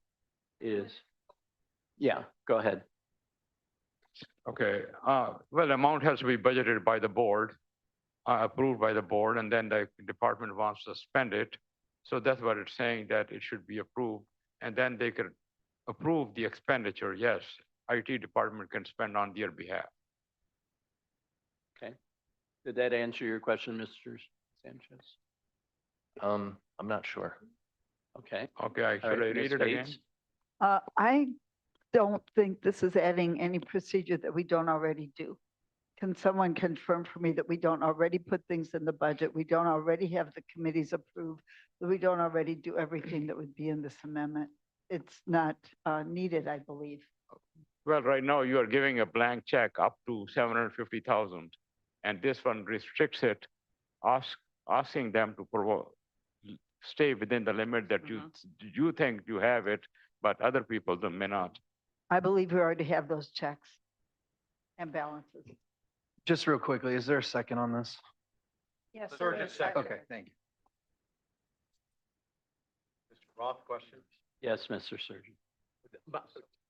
is, yeah, go ahead. Okay, well, the amount has to be budgeted by the board, approved by the board, and then the department wants to spend it. So that's what it's saying, that it should be approved, and then they could approve the expenditure. Yes, IT department can spend on their behalf. Okay. Did that answer your question, Mr. Sanchez? I'm not sure. Okay. Okay, All should I right, read Ms. it again? Bates? I don't think this is adding any procedure that we don't already do. Can someone confirm for me that we don't already put things in the budget? We don't already have the committees approved, that we don't already do everything that would be in this amendment? It's not needed, I believe. Well, right now you are giving a blank check up to 750,000, and this one restricts it, asking them to stay within the limit that you think you have it, but other people may not. I believe we already have those checks and balances. Just real quickly, is there a second on this? Yes. Surge's second. Okay, thank you. Mr. Roth, question? Yes, Mr. Surgeon.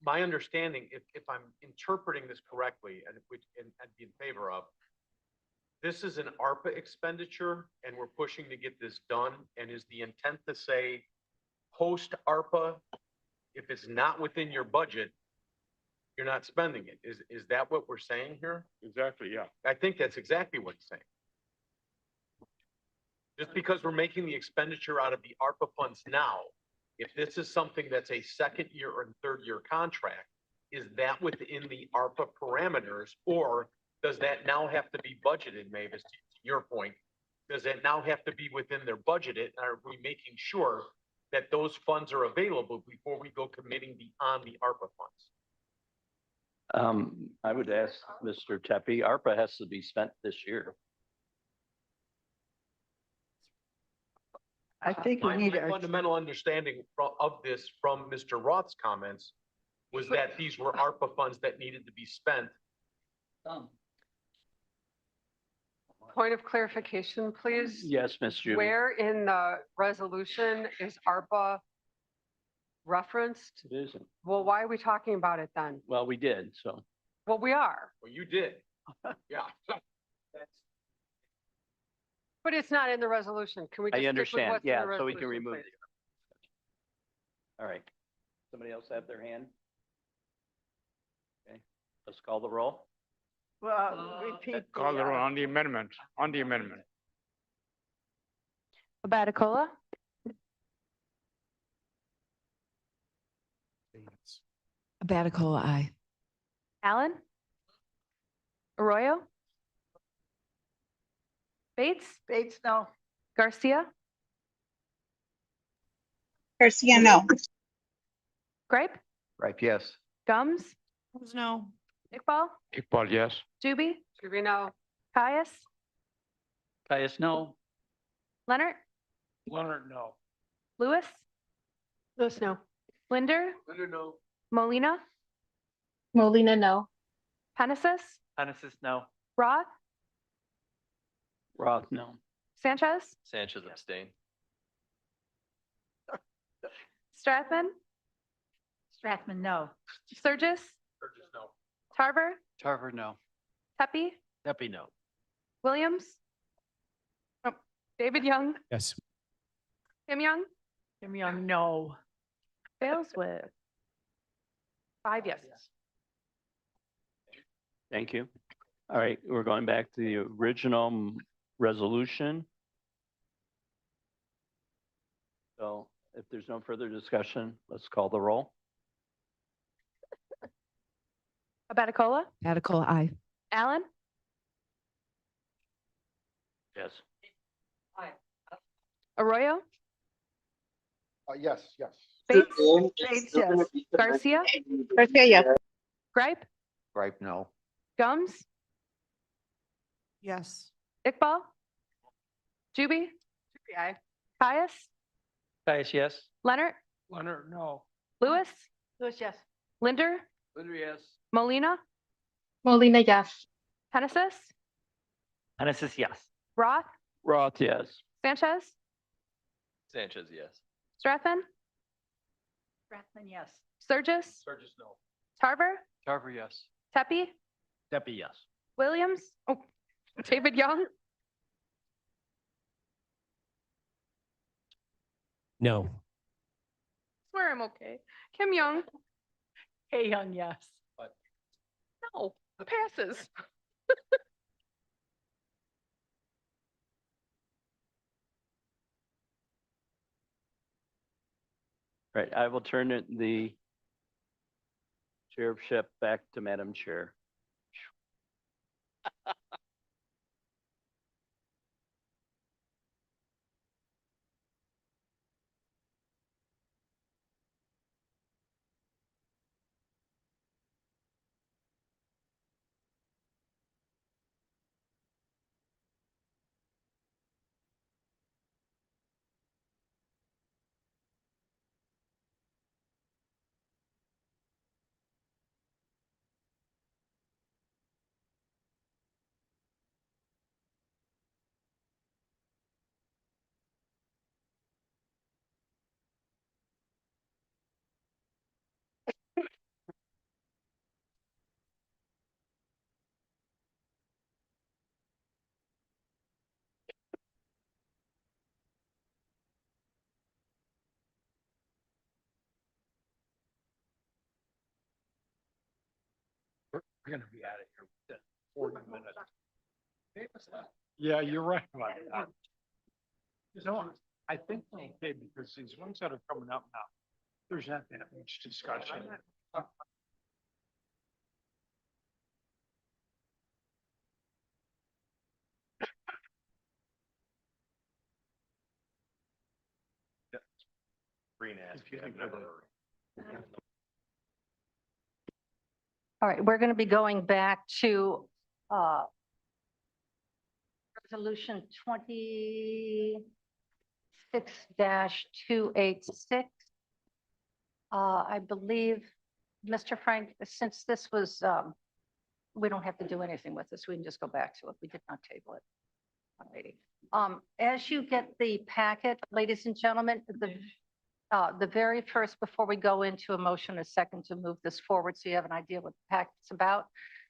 My understanding, if I'm interpreting this correctly, and I'd be in favor of, this is an ARPA expenditure and we're pushing to get this done. And is the intent to say post ARPA, if it's not within your budget, you're not spending it? Is that what we're saying here? Exactly, yeah. I think that's exactly what he's saying. Just because we're making the expenditure out of the ARPA funds now, if this is something that's a second year or third year contract, is that within the ARPA parameters, or does that now have to be budgeted, Mavis, to your point? Does that now have to be within their budget? And are we making sure that those funds are available before we go committing beyond the ARPA funds? I would ask Mr. Tepe, ARPA has to be spent this year. I think we need My a, fundamental understanding of this from Mr. Roth's comments was that these were ARPA funds that needed to be spent. Point of clarification, please. Yes, Ms. Juby. Where in the resolution is ARPA referenced? It isn't. Well, why are we talking about it then? Well, we did, so. Well, we are, Well, you did. Yeah. but it's not in the resolution. Can we just I stick with understand. what's in Yeah, the so we can resolution, remove please? it. All right. Somebody else have their hand? Okay, let's call the roll. repeat. Call the the, roll on the amendment, on the amendment. Abaticola, Abaticola, aye. Allen, Arroyo, Bates, Bates, no. Garcia, Garcia, no. Gripe, Right, yes. Gums, No. Iqbal, Iqbal, yes. Juby, Juby, no. Caius, Caius, no. Leonard, Leonard, no. Lewis, Lewis, no. Linder, Leonard, no. Molina, Molina, no. Penesis, Genesis, no. Roth, Roth, no. Sanchez, Sanchez abstain. Strathman, Strathman, no. Sturgis, Burgess, no. Tarver, Tarver, no. Pepe, Pepe, no. Williams, oh, David Young, Yes. Kim Young, Kim Young, no. fails with 5 yeses. Thank you. All right, we're going back to the original resolution. So if there's no further discussion, let's call the roll. Abaticola, Abaticola, aye. Allen, Yes. Arroyo, Yes, yes. Bates, Bates, yes. Garcia, Garcia, yes. Gripe, Gripe, no. Gums, Yes. Iqbal, Juby, Juby, aye. Caius, Caius, yes. Leonard, Leonard, no. Lewis, Lewis, yes. Linder, Linder, yes. Molina, Molina, yes. Penesis, Genesis, yes. Roth, Roth, yes. Sanchez, Sanchez, yes. Strathman, Strathman, yes. Sturgis, Burgess, no. Tarver, Tarver, yes. Tepe, Pepe, yes. Williams, oh, David Young, No. swear I'm okay. Kim Young, Hey, Young, yes. no, passes. Right, I will turn the chairship back to Madam Chair. We're gonna be out of here within 40 minutes. Yeah, you're right about that. You know, I think we're okay because these ones that are coming up now, there's not that much discussion. Green asked. me, I've never- All right, we're going to be going back to Resolution 26-286. I believe, Mr. Frank, since this was, we don't have to do anything with this. We can just go back to it. We did not table it. Alrighty. As you get the packet, ladies and gentlemen, the very first, before we go into a motion, a second to move this forward, so you have an idea what the packet's about.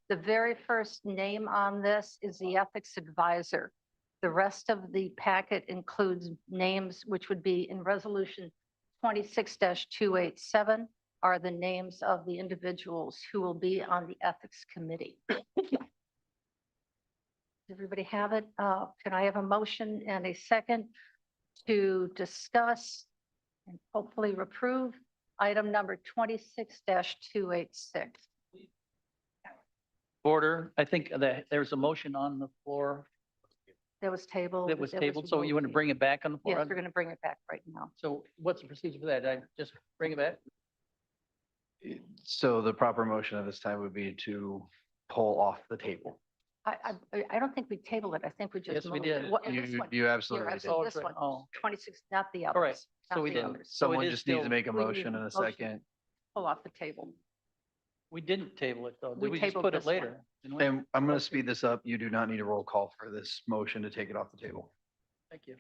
The very first name on this is the ethics advisor. The rest of the packet includes names which would be in resolution 26-287 are the names of the individuals who will be on the ethics committee. Does everybody have it? Can I have a motion and a second to discuss and hopefully approve item number 26-286? Order, I think that there's a motion on the floor That was tabled. that was that tabled, so you want to moved. bring it back on the floor? Yes, we're going to bring it back right now. So what's the procedure for that? I just bring it back? So the proper motion at this time would be to pull off the table. I don't think we tabled it. I think we just. Yes, we moved did. it. What- this one. You You're absolutely right, did. Oh, This that's right. one, Oh. 26, not the All right, others. so not we the did. others. So it Someone is just needs to still- make a we need motion a in a motion. second. Pull off the table. We didn't table it, though. We Did we just tabled put it this one. later? didn't we? And I'm going to speed this up. You do not need a roll call for this motion to take it off the table. Thank you.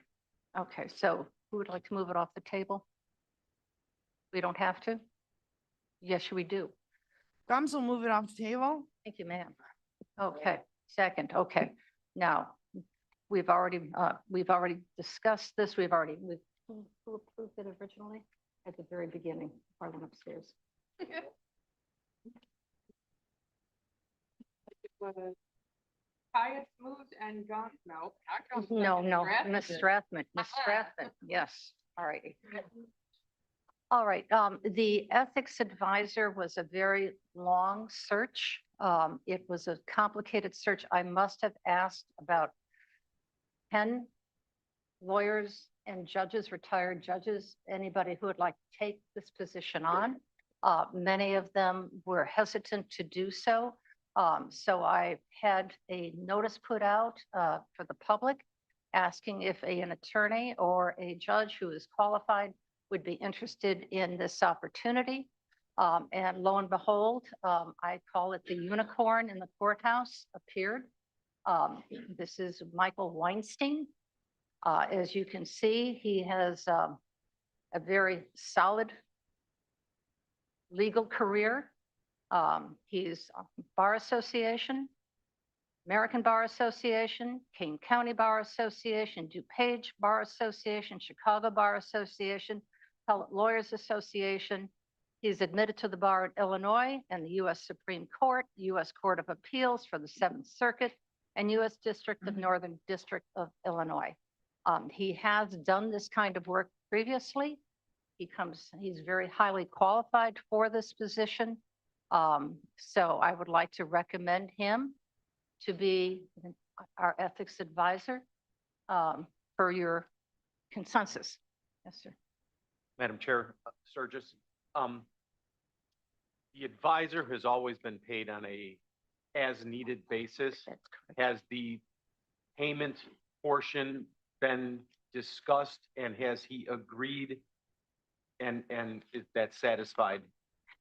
Okay, so who would like to move it off the table? We don't have to? Yes, we do. Gums will move it off the table. Thank you, ma'am. Okay, second, okay. Now, we've already discussed this. Who approved it originally at the very beginning, before I went upstairs? Hyatt moved and John, no. not John, No, no, Strathman Ms. did. Strathman, Ms. Strathman, yes, all righty. All right, the ethics advisor was a very long search. It was a complicated search. I must have asked about 10 lawyers and judges, retired judges, anybody who would like to take this position on. Many of them were hesitant to do so. So I had a notice put out for the public asking if an attorney or a judge who is qualified would be interested in this opportunity. And lo and behold, I call it the unicorn in the courthouse appeared. This is Michael Weinstein. As you can see, he has a very solid legal career. He's Bar Association, American Bar Association, Kane County Bar Association, DuPage Bar Association, Chicago Bar Association, Appellate Lawyers Association. He's admitted to the bar in Illinois and the U.S. Supreme Court, U.S. Court of Appeals for the Seventh Circuit, and U.S. District of Northern District of Illinois. He has done this kind of work previously. He's very highly qualified for this position. So I would like to recommend him to be our ethics advisor for your consensus. Yes, sir. Madam Chair, Sturgis, the advisor has always been paid on a as-needed basis. That's correct. Has the payment portion been discussed and has he agreed? And is that satisfied?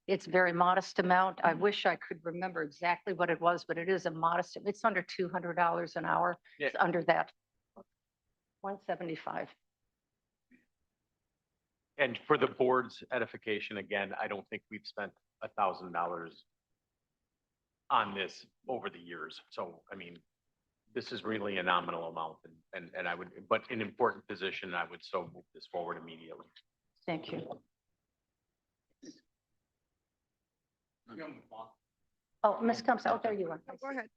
It's a very modest amount. I wish I could remember exactly what it was, but it is a modest, it's under $200 an hour. It's Yeah. under that. 175. And for the board's edification, again, I don't think we've spent $1,000 on this over the years. So, I mean, this is really a nominal amount and I would, but an important position, I would so move this forward immediately. Thank you. Oh, Ms. Combs, oh, there you are. Go ahead.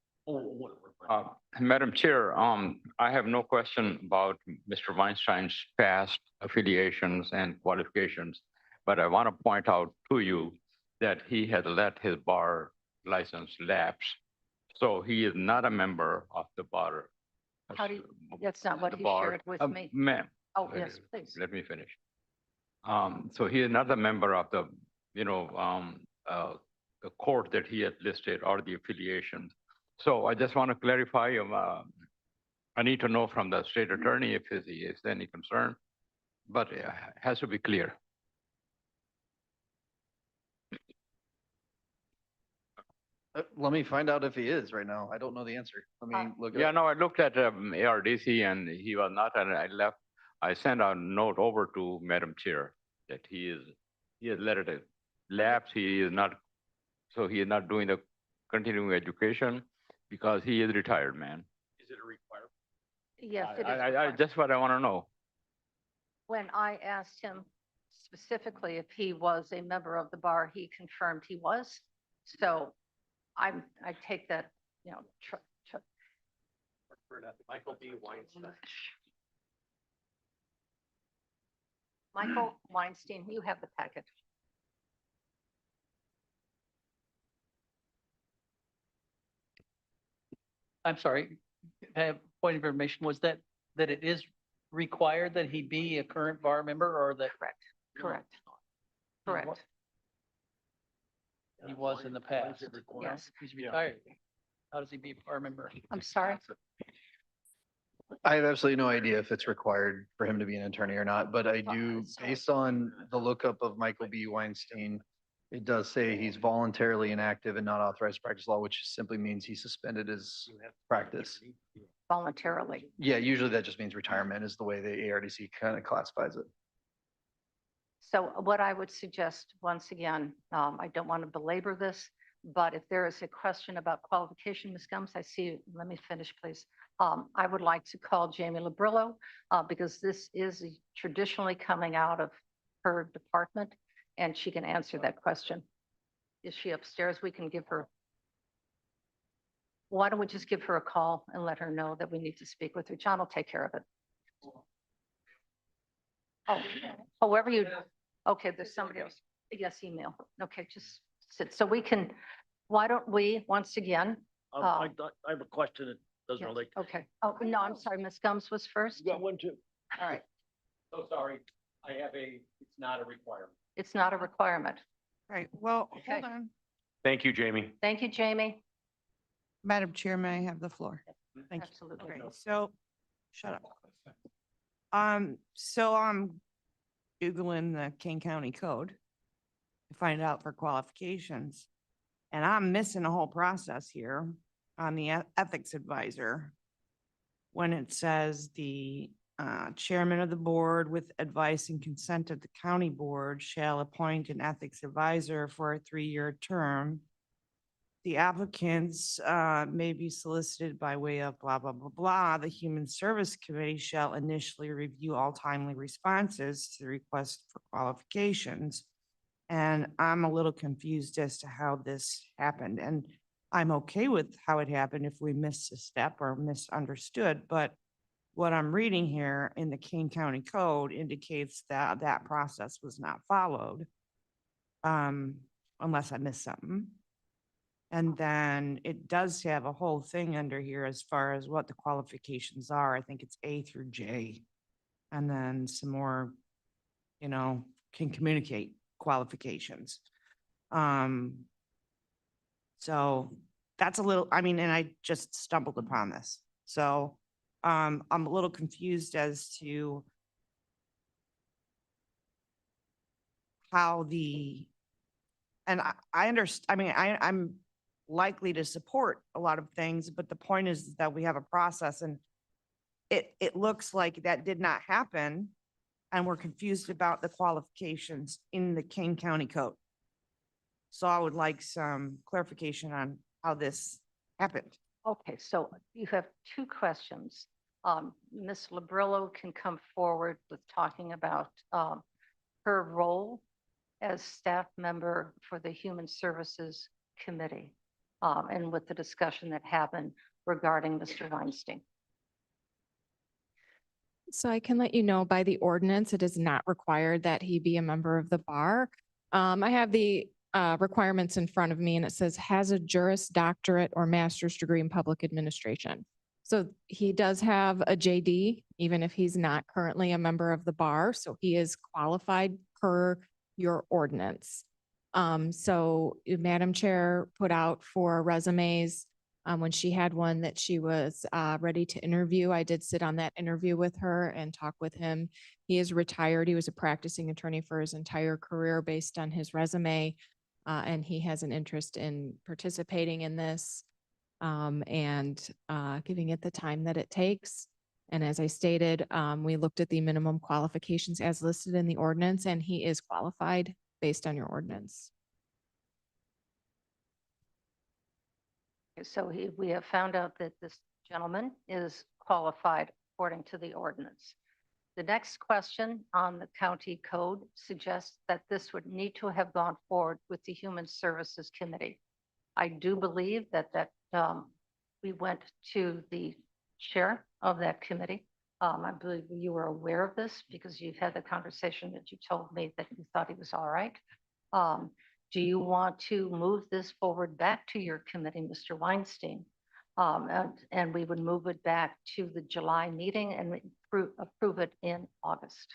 Madam Chair, I have no question about Mr. Weinstein's past affiliations and qualifications, but I want to point out to you that he has let his bar license lapse. So he is not a member of the bar. How do you, that's not what the he bar. shared with me. Ma'am. Oh, yes, please. Let me finish. So he is not a member of the, the court that he had listed or the affiliation. So I just want to clarify, I need to know from the state attorney if he is any concern, but it has to be clear. Let me find out if he is right now. I don't know the answer. Let me look. Yeah, no, I looked at ARDC and he was not, and I sent a note over to Madam Chair that he has let it lapse. He is not, so he is not doing the continuing education because he is retired, man. Is it a requirement? Yes, it is. I just what I want to know. When I asked him specifically if he was a member of the bar, he confirmed he was. So I take that, Michael B. Weinstein. Michael Weinstein, you have the packet. I'm sorry, I have point of information, was that it is required that he be a current bar member or that? Correct, correct, correct. He was in the past. Yes. He's retired. How does he be a bar member? I'm sorry. I have absolutely no idea if it's required for him to be an attorney or not, but I do, based on the lookup of Michael B. Weinstein, it does say he's voluntarily inactive and not authorized to practice law, which simply means he suspended his practice. Voluntarily. Yeah, usually that just means retirement is the way the ARDC kind of classifies it. So what I would suggest, once again, I don't want to belabor this, but if there is a question about qualification, Ms. Gumbs, I see, let me finish, please. I would like to call Jamie Labrillo because this is traditionally coming out of her department and she can answer that question. Is she upstairs? We can give her. Why don't we just give her a call and let her know that we need to speak with her? John will take care of it. Oh, whoever you, okay, there's somebody else. Yes, email. Okay, just sit. So we can, why don't we, once again? I have a question that doesn't Yes, relate. okay. Oh, no, I'm sorry. Ms. Gumbs was first. You got one too. All right. So sorry, it's not a requirement. It's not a requirement. Right, well, Okay. hold on. Thank you, Jamie. Thank you, Jamie. Madam Chair, may I have the floor? Thank you. Absolutely. Okay, so, shut up. So I'm Googling the Kane County Code to find out for qualifications. And I'm missing a whole process here on the ethics advisor. When it says the chairman of the board with advice and consent of the county board shall appoint an ethics advisor for a 3-year term. The applicants may be solicited by way of blah, blah, blah, blah. The Human Service Committee shall initially review all timely responses to the request for qualifications. And I'm a little confused as to how this happened. And I'm okay with how it happened if we missed a step or misunderstood. But what I'm reading here in the Kane County Code indicates that that process was not followed. Unless I missed something. And then it does have a whole thing under here as far as what the qualifications are. I think it's A through J. And then some more, can communicate qualifications. So that's a little, and I just stumbled upon this. So I'm a little confused as to how and I understand, I'm likely to support a lot of things, but the point is that we have a process and it looks like that did not happen. And we're confused about the qualifications in the Kane County Code. So I would like some clarification on how this happened. Okay, so you have 2 questions. Ms. Labrillo can come forward with talking about her role as staff member for the Human Services Committee and with the discussion that happened regarding Mr. Weinstein. So I can let you know by the ordinance, it is not required that he be a member of the bar. I have the requirements in front of me and it says has a Juris Doctorate or master's degree in public administration. So he does have a JD, even if he's not currently a member of the bar. So he is qualified per your ordinance. So Madam Chair put out for resumes. When she had one that she was ready to interview, I did sit on that interview with her and talk with him. He is retired. He was a practicing attorney for his entire career based on his resume. And he has an interest in participating in this and giving it the time that it takes. And as I stated, we looked at the minimum qualifications as listed in the ordinance, and he is qualified based on your ordinance. So we have found out that this gentleman is qualified according to the ordinance. The next question on the county code suggests that this would need to have gone forward with the Human Services Committee. I do believe that we went to the chair of that committee. I believe you were aware of this because you've had the conversation that you told me that you thought he was all right. Do you want to move this forward back to your committee, Mr. Weinstein? And we would move it back to the July meeting and approve it in August.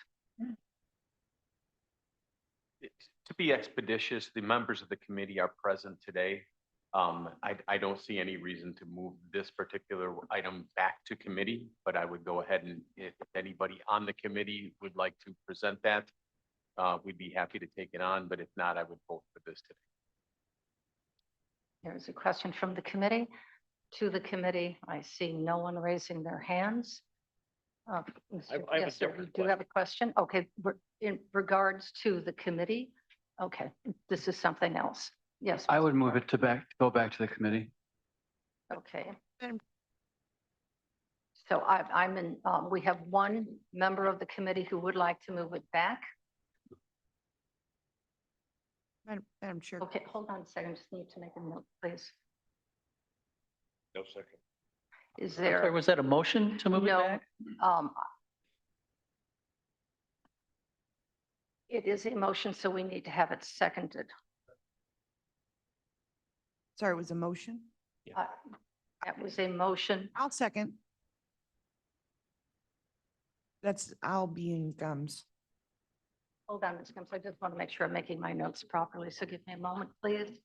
To be expeditious, the members of the committee are present today. I don't see any reason to move this particular item back to committee, but I would go ahead and if anybody on the committee would like to present that, we'd be happy to take it on, but if not, I would vote for this today. There's a question from the committee to the committee. I see no one raising their hands. I have a Yes, sir, different you do have a question? Okay, in regards to the committee? Okay, this is something else. Yes. I Mr. would move Clark. it to go back to the committee. Okay. Madam- So I'm in, we have one member of the committee who would like to move it back. Madam Chair. Okay, hold on a second, just need to make a note, please. No second. Is I'm sorry, there? was that a motion to move it No, back? It is a motion, so we need to have it seconded. Sorry, it was a motion? That was a motion. I'll second. I'll be in gums. Hold on, Ms. Gims, I just want to make sure I'm making my notes properly, so give me a moment, please.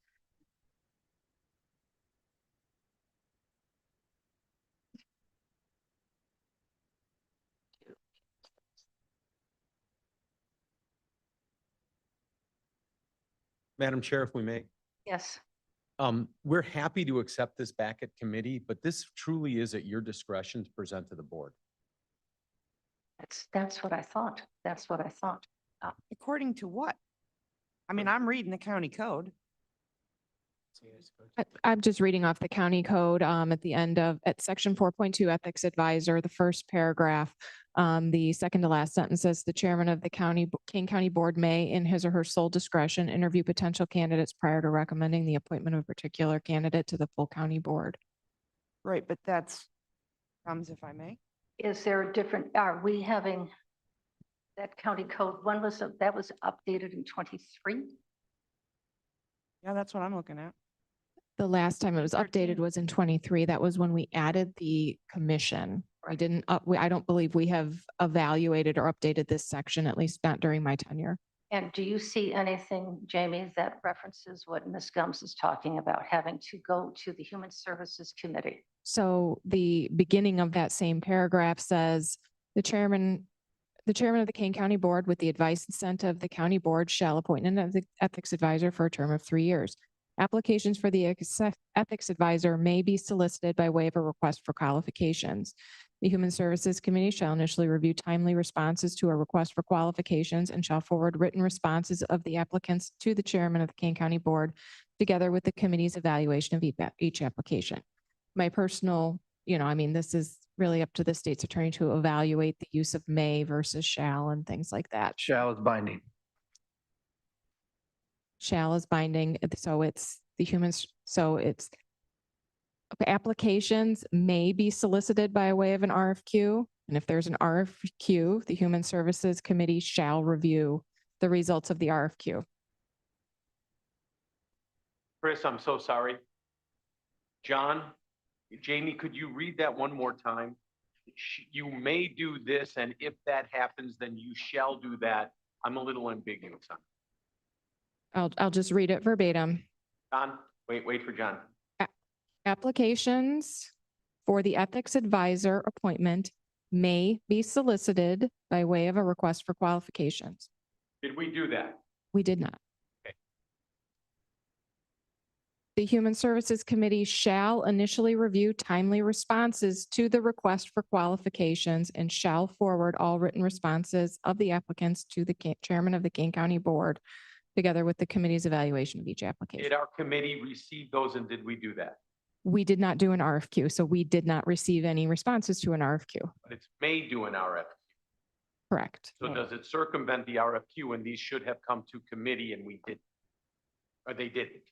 Madam Chair, if we may, Yes, we're happy to accept this back at committee, but this truly is at your discretion to present to the board. that's what I thought. That's what I thought. According to what? I mean, I'm reading the county code. I'm just reading off the county code at the end at section 4.2 ethics advisor, the first paragraph. The second to last sentence says the chairman of the Kane County Board may, in his or her sole discretion, interview potential candidates prior to recommending the appointment of a particular candidate to the full county board. Right, but that's, if I may. Is there a different, are we having that county code? When was that was updated in 23? Yeah, that's what I'm looking at. The last time it was 13. updated was in 23. That was when we added the commission. We didn't, I don't believe we have evaluated or updated this section, at least not during my tenure. And do you see anything, Jamie, that references what Ms. Gums is talking about, having to go to the Human Services Committee? So the beginning of that same paragraph says, the chairman of the Kane County Board, with the advice and consent of the county board, shall appoint an ethics advisor for a term of 3 years. Applications for the ethics advisor may be solicited by way of a request for qualifications. The Human Services Committee shall initially review timely responses to a request for qualifications and shall forward written responses of the applicants to the chairman of the Kane County Board, together with the committee's evaluation of each application. My personal, I mean, this is really up to the state's attorney to evaluate the use of may versus shall and things like that. Shall is binding. Shall is binding, so it's applications may be solicited by way of an RFQ. And if there's an RFQ, the Human Services Committee shall review the results of the RFQ. Chris, I'm so sorry. John, Jamie, could you read that one more time? You may do this, and if that happens, then you shall do that. I'm a little ambiguous on. I'll just read it verbatim. John, wait for John. Applications for the ethics advisor appointment may be solicited by way of a request for qualifications. Did we do that? We did not. Okay. The Human Services Committee shall initially review timely responses to the request for qualifications and shall forward all written responses of the applicants to the chairman of the Kane County Board, together with the committee's evaluation of each application. Did our committee receive those and did we do that? We did not do an RFQ, so we did not receive any responses to an RFQ. But it's may do an RFQ. Correct. So does it circumvent the RFQ and these should have come to committee and we didn't? Or they didn't?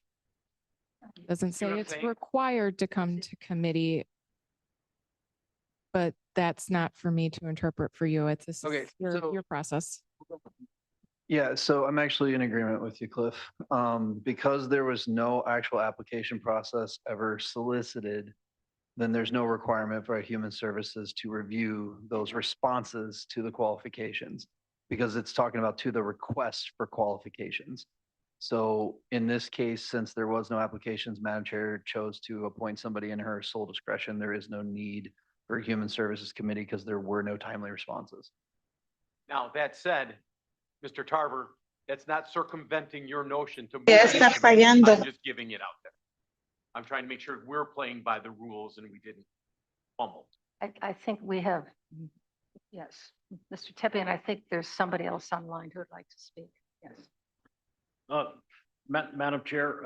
Doesn't See what say I'm it's saying? required to come to committee. But that's not for me to interpret for you. It's Okay, so- your process. Yeah, so I'm actually in agreement with you, Cliff. Because there was no actual application process ever solicited, then there's no requirement for human services to review those responses to the qualifications, because it's talking about to the request for qualifications. So in this case, since there was no applications, Madam Chair chose to appoint somebody in her sole discretion. There is no need for a Human Services Committee because there were no timely responses. Now, that said, Mr. Tarver, that's not circumventing your notion to. Ya move it to estás committee. fallando. I'm just giving it out there. I'm trying to make sure we're playing by the rules and we didn't fumble. I think we have, yes, Mr. Tepe, and I think there's somebody else online who would like to speak. Yes. Madam Chair,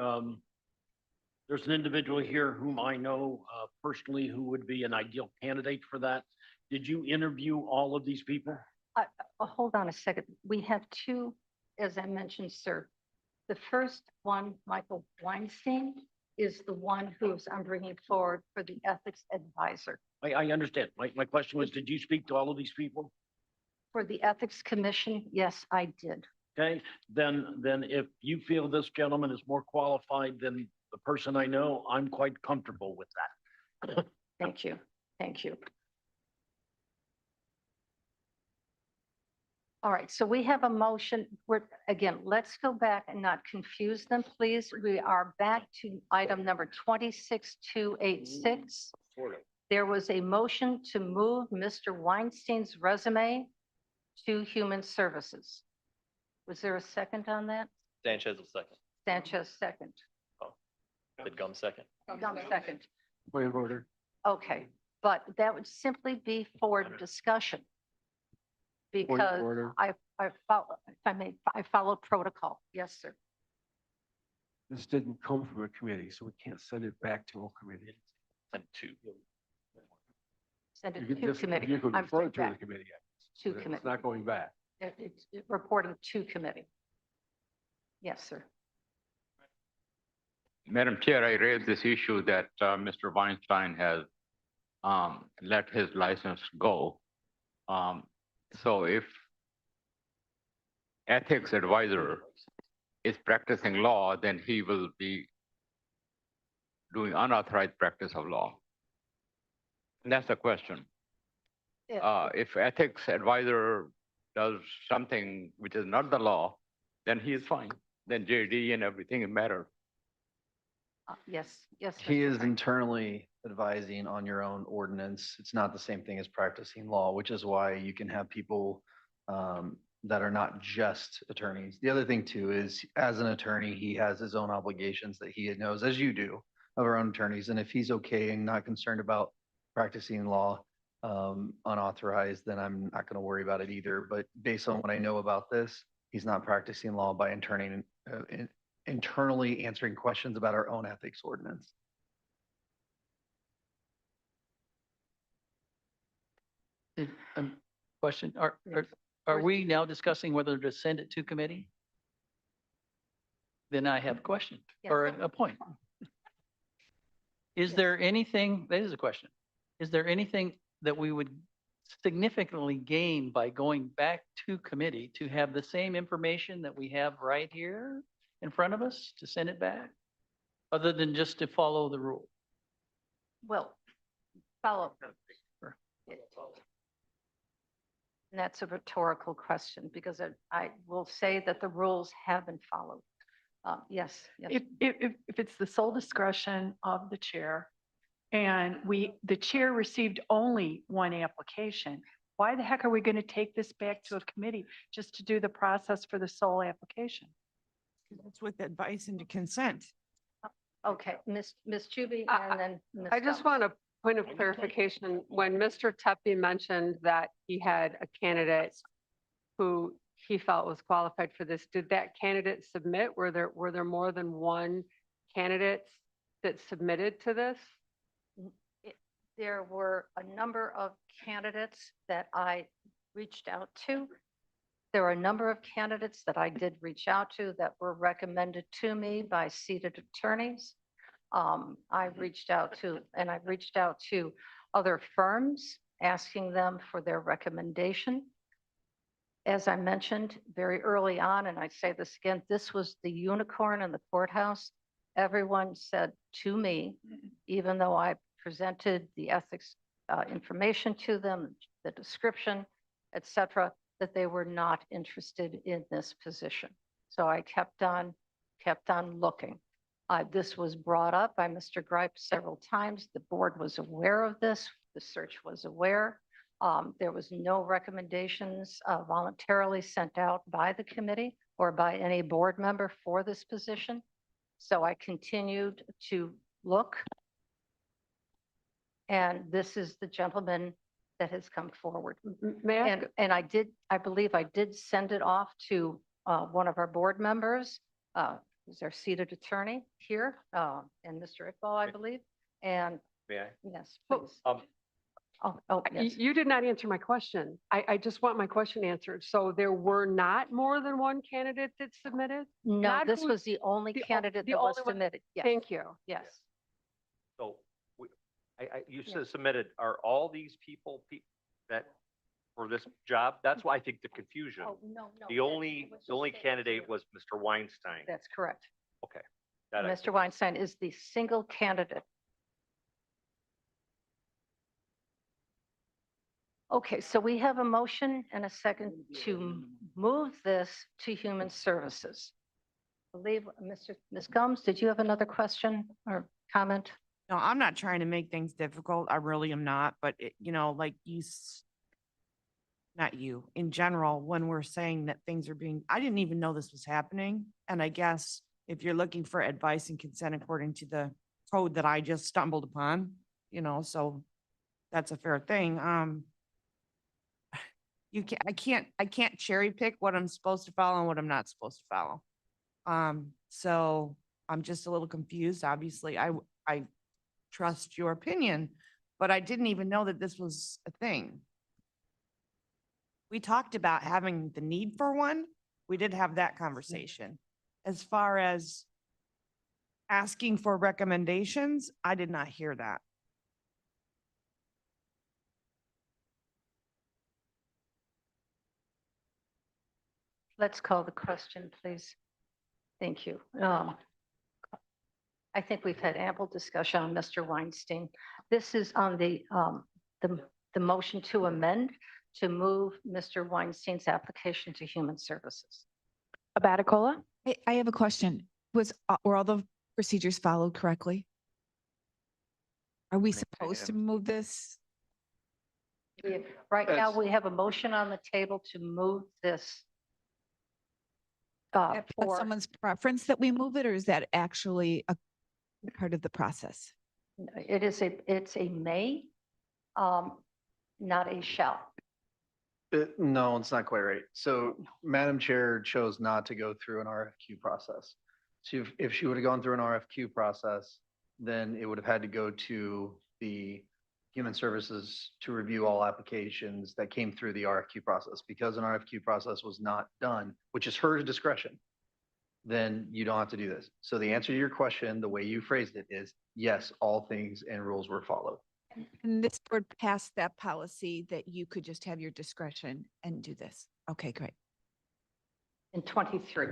there's an individual here whom I know personally who would be an ideal candidate for that. Did you interview all of these people? Hold on a second. We have two, as I mentioned, sir. The first one, Michael Weinstein, is the one who's I'm bringing forward for the ethics advisor. I understand. My question was, did you speak to all of these people? For the ethics commission, yes, I did. Okay, then if you feel this gentleman is more qualified than the person I know, I'm quite comfortable with that. Thank you. Thank you. All right, so we have a motion. Again, let's go back and not confuse them, please. We are back to item number 26286. There was a motion to move Mr. Weinstein's resume to Human Services. Was there a second on that? Sanchez will second. Sanchez second. Did Gum second? Gum second. Point of order. Okay, but that would simply be for discussion. Point of Because order. I follow, if I may, I follow protocol. Yes, sir. This didn't come from a committee, so we can't send it back to a committee. And two. Send You it could to just- committee. You could I'm refer sorry, it to the back committee. to but committee. It's not going back. It's reporting to committee. Yes, sir. Madam Chair, I raised this issue that Mr. Weinstein has let his license go. So if ethics advisor is practicing law, then he will be doing unauthorized practice of law. And that's the question. If ethics advisor does something which is not the law, then he is fine. Then JD and everything matter. Yes, yes. He Mr. is Frank. internally advising on your own ordinance. It's not the same thing as practicing law, which is why you can have people that are not just attorneys. The other thing too is, as an attorney, he has his own obligations that he knows, as you do, of our own attorneys. And if he's okay and not concerned about practicing law unauthorized, then I'm not going to worry about it either. But based on what I know about this, he's not practicing law by internally answering questions about our own ethics ordinance. Question, are we now discussing whether to send it to committee? Then I have a question or a point. Is there anything, that is a question, is there anything that we would significantly gain by going back to committee to have the same information that we have right here in front of us to send it back? Other than just to follow the rule? Well, follow. And that's a rhetorical question because I will say that the rules have been followed. Yes, yes. If it's the sole discretion of the chair and the chair received only one application, why the heck are we going to take this back to a committee just to do the process for the sole application? It's with advice and consent. Okay, Ms. Chuby I- and then Ms. I just Gums. want a point of clarification. When Mr. Tepe mentioned that he had a candidate who he felt was qualified for this, did that candidate submit? Were there more than one candidate that submitted to this? There were a number of candidates that I reached out to. There were a number of candidates that I did reach out to that were recommended to me by seated attorneys. I reached out to other firms, asking them for their recommendation. As I mentioned very early on, and I say this again, this was the unicorn in the courthouse. Everyone said to me, even though I presented the ethics information to them, the description, et cetera, that they were not interested in this position. So I kept on looking. This was brought up by Mr. Gripe several times. The board was aware of this. The search was aware. There was no recommendations voluntarily sent out by the committee or by any board member for this position. So I continued to look. And this is the gentleman that has come forward. May I ask, And I believe I did send it off to one of our board members, who's our seated attorney here, and Mr. Iqbal, I believe. And May I? yes, please. Yes. you did not answer my question. I just want my question answered. So there were not more than one candidate that submitted? No, Not this who- was the only the o- candidate the that was only one- submitted. Yes, Thank you. yes. So you said submitted, are all these people that for this job? That's why I think the confusion. Oh, no, no. The only candidate was Mr. Weinstein. That's correct. Okay. That I Mr. think- Weinstein is the single candidate. Okay, so we have a motion and a second to move this to Human Services. I believe, Ms. Gums, did you have another question or comment? No, I'm not trying to make things difficult. I really am not, but like not you, in general, when we're saying that things are I didn't even know this was happening. And I guess if you're looking for advice and consent according to the code that I just stumbled upon, so that's a fair thing. I can't cherry pick what I'm supposed to follow and what I'm not supposed to follow. So I'm just a little confused. Obviously, I trust your opinion, but I didn't even know that this was a thing. We talked about having the need for one. We did have that conversation. As far as asking for recommendations, I did not hear that. Let's call the question, please. Thank you. I think we've had ample discussion on Mr. Weinstein. This is on the motion to amend to move Mr. Weinstein's application to Human Services. Abaticola? I have a question. Were all the procedures followed correctly? Are we supposed to move this? Right now, we have a motion on the table to move this. At someone's preference that we move it, or is that actually a part of the process? It's a may, not a shall. No, it's not quite right. So Madam Chair chose not to go through an RFQ process. So if she would have gone through an RFQ process, then it would have had to go to the Human Services to review all applications that came through the RFQ process. Because an RFQ process was not done, which is her discretion, then you don't have to do this. So the answer to your question, the way you phrased it is, yes, all things and rules were followed. And this board passed that policy that you could just have your discretion and do this. Okay, great. In 23.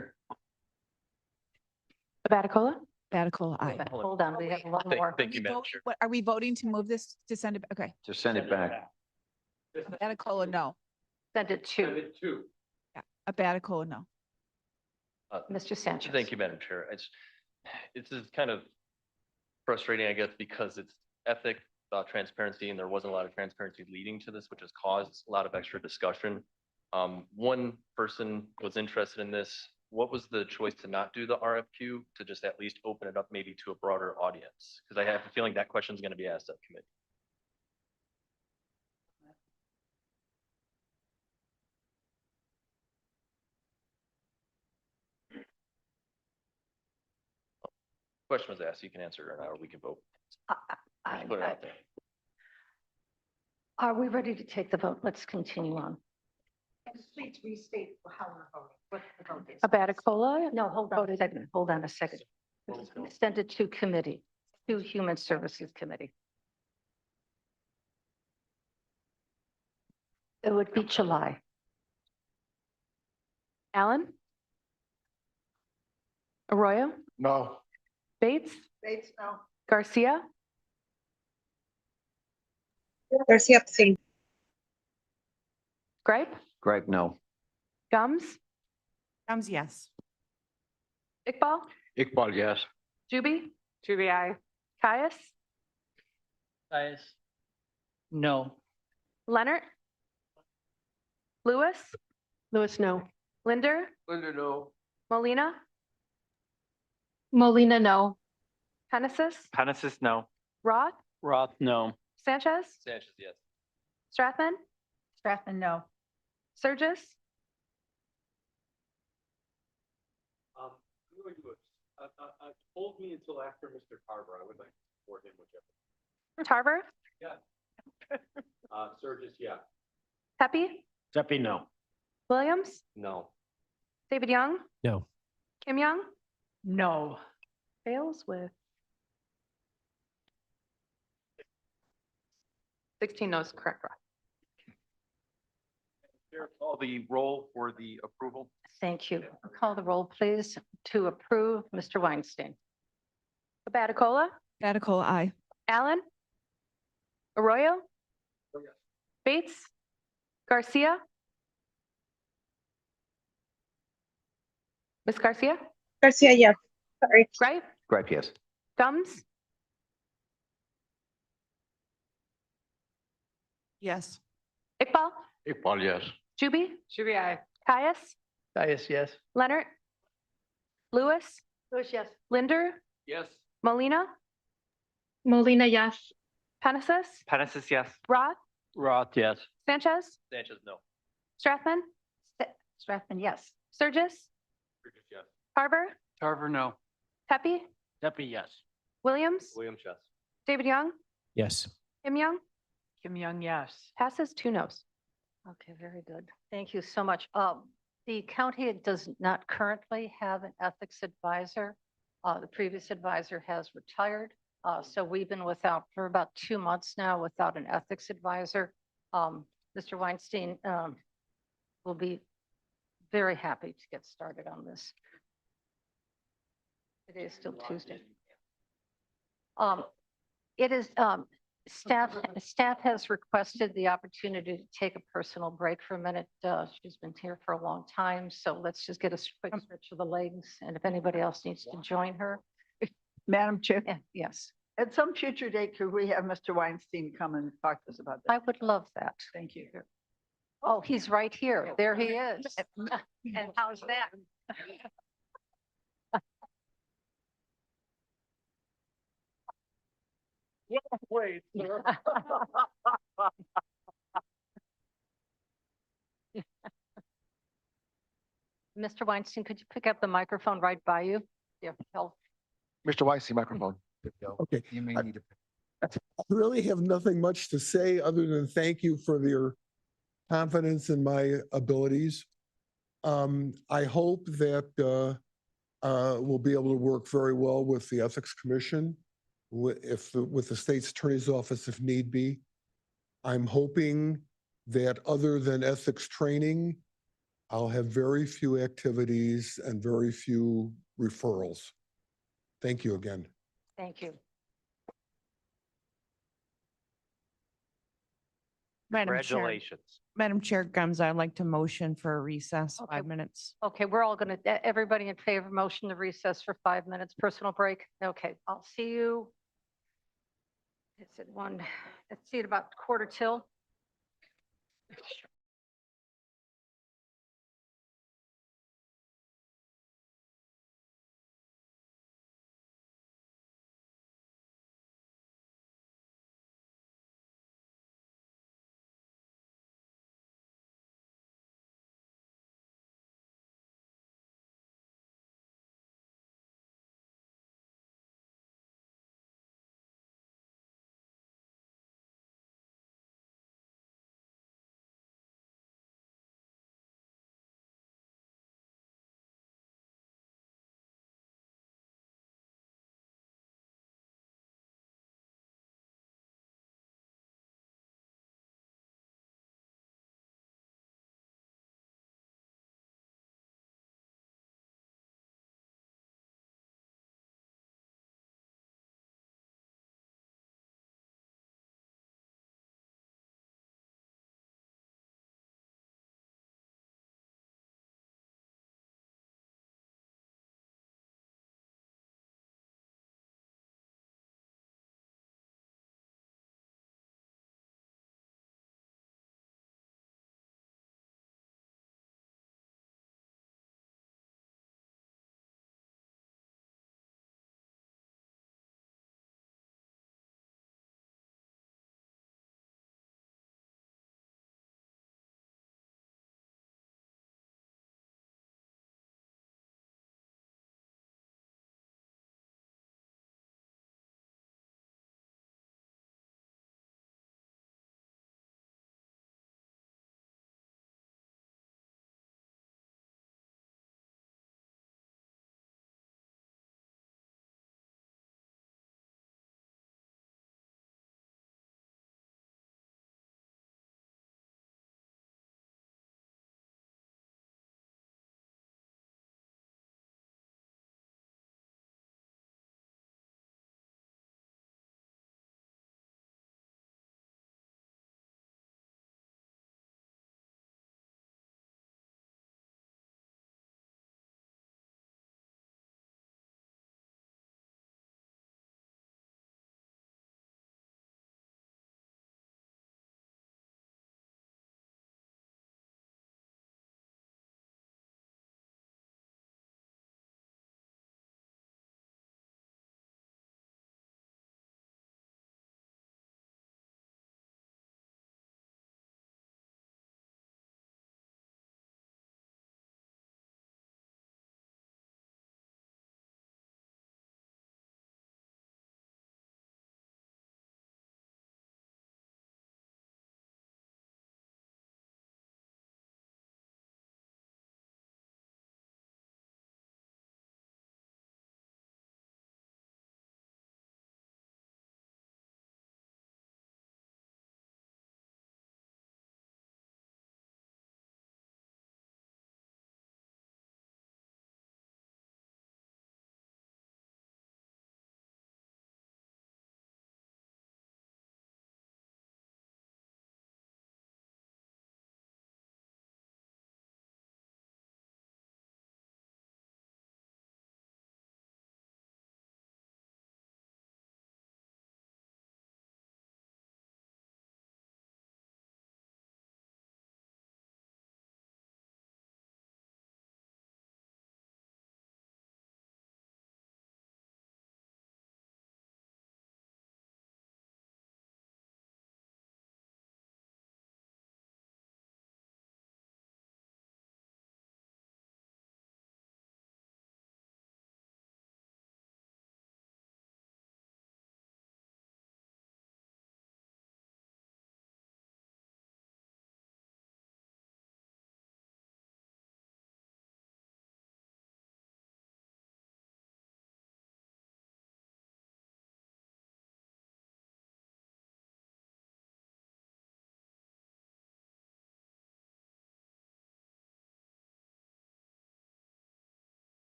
Abaticola? Abaticola, aye. Hold on, we have one more. Thank you, Madam Chair. Are we voting to move this to send it? Okay. To send it back. Abaticola, no. Send it to Yeah, a Baticola, no. Mr. Sanchez. Thank you, Madam Chair. It's kind of frustrating, I guess, because it's ethic about transparency, and there wasn't a lot of transparency leading to this, which has caused a lot of extra discussion. One person was interested in this. What was the choice to not do the RFQ, to just at least open it up maybe to a broader audience? Because I have a feeling that question is going to be asked at committee. Question was asked, you can answer it or not, or we can vote. Just put it out there. Are we ready to take the vote? Let's continue on. Please restate how we're voting. What the vote is. A Baticola? No, hold on a second. Hold on a second. Send it to committee, to Human Services Committee. It would be July. Allen? Arroyo? No. Bates? Bates, no. Garcia? Garcia abstain. Gripe? Gripe, no. Gums? Thumbs yes. Iqbal? Iqbal, yes. Juby? Juby, I. Caius? Guys. No. Leonard? Lewis? Lewis, no. Linder? Linda, no. Molina? Molina, no. Genesis? Genesis, no. Roth? Roth, no. Sanchez? Sanchez, yes. Strathman? Strathman, no. Surges? I'm going to, hold me until after Mr. Carver. I would like to support him whichever. Tarver? Yeah. Surges, yeah. Pepe? Seppi, no. Williams? No. David Young? No. Kim Young? No. Fails with 16 noes, correct, Roth. Chair, call the roll for the approval. Thank you. Call the roll, please, to approve Mr. Weinstein. Baticola? Baticola, aye. Allen? Arroyo? Bates? Garcia? Ms. Garcia? Garcia, yes. Sorry. Gripe? Gripe, yes. Gums? Yes. Iqbal? Iqbal, yes. Juby? Juby, I. Caius? Caius, yes. Leonard? Lewis? Lewis, yes. Linder? Yes. Molina? Molina, yes. Genesis? Genesis, yes. Roth? Roth, yes. Sanchez? Sanchez, no. Strathman? Strathman, yes. Surges? Surges, yes. Tarver? Tarver, no. Pepe? Seppi, yes. Williams? Williams, yes. David Young? Yes. Kim Young? Kim Young, yes. Passes 2 noes. Okay, very good. Thank you so much. The county does not currently have an ethics advisor. The previous advisor has retired. So we've been without for about 2 months now without an ethics advisor. Mr. Weinstein will be very happy to get started on this. Today is still Tuesday. It is, staff has requested the opportunity to take a personal break for a minute. She's been here for a long time, so let's just get a quick stretch of the legs, and if anybody else needs to join her. Madam Chair, Yes, at some future date, could we have Mr. Weinstein come and talk to us about that? I would love that. Thank you. Oh, he's right here. There he is. And how's that? Wait, sir. Mr. Weinstein, could you pick up the microphone right by you? Yeah, help. Mr. Weinstein, microphone. Okay. You may I- need to. I really have nothing much to say other than thank you for your confidence in my abilities. I hope that we'll be able to work very well with the Ethics Commission, with the state's attorney's office if need be. I'm hoping that other than ethics training, I'll have very few activities and very few referrals. Thank you again. Thank you. Congratulations. Madam Chair Gums, I'd like to motion for a recess, Okay. 5 minutes. Okay, we're all going to, everybody in favor, motion to recess for 5 minutes, personal break? Okay, I'll see you. It's at 1, let's see it about 1:45.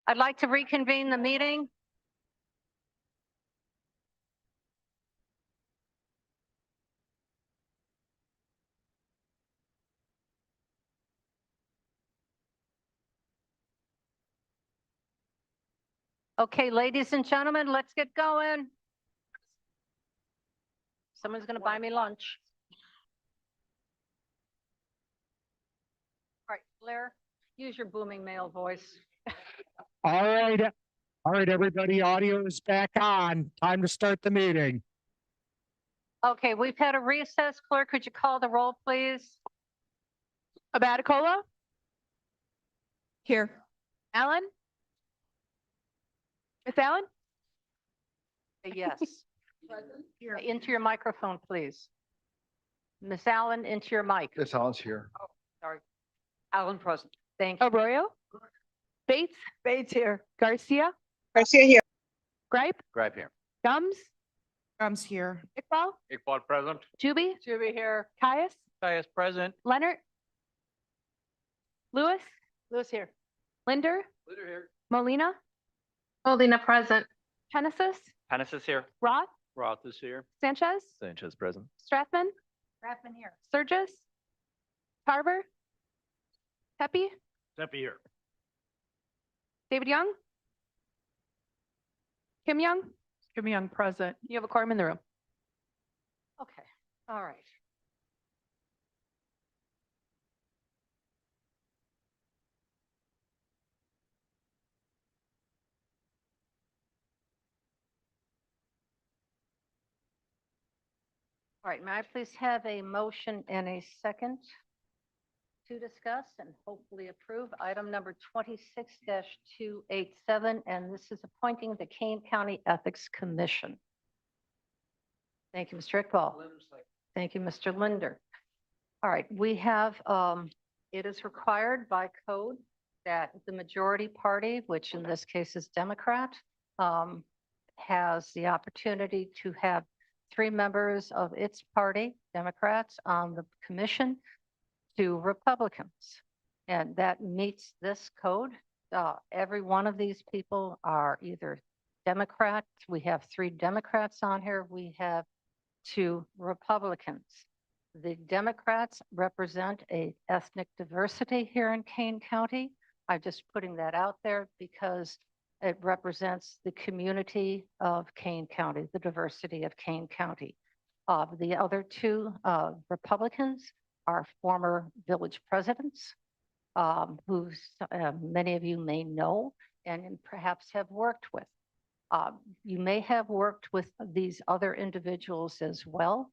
I'd like to reconvene the meeting. Okay, ladies and gentlemen, let's get going. Someone's going to buy me lunch. All right, Blair, use your booming male voice. All right, everybody, audio is back on. Time to start the meeting. Okay, we've had a recess. Clerk, could you call the roll, please? Abaticola? Here. Allen? Miss Allen? Yes. Into your microphone, please. Miss Allen, into your mic. This Allen's here. Sorry. Allen present. Thank you. Arroyo? Bates? Bates here. Garcia? Garcia here. Gripe? Gripe here. Gums? Comes here. Iqbal? Iqbal present. Juby? Juby here. Caius? Caius present. Leonard? Lewis? Louis here. Linder? Linder here. Molina? Molina present. Genesis? Pennis is here. Roth? Roth is here. Sanchez? Sanchez present. Strathman? Rathman here. Sturgis? Tarver? Pepe? Steffi here. David Young? Kim Young? Kim Young present. You have a quorum in the room. Okay, all right. All right, may I please have a motion and a second to discuss and hopefully approve item number 26-287, and this is appointing the Kane County Ethics Commission. Thank you, Mr. Iqbal. Thank you, Mr. Linder. All right, we have, it is required by code that the majority party, which in this case is Democrat, has the opportunity to have 3 members of its party, Democrats, on the commission, 2 Republicans. And that meets this code. Every one of these people are either Democrats. We have 3 Democrats on here. We have 2 Republicans. The Democrats represent a ethnic diversity here in Kane County. I'm just putting that out there because it represents the community of Kane County, the diversity of Kane County. The other 2 Republicans are former village presidents, who many of you may know and perhaps have worked with. You may have worked with these other individuals as well.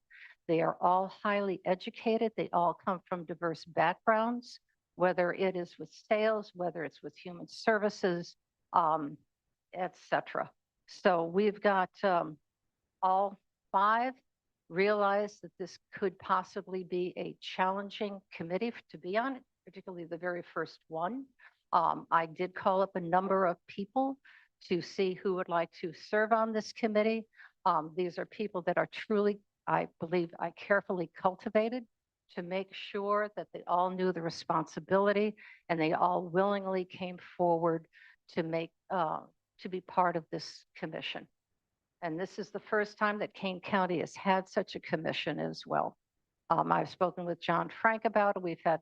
They are all highly educated. They all come from diverse backgrounds, whether it is with sales, whether it's with human services, et cetera. So we've got all 5 realize that this could possibly be a challenging committee to be on, particularly the very first one. I did call up a number of people to see who would like to serve on this committee. These are people that are truly, I believe, I carefully cultivated to make sure that they all knew the responsibility and they all willingly came forward to be part of this commission. And this is the first time that Kane County has had such a commission as well. I've spoken with John Frank about it. We've had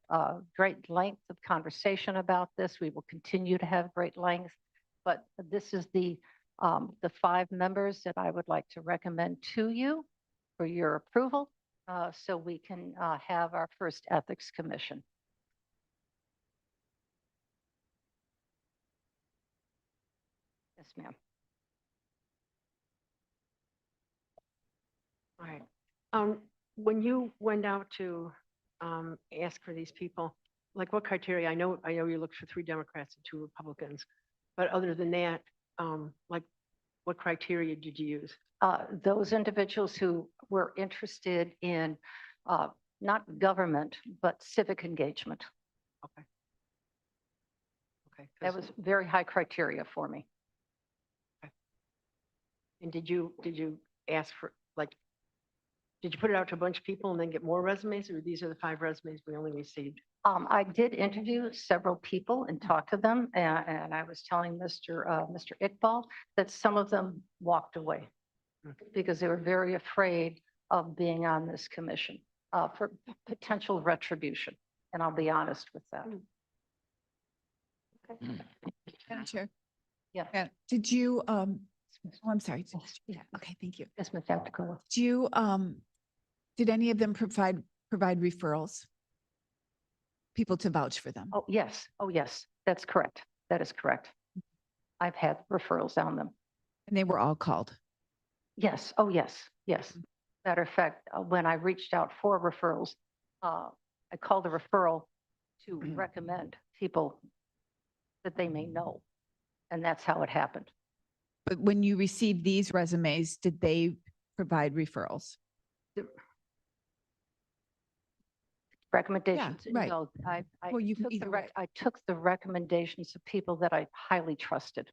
great length of conversation about this. We will continue to have great length, but this is the 5 members that I would like to recommend to you for your approval, so we can have our first ethics commission. Yes, ma'am. All right. When you went out to ask for these people, like what criteria? I know you looked for 3 Democrats and 2 Republicans, but other than that, like what criteria did you use? Those individuals who were interested in not government, but civic engagement. Okay. Okay. That was very high criteria for me. And did you ask for, like, Did you put it out to a bunch of people and then get more resumes, or these are the 5 resumes we only received? I did interview several people and talk to them, and I was telling Mr. Iqbal that some of them walked away because they were very afraid of being on this commission for potential retribution. And I'll be honest with that. Madam Chair. Yeah. Did you, oh, I'm sorry. Yeah. Okay, thank you. Yes, Ms. Abdul. Do you, did any of them provide referrals? People to vouch for them? Oh, yes. Oh, yes. That's correct. That is correct. I've had referrals on them. And they were all called? Yes. Oh, yes. Yes. Matter of fact, when I reached out for referrals, I called a referral to recommend people that they may know. And that's how it happened. But when you received these resumes, did they provide referrals? Recommendations. right. No, Well, you can either way. I took the recommendations of people that I highly trusted.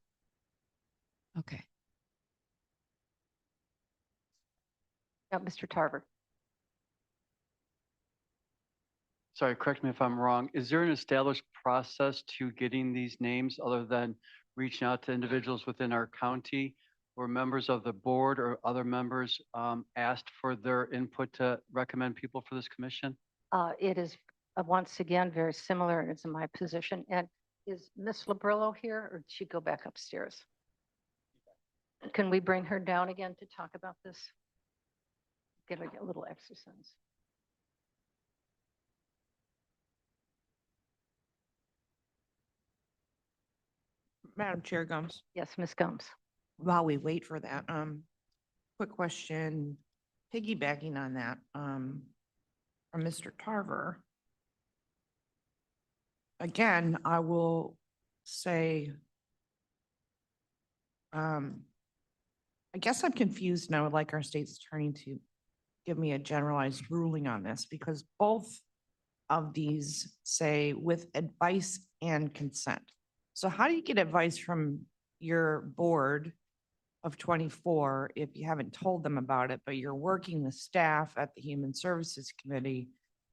Okay. Now, Mr. Tarver. Sorry, correct me if I'm wrong. Is there an established process to getting these names other than reaching out to individuals within our county or members of the board or other members asked for their input to recommend people for this commission? It is, once again, very similar, and it's in my position. And is Miss Labrillo here, or did she go back upstairs? Can we bring her down again to talk about this? Get a little exercise. Madam Chair Gomes, Yes, Ms. Gomes. while we wait for that, quick question, piggybacking on that, from Mr. Tarver. Again, I will say, I guess I'm confused and I would like our state's attorney to give me a generalized ruling on this because both of these say with advice and consent. So how do you get advice from your board of 24 if you haven't told them about it, but you're working with staff at the Human Services Committee,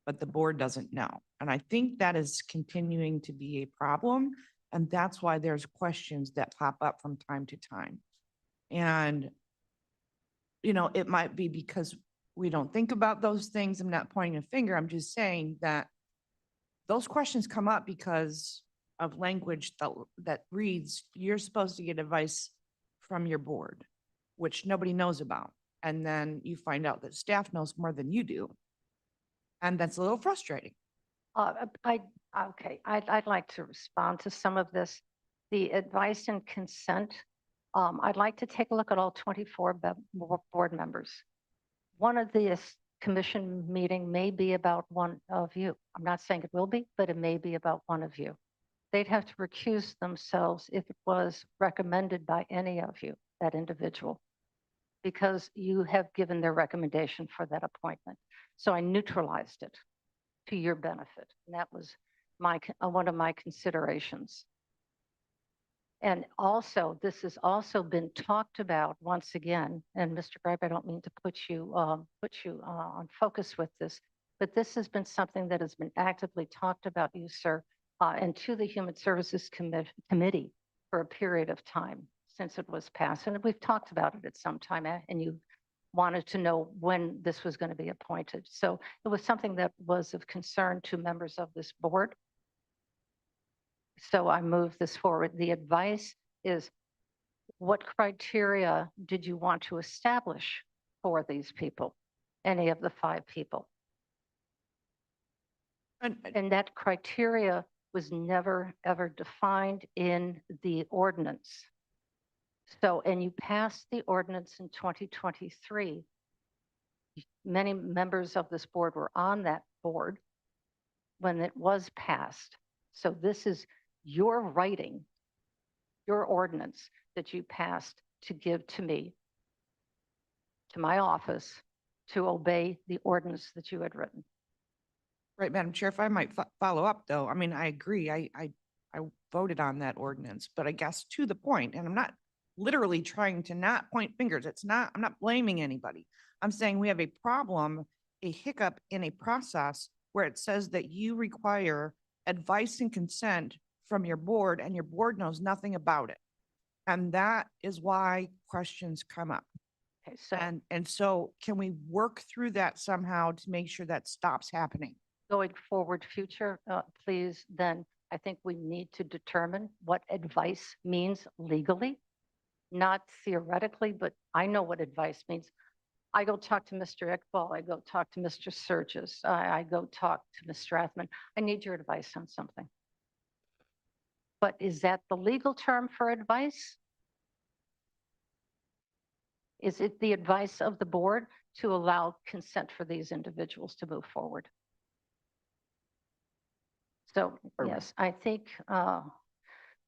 but the board doesn't know? And I think that is continuing to be a problem. And that's why there's questions that pop up from time to time. And, you know, it might be because we don't think about those things. I'm not pointing a finger. I'm just saying that those questions come up because of language that reads, you're supposed to get advice from your board, which nobody knows about. And then you find out that staff knows more than you do. And that's a little frustrating. Okay, I'd like to respond to some of this. The advice and consent, I'd like to take a look at all 24 board members. One of the commission meeting may be about one of you. I'm not saying it will be, but it may be about one of you. They'd have to recuse themselves if it was recommended by any of you, that individual, because you have given their recommendation for that appointment. So I neutralized it to your benefit. And that was one of my considerations. And also, this has also been talked about once again, and Mr. Gripe, I don't mean to put you on focus with this, but this has been something that has been actively talked about, you, sir, and to the Human Services Committee for a period of time since it was passed. And we've talked about it at some time, and you wanted to know when this was going to be appointed. So it was something that was of concern to members of this board. So I move this forward. The advice is, what criteria did you want to establish for these people, any of the 5 people? And that criteria was never, ever defined in the ordinance. So, and you passed the ordinance in 2023. Many members of this board were on that board when it was passed. So this is your writing, your ordinance that you passed to give to me, to my office, to obey the ordinance that you had written. Right, Madam Chair, if I might follow up, though, I mean, I agree. I voted on that ordinance, but I guess to the point, and I'm not literally trying to not point fingers. It's not, I'm not blaming anybody. I'm saying we have a problem, a hiccup in a process where it says that you require advice and consent from your board and your board knows nothing about it. And that is why questions come up. Okay, so And so can we work through that somehow to make sure that stops happening? going forward, future, please, then I think we need to determine what advice means legally, not theoretically, but I know what advice means. I go talk to Mr. Iqbal, I go talk to Mr. Surges, I go talk to Ms. Strathman. I need your advice on something. But is that the legal term for advice? Is it the advice of the board to allow consent for these individuals to move forward? So, yes, I think,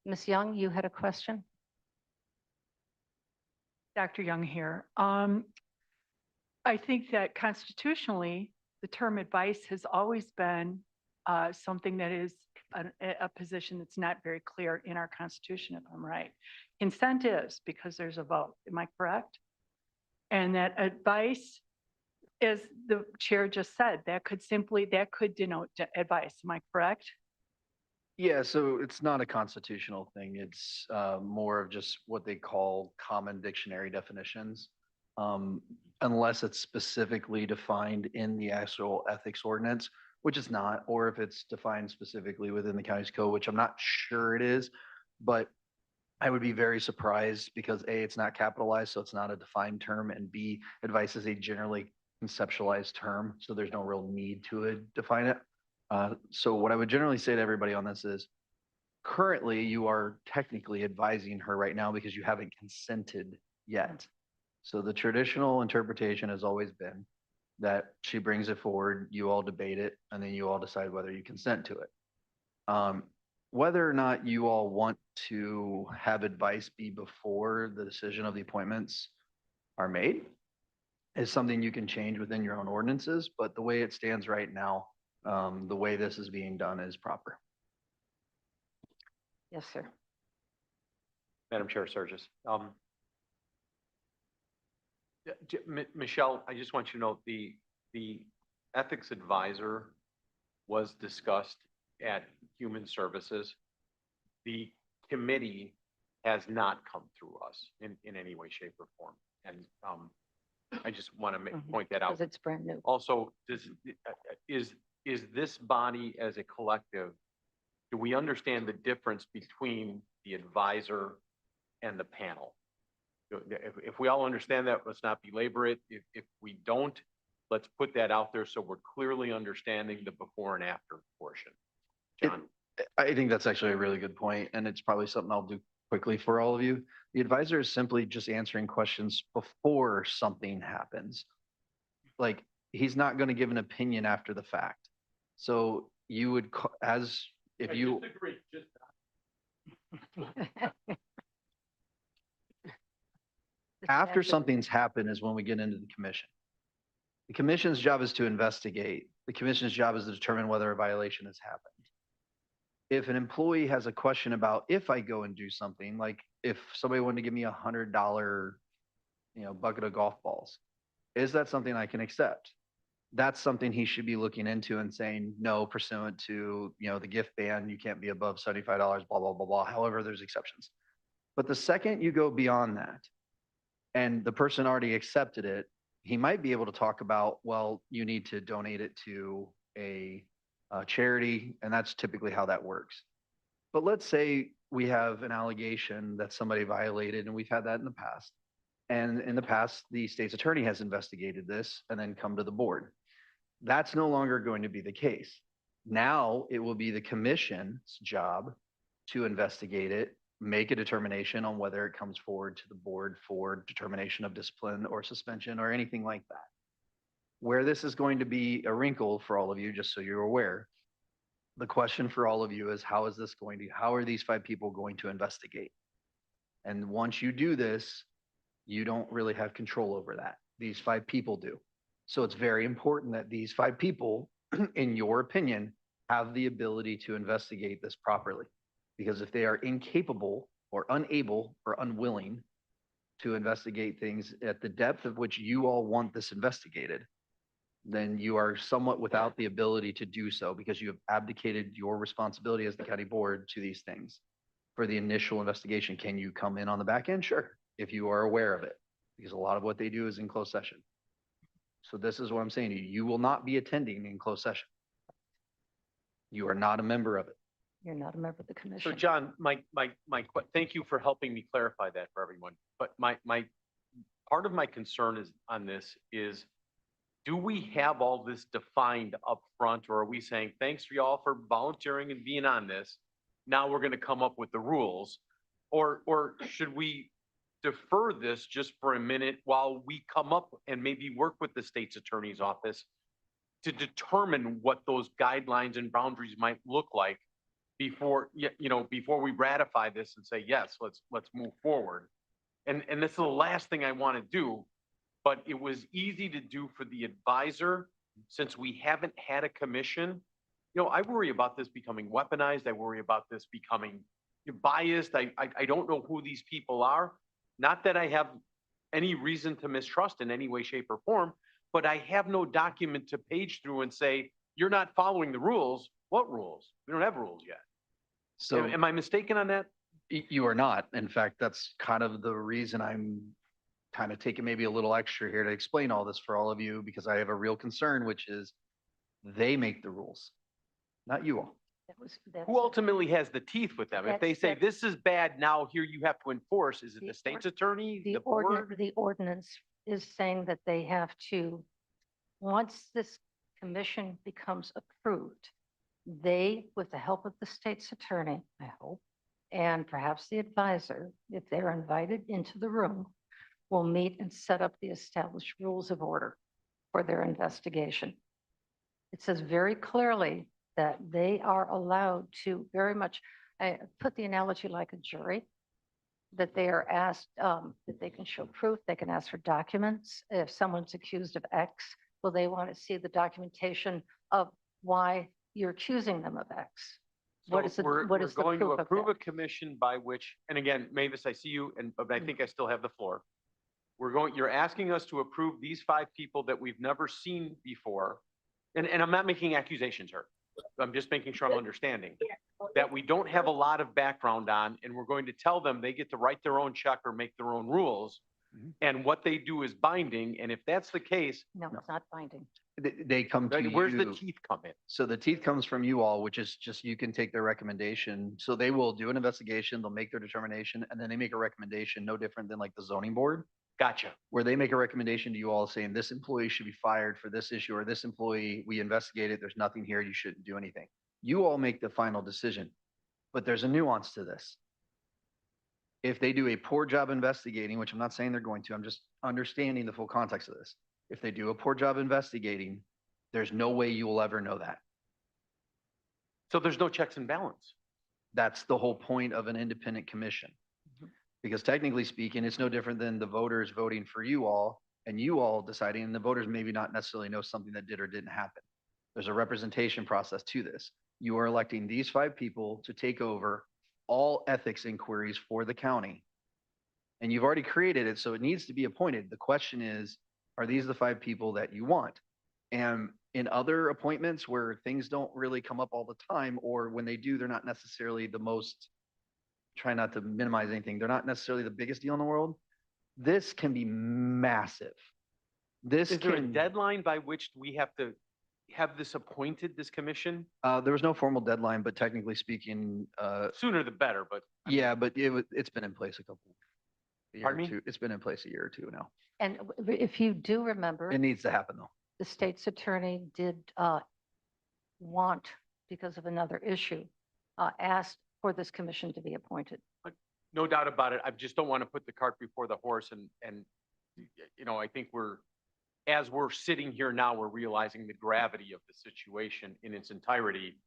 Ms. Young, you had a question? Dr. Young here. I think that constitutionally, the term advice has always been something that is a position that's not very clear in our Constitution, if I'm right. Consent is because there's a vote. Am I correct? And that advice, as the chair just said, that could denote advice. Am I correct? Yeah, so it's not a constitutional thing. It's more of just what they call common dictionary definitions. Unless it's specifically defined in the actual ethics ordinance, which it's not, or if it's defined specifically within the county's code, which I'm not sure it is, but I would be very surprised because A, it's not capitalized, so it's not a defined term, and B, advice is a generally conceptualized term, so there's no real need to define it. So what I would generally say to everybody on this is, currently you are technically advising her right now because you haven't consented yet. So the traditional interpretation has always been that she brings it forward, you all debate it, and then you all decide whether you consent to it. Whether or not you all want to have advice be before the decision of the appointments are made is something you can change within your own ordinances, but the way it stands right now, the way this is being done is proper. Yes, sir. Madam Chair Surges. Michelle, I just want you to know the ethics advisor was discussed at Human Services. The committee has not come through us in any way, shape, or form. And I just want to point that out. Because it's brand new. Also, is this body as a collective, do we understand the difference between the advisor and the panel? If we all understand that, let's not belabor it. If we don't, let's put that out there so we're clearly understanding the before and after portion. John? I think that's actually a really good point, and it's probably something I'll do quickly for all of you. The advisor is simply just answering questions before something happens. Like, he's not going to give an opinion after the fact. So you would, if you. After something's happened is when we get into the commission. The commission's job is to investigate. The commission's job is to determine whether a violation has happened. If an employee has a question about if I go and do something, like if somebody wanted to give me $100, bucket of golf balls, is that something I can accept? That's something he should be looking into and saying, no, pursuant to, the gift ban, you can't be above $75, blah, blah, blah, blah. However, there's exceptions. But the second you go beyond that, and the person already accepted it, he might be able to talk about, well, you need to donate it to a charity, and that's typically how that works. But let's say we have an allegation that somebody violated, and we've had that in the past. And in the past, the state's attorney has investigated this and then come to the board. That's no longer going to be the case. Now it will be the commission's job to investigate it, make a determination on whether it comes forward to the board for determination of discipline or suspension or anything like that. Where this is going to be a wrinkle for all of you, just so you're aware, the question for all of you is how are these 5 people going to investigate? And once you do this, you don't really have control over that. These 5 people do. So it's very important that these 5 people, in your opinion, have the ability to investigate this properly. Because if they are incapable or unable or unwilling to investigate things at the depth of which you all want this investigated, then you are somewhat without the ability to do so because you have abdicated your responsibility as the county board to these things. For the initial investigation, can you come in on the back end? Sure, if you are aware of it, because a lot of what they do is in closed session. So this is what I'm saying to you. You will not be attending in closed session. You are not a member of it. You're not a member of the So commission. John, thank you for helping me clarify that for everyone. But part of my concern is on this is, do we have all this defined up front, or are we saying, thanks for y'all for volunteering and being on this? Now we're going to come up with the rules, or should we defer this just for a minute while we come up and maybe work with the state's attorney's office to determine what those guidelines and boundaries might look like before, before we ratify this and say, yes, let's move forward. And this is the last thing I want to do, but it was easy to do for the advisor since we haven't had a commission. I worry about this becoming weaponized. I worry about this becoming biased. I don't know who these people are. Not that I have any reason to mistrust in any way, shape, or form, but I have no document to page through and say, you're not following the rules. What rules? We don't have rules yet. So Am I mistaken on that? you are not. In fact, that's kind of the reason I'm kind of taking maybe a little extra here to explain all this for all of you, because I have a real concern, which is they make the rules, not you all. Who ultimately has the teeth with them? If they say, That's- this is bad, now here you have to enforce, is it the state's attorney, the board? The ordinance is saying that they have to, once this commission becomes approved, they, with the help of the state's attorney, I hope, and perhaps the advisor, if they're invited into the room, will meet and set up the established rules of order for their investigation. It says very clearly that they are allowed to very much, I put the analogy like a jury, that they are asked, that they can show proof, they can ask for documents. If someone's accused of X, well, they want to see the documentation of why you're accusing them of X. What is the, We're what is the going to proof of approve that? a commission by which, and again, Mavis, I see you, but I think I still have the floor. You're asking us to approve these 5 people that we've never seen before. And I'm not making accusations here. I'm just making sure I'm understanding that we don't have a lot of background on, and we're going to tell them they get to write their own check or make their own rules. And what they do is binding. And if that's the case, No, it's not binding. They come to where's the you. teeth come in? So the teeth comes from you all, which is just, you can take their recommendation. So they will do an investigation, they'll make their determination, and then they make a recommendation, no different than like the zoning board, Gotcha. where they make a recommendation to you all saying this employee should be fired for this issue, or this employee, we investigated, there's nothing here, you shouldn't do anything. You all make the final decision, but there's a nuance to this. If they do a poor job investigating, which I'm not saying they're going to, I'm just understanding the full context of this. If they do a poor job investigating, there's no way you will ever know that. So there's no checks and balance. That's the whole point of an independent commission. Because technically speaking, it's no different than the voters voting for you all and you all deciding, and the voters maybe not necessarily know something that did or didn't happen. There's a representation process to this. You are electing these 5 people to take over all ethics inquiries for the county. And you've already created it, so it needs to be appointed. The question is, are these the 5 people that you want? And in other appointments where things don't really come up all the time, or when they do, they're not necessarily the most, try not to minimize anything, they're not necessarily the biggest deal in the world. This can be massive. This Is there a can, deadline by which we have to have this appointed, this commission? there was no formal deadline, but technically speaking, Sooner the better, but yeah, but it's been in place a year or Pardon me? two. It's been in place a year or two now. And if you do remember, It needs to happen though. the state's attorney did want, because of another issue, asked for this commission to be appointed. no doubt about it. I just don't want to put the cart before the horse. And I think as we're sitting here now, we're realizing the gravity of the situation in its entirety.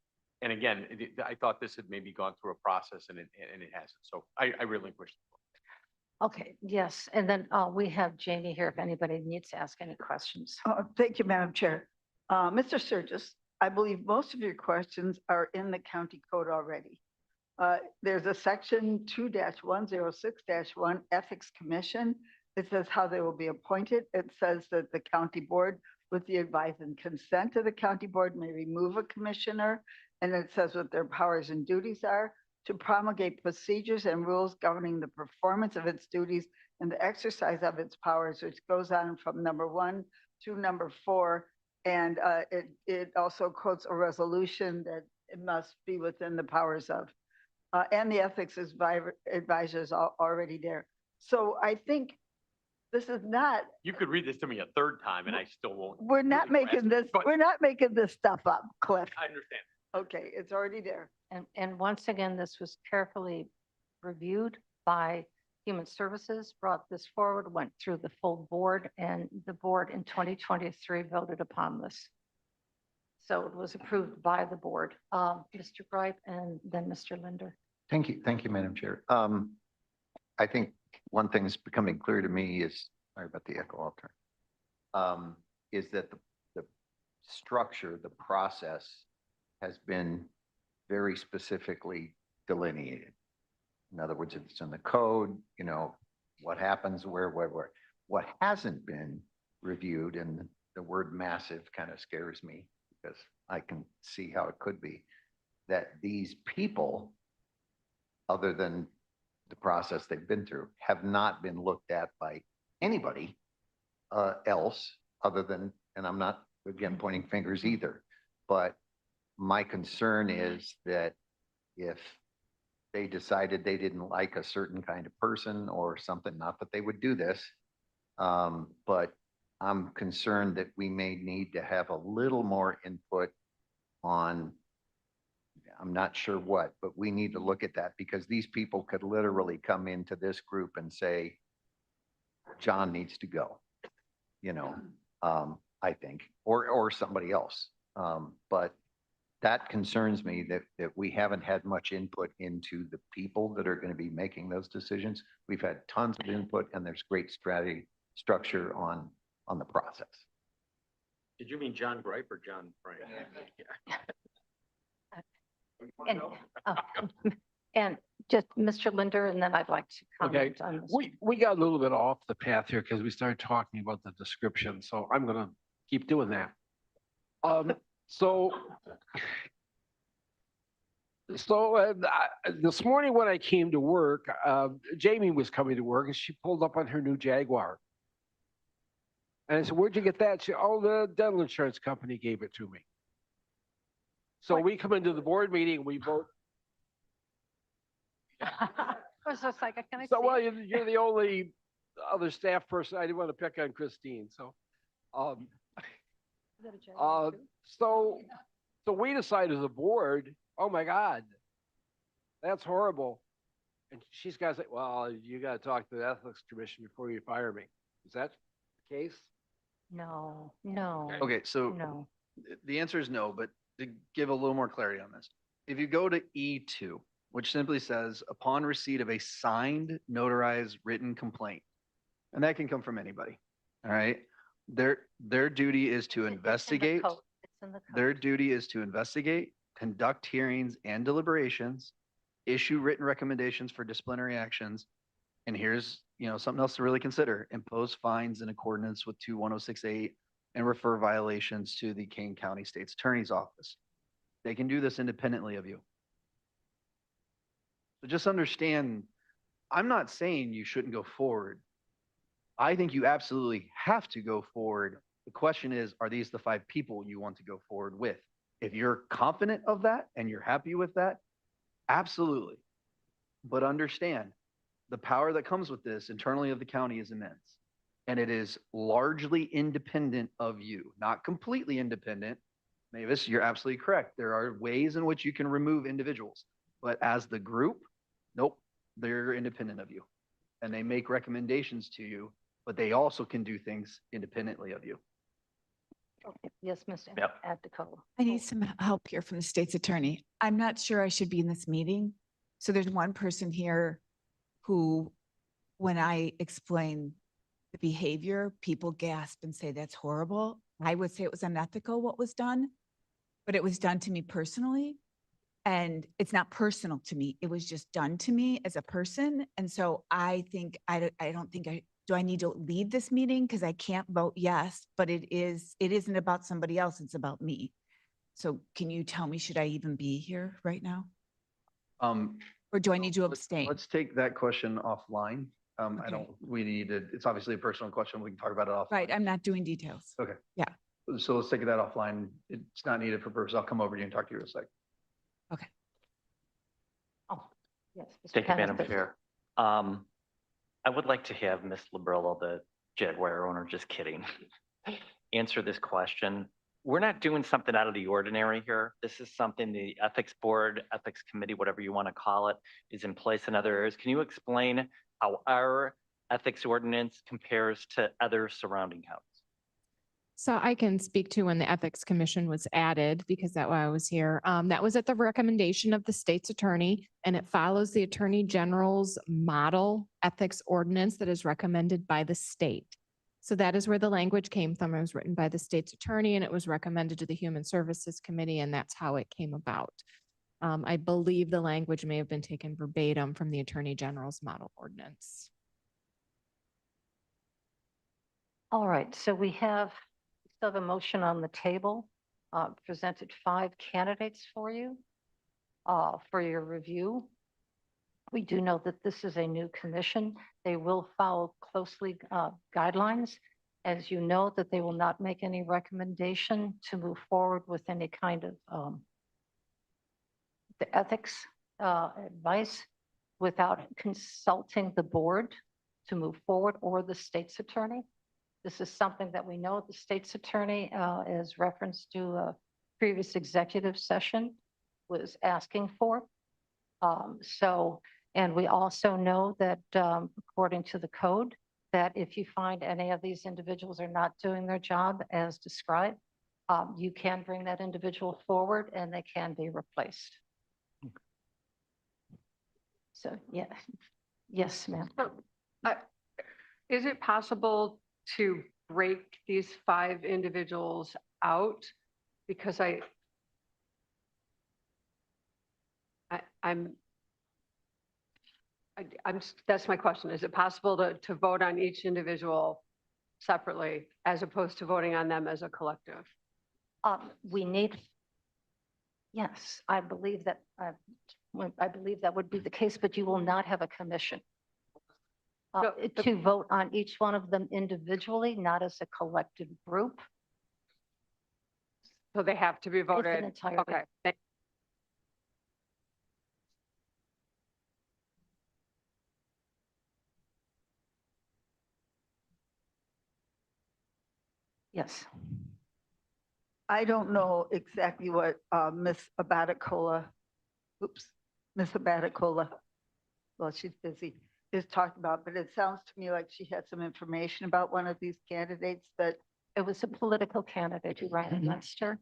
And again, I thought this had maybe gone through a process and it hasn't. So I relinquished. Okay, yes, and then we have Jamie here if anybody needs to ask any questions. Thank you, Madam Chair. Mr. Sturgis, I believe most of your questions are in the county code already. There's a section 2-106-1 Ethics Commission. It says how they will be appointed. It says that the county board, with the advice and consent of the county board, may remove a commissioner. And it says what their powers and duties are: to promulgate procedures and rules governing the performance of its duties and the exercise of its powers, which goes on from number 1 to number 4. And it also quotes a resolution that it must be within the powers of. And the ethics advisor is already there. So I think this is not, You could read this to me a third time and I still won't. we're not really grasp making it, this, but we're not making this stuff up, Cliff. I understand. Okay, it's already there. And once again, this was carefully reviewed by Human Services, brought this forward, went through the full board, and the board in 2023 voted upon this. So it was approved by the board. Mr. Gripe and then Mr. Linder. Thank you, Madam Chair. I think one thing that's becoming clear to me is, sorry about the echo, I'll turn, is that the structure, the process has been very specifically delineated. In other words, if it's in the code, you know, what happens, where. What hasn't been reviewed, and the word massive kind of scares me because I can see how it could be, that these people, other than the process they've been through, have not been looked at by anybody else other than, and I'm not, again, pointing fingers either, but my concern is that if they decided they didn't like a certain kind of person or something, not that they would do this, but I'm concerned that we may need to have a little more input on, I'm not sure what, but we need to look at that because these people could literally come into this group and say, John needs to go, you know, I think, or somebody else. But that concerns me that we haven't had much input into the people that are going to be making those decisions. We've had tons of input and there's great strategy structure on the process. Did you mean John Gripe or John Frank? And just Mr. Linder, and then I'd like to Okay, comment on this. we got a little bit off the path here because we started talking about the description, so I'm gonna keep doing that. So this morning when I came to work, Jamie was coming to work and she pulled up on her new Jaguar. And I said, where'd you get that? She, oh, the dental insurance company gave it to me. So we come into the board meeting, we vote. I was just like, can I So, see well, it? you're the only other staff person. I didn't want to pick on Christine, so. Is that a Jaguar too? So we decided as a board, oh my God, that's horrible. And she's got to say, well, you got to talk to the ethics commission before you fire me. Is that the case? No. Okay, so No. the answer is no, but to give a little more clarity on this, if you go to E2, which simply says upon receipt of a signed, notarized, written complaint, and that can come from anybody, all right? Their duty is to investigate. It's in the code. Their duty is to investigate, conduct hearings and deliberations, issue written recommendations for disciplinary actions. And here's, something else to really consider: impose fines in accordance with 21068 and refer violations to the Kane County State's Attorney's Office. They can do this independently of you. So just understand, I'm not saying you shouldn't go forward. I think you absolutely have to go forward. The question is, are these the 5 people you want to go forward with? If you're confident of that and you're happy with that, absolutely. But understand, the power that comes with this internally of the county is immense. And it is largely independent of you, not completely independent. Mavis, you're absolutely correct. There are ways in which you can remove individuals, but as the group, nope, they're independent of you. And they make recommendations to you, but they also can do things independently of you. Okay. Yes, Mr. Yep. Adcola. I need some help here from the state's attorney. I'm not sure I should be in this meeting. So there's one person here who, when I explain the behavior, people gasp and say that's horrible. I would say it was unethical what was done, but it was done to me personally. And it's not personal to me. It was just done to me as a person. And so I think, I don't think do I need to leave this meeting? Because I can't vote yes, but it isn't about somebody else. It's about me. So can you tell me, should I even be here right now? Or do I need to abstain? Let's take that question offline. I Okay. don't, we need to, it's obviously a personal question. We can talk about it offline. Right, I'm not doing details. Okay. Yeah. So let's take that offline. It's not needed for purpose. I'll come over to you and talk to you in a sec. Okay. Oh, yes. Mr. Thank you, Madam Kenneth. Chair. I would like to have Ms. Labrilla, the Jaguar owner, just kidding, answer this question. We're not doing something out of the ordinary here. This is something the Ethics Board, Ethics Committee, whatever you want to call it, is in place in other areas. Can you explain how our ethics ordinance compares to other surrounding counties? So I can speak to when the Ethics Commission was added, because that why I was here. That was at the recommendation of the state's attorney, and it follows the Attorney General's model ethics ordinance that is recommended by the state. So that is where the language came from. It was written by the state's attorney and it was recommended to the Human Services Committee, and that's how it came about. I believe the language may have been taken verbatim from the Attorney General's model ordinance. All right, so we still have a motion on the table, presented 5 candidates for you, for your review. We do know that this is a new commission. They will follow closely guidelines. As you know, that they will not make any recommendation to move forward with any kind of the ethics advice without consulting the board to move forward, or the state's attorney. This is something that we know the state's attorney, as reference to a previous executive session, was asking for. And we also know that according to the code, that if you find any of these individuals are not doing their job as described, you can bring that individual forward and they can be replaced. So, yeah. Yes, ma'am. Is it possible to break these 5 individuals out? Because that's my question. Is it possible to vote on each individual separately as opposed to voting on them as a collective? Yes, I believe that would be the case, but you will not have a commission. To vote on each one of them individually, not as a collective group. So they have to be voted. Okay. Yes. I don't know exactly what Miss Abaticola, well, she's busy, is talking about, but it sounds to me like she had some information about one of these candidates that. It was a political candidate who ran against her,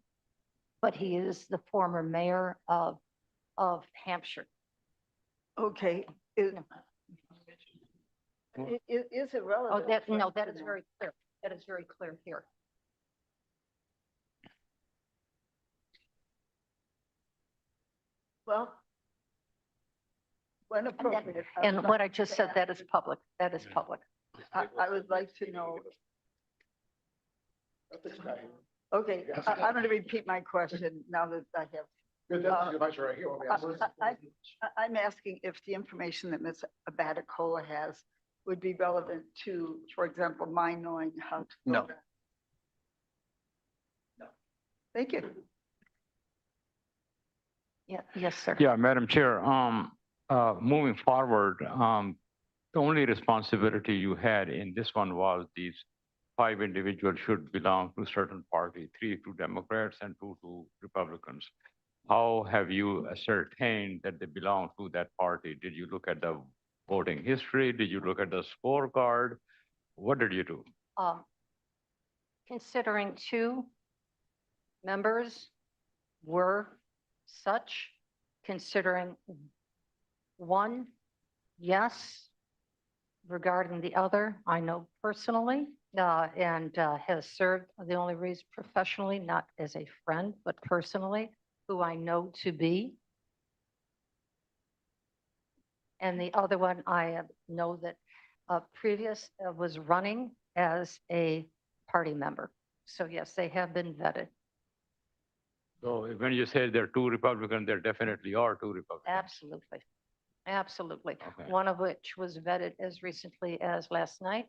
but he is the former mayor of Hampshire. Okay. Is it relevant? Oh, no, that is very clear. That is very clear here. Well, when appropriate. And what I just said, that is public. That is public. I would like to know. Okay, I'm going to repeat my question now that I have. I'm asking if the information that Ms. Abaticola has would be relevant to, for example, my knowing how to. No. vote. No. Thank you. Yeah. Yes, sir. Yeah, Madam Chair, moving forward, the only responsibility you had in this one was these 5 individuals should belong to a certain party, 3 to Democrats and 2 to Republicans. How have you ascertained that they belong to that party? Did you look at the voting history? Did you look at the scorecard? What did you do? Considering 2 members were such, considering 1, yes. Regarding the other, I know personally and has served, the only reason professionally, not as a friend, but personally, who I know to be And the other one, I know that previous was running as a party member. So yes, they have been vetted. So when you say there are two Republicans, there definitely are two Republicans. Absolutely. Absolutely. Okay. One of which was vetted as recently as last night,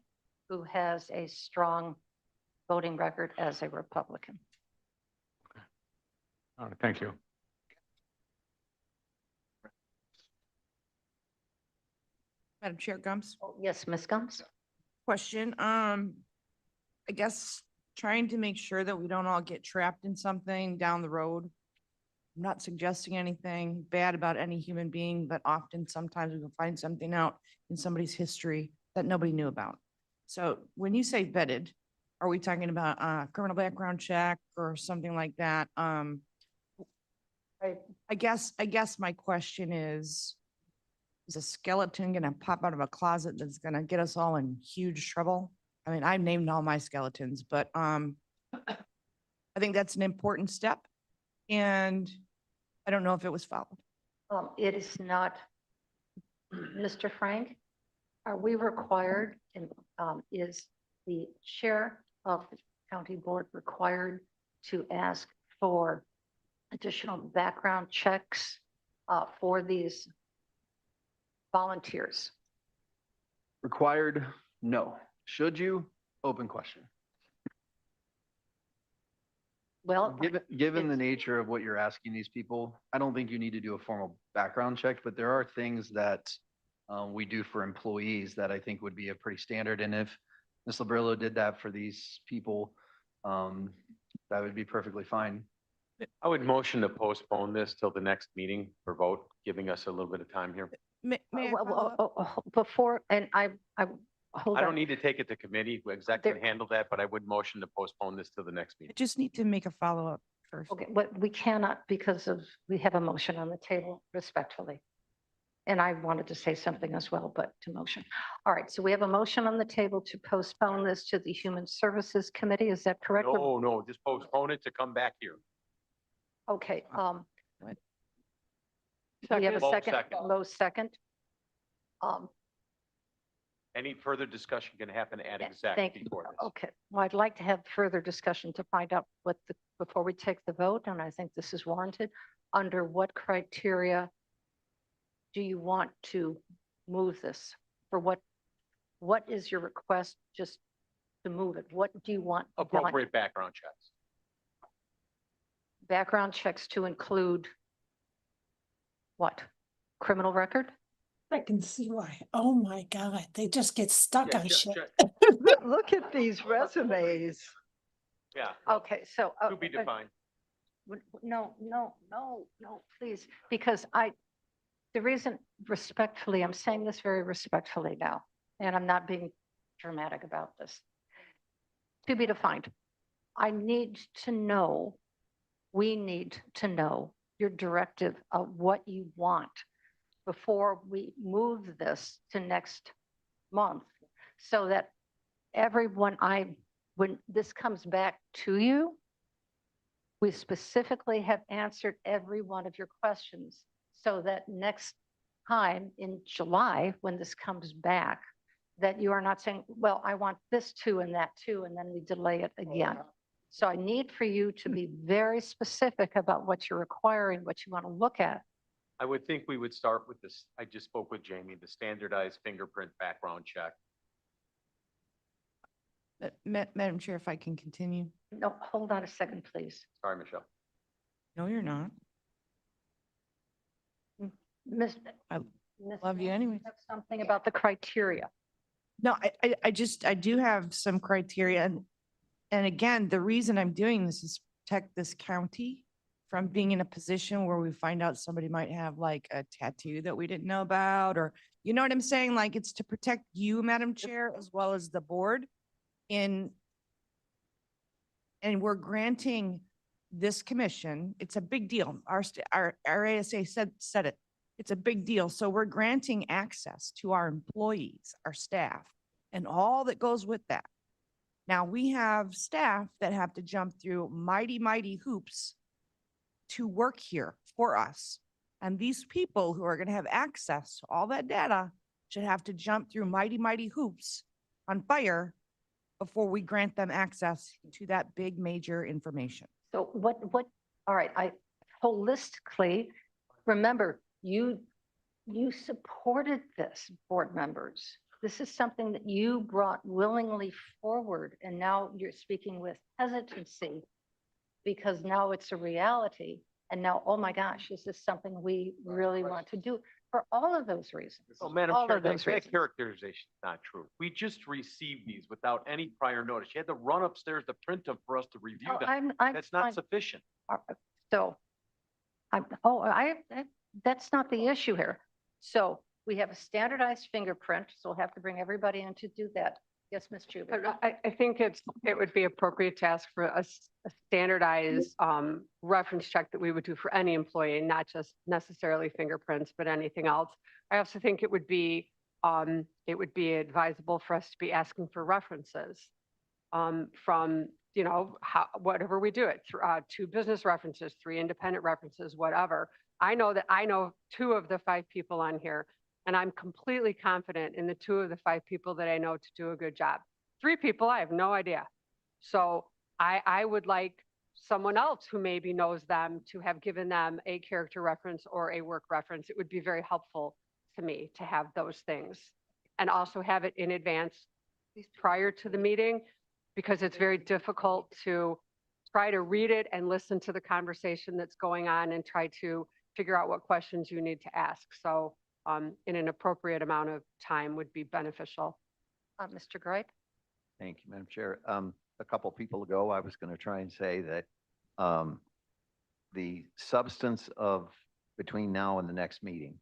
who has a strong voting record as a Republican. All right, thank you. Madam Chair Gums? Oh, yes, Ms. Gums? Question, I guess trying to make sure that we don't all get trapped in something down the road. I'm not suggesting anything bad about any human being, but often sometimes we can find something out in somebody's history that nobody knew about. So when you say vetted, are we talking about a criminal background check or something like that? I guess my question is a skeleton gonna pop out of a closet that's gonna get us all in huge trouble? I mean, I named all my skeletons, but I think that's an important step. And I don't know if it was followed. It is not, Mr. Frank, are we required, and is the chair of the county board required to ask for additional background checks for these volunteers? Required? No. Should you? Open question. Well, Given the nature of what you're asking these people, I don't think you need to do a formal background check, but there are things that we do for employees that I think would be a pretty standard. And if Ms. Labrillo did that for these people, that would be perfectly fine. I would motion to postpone this till the next meeting for vote, giving us a little bit of time here. May I follow up? before, and I hold I don't on. need to take it to committee. Exec can handle that, but I would motion to postpone this till the next I meeting. just need to make a follow-up first. Okay, but we cannot because of, we have a motion on the table respectfully. And I wanted to say something as well, but to motion. All right, so we have a motion on the table to postpone this to the Human Services Committee. Is that correct? No, just postpone it to come back here. Okay, What? we have a Lowe second, second. Lowe second. Any further discussion can happen at exec Thank you. before this. Okay, well, I'd like to have further discussion to find out what the, before we take the vote, and I think this is warranted, under what criteria do you want to move this? For what is your request just to move it? What do you want done? Appropriate background checks. Background checks to include what? Criminal record? I can see why. Oh my God, they just get stuck on shit. Look at these resumes. Yeah, Okay, so. to be defined. No, please, because the reason respectfully, I'm saying this very respectfully now, and I'm not being dramatic about this. To be defined. I need to know, we need to know your directive of what you want before we move this to next month, so that everyone, when this comes back to you, we specifically have answered every one of your questions, so that next time in July, when this comes back, that you are not saying, well, I want this too and that too, and then we delay it again. So I need for you to be very specific about what you're requiring, what you want to look at. I would think we would start with this. I just spoke with Jamie, the standardized fingerprint background check. Madam Chair, if I can continue. No, hold on a second, please. Sorry, Michelle. No, you're not. Miss, I Miss love you Wang, anyway. have something about the criteria. No, I do have some criteria. And again, the reason I'm doing this is protect this county from being in a position where we find out somebody might have like a tattoo that we didn't know about, or, you know what I'm saying? Like, it's to protect you, Madam Chair, as well as the board. And we're granting this commission, it's a big deal. Our ASA said it. It's a big deal. So we're granting access to our employees, our staff, and all that goes with that. Now, we have staff that have to jump through mighty hoops to work here for us. And these people who are going to have access to all that data should have to jump through mighty, mighty hoops on fire before we grant them access to that big major information. So all right, holistically, remember, you supported this, board members. This is something that you brought willingly forward, and now you're speaking with hesitancy because now it's a reality. And now, oh my gosh, is this something we really want to do for all of those reasons? So Madam All Chair, of those that reasons. characterization is not true. We just received these without any prior notice. You had to run upstairs to print them for us to review Oh, them. I'm That's not fine. sufficient. So, that's not the issue here. So we have a standardized fingerprint, so we'll have to bring everybody in to do that. Yes, Ms. Chuba. I think it would be appropriate to ask for a standardized reference check that we would do for any employee, not just necessarily fingerprints, but anything else. I also think it would be advisable for us to be asking for references from, whatever we do it, 2 business references, 3 independent references, whatever. I know 2 of the 5 people on here, and I'm completely confident in the 2 of the 5 people that I know to do a good job. 3 people, I have no idea. So I would like someone else who maybe knows them to have given them a character reference or a work reference. It would be very helpful to me to have those things and also have it in advance prior to the meeting, because it's very difficult to try to read it and listen to the conversation that's going on and try to figure out what questions you need to ask. So in an appropriate amount of time would be beneficial. Mr. Gripe? Thank you, Madam Chair. A couple people ago, I was going to try and say that the substance of between now and the next meeting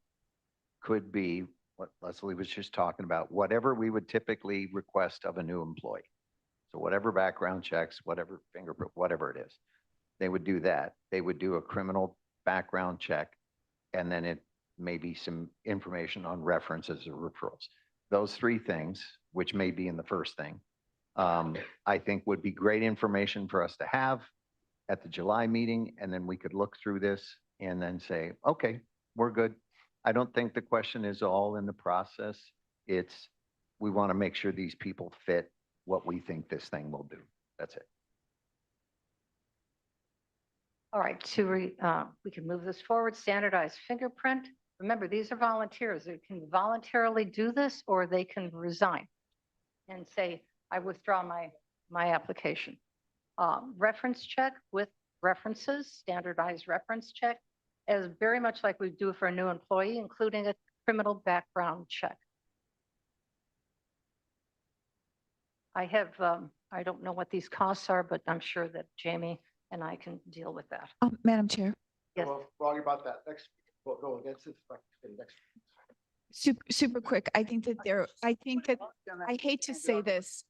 could be what Leslie was just talking about, whatever we would typically request of a new employee. So whatever background checks, whatever fingerprint, whatever it is, they would do that. They would do a criminal background check, and then it may be some information on references or referrals. Those 3 things, which may be in the first thing, I think would be great information for us to have at the July meeting, and then we could look through this and then say, okay, we're good. I don't think the question is all in the process. It's, we want to make sure these people fit what we think this thing will do. That's it. All right, we can move this forward. Standardized fingerprint. Remember, these are volunteers. They can voluntarily do this, or they can resign and say, I withdraw my application. Reference check with references, standardized reference check, as very much like we do for a new employee, including a criminal background check. I don't know what these costs are, but I'm sure that Jamie and I can deal with that. Madam Chair, Yes. Wrong about that. Next, we'll go against this. Next. super quick. I think that I hate to say this,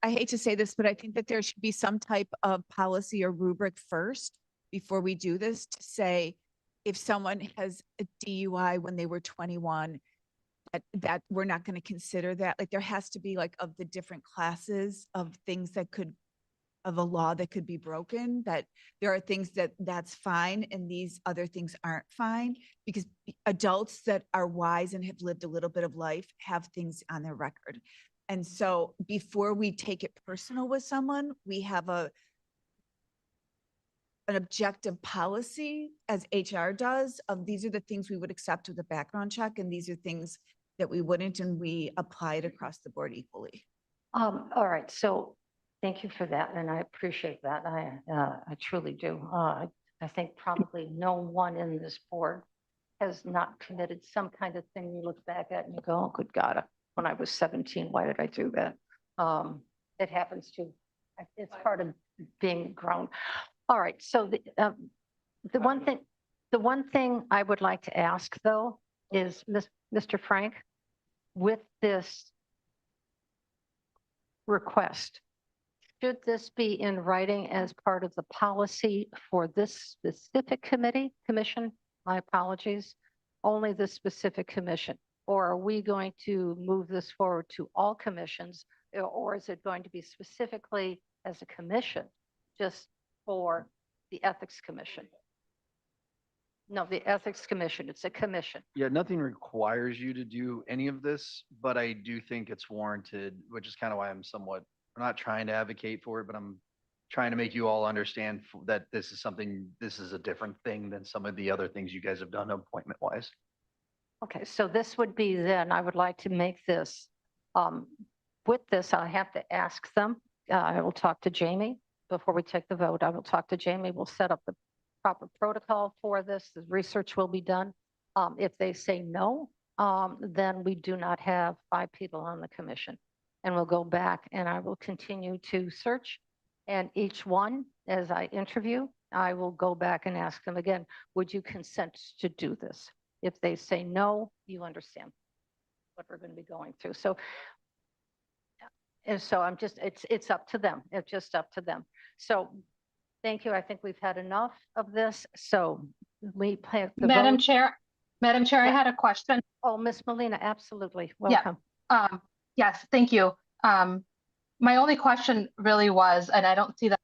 but I think that there should be some type of policy or rubric first before we do this to say, if someone has a DUI when they were 21, that we're not going to consider that. Like, there has to be, like, of the different classes of things of a law that could be broken, that there are things that's fine and these other things aren't fine, because adults that are wise and have lived a little bit of life have things on their record. And so before we take it personal with someone, we have an objective policy, as HR does, of these are the things we would accept with a background check, and these are things that we wouldn't, and we apply it across the board equally. All right, so thank you for that, and I appreciate that. I truly do. I think probably no one in this board has not committed some kind of thing you look back at and you go, oh, good God, when I was 17, why did I do that? It happens to, it's part of being grown. All right, so the one thing I would like to ask, though, is Mr. Frank, with this request, should this be in writing as part of the policy for this specific commission? My apologies, only this specific commission. Or are we going to move this forward to all commissions, or is it going to be specifically as a commission just for the Ethics Commission? No, the Ethics Commission, it's a commission. Yeah, nothing requires you to do any of this, but I do think it's warranted, which is kind of why I'm I'm not trying to advocate for it, but I'm trying to make you all understand that this is a different thing than some of the other things you guys have done appointment wise. Okay, so this would be then, I would like to make this, with this, I have to ask them. I will talk to Jamie before we take the vote. I will talk to Jamie. We'll set up the proper protocol for this. The research will be done. If they say no, then we do not have 5 people on the commission. And we'll go back and I will continue to search. And each one, as I interview, I will go back and ask them again, would you consent to do this? If they say no, you understand what we're going to be going through. So, and so it's up to them. It's just up to them. So thank you. I think we've had enough of this. So we plan the Madam vote. Chair, I Yeah. had a question. Oh, Miss Molina, absolutely. Yeah. Welcome. Yes, thank you. My only question really was, and I don't see that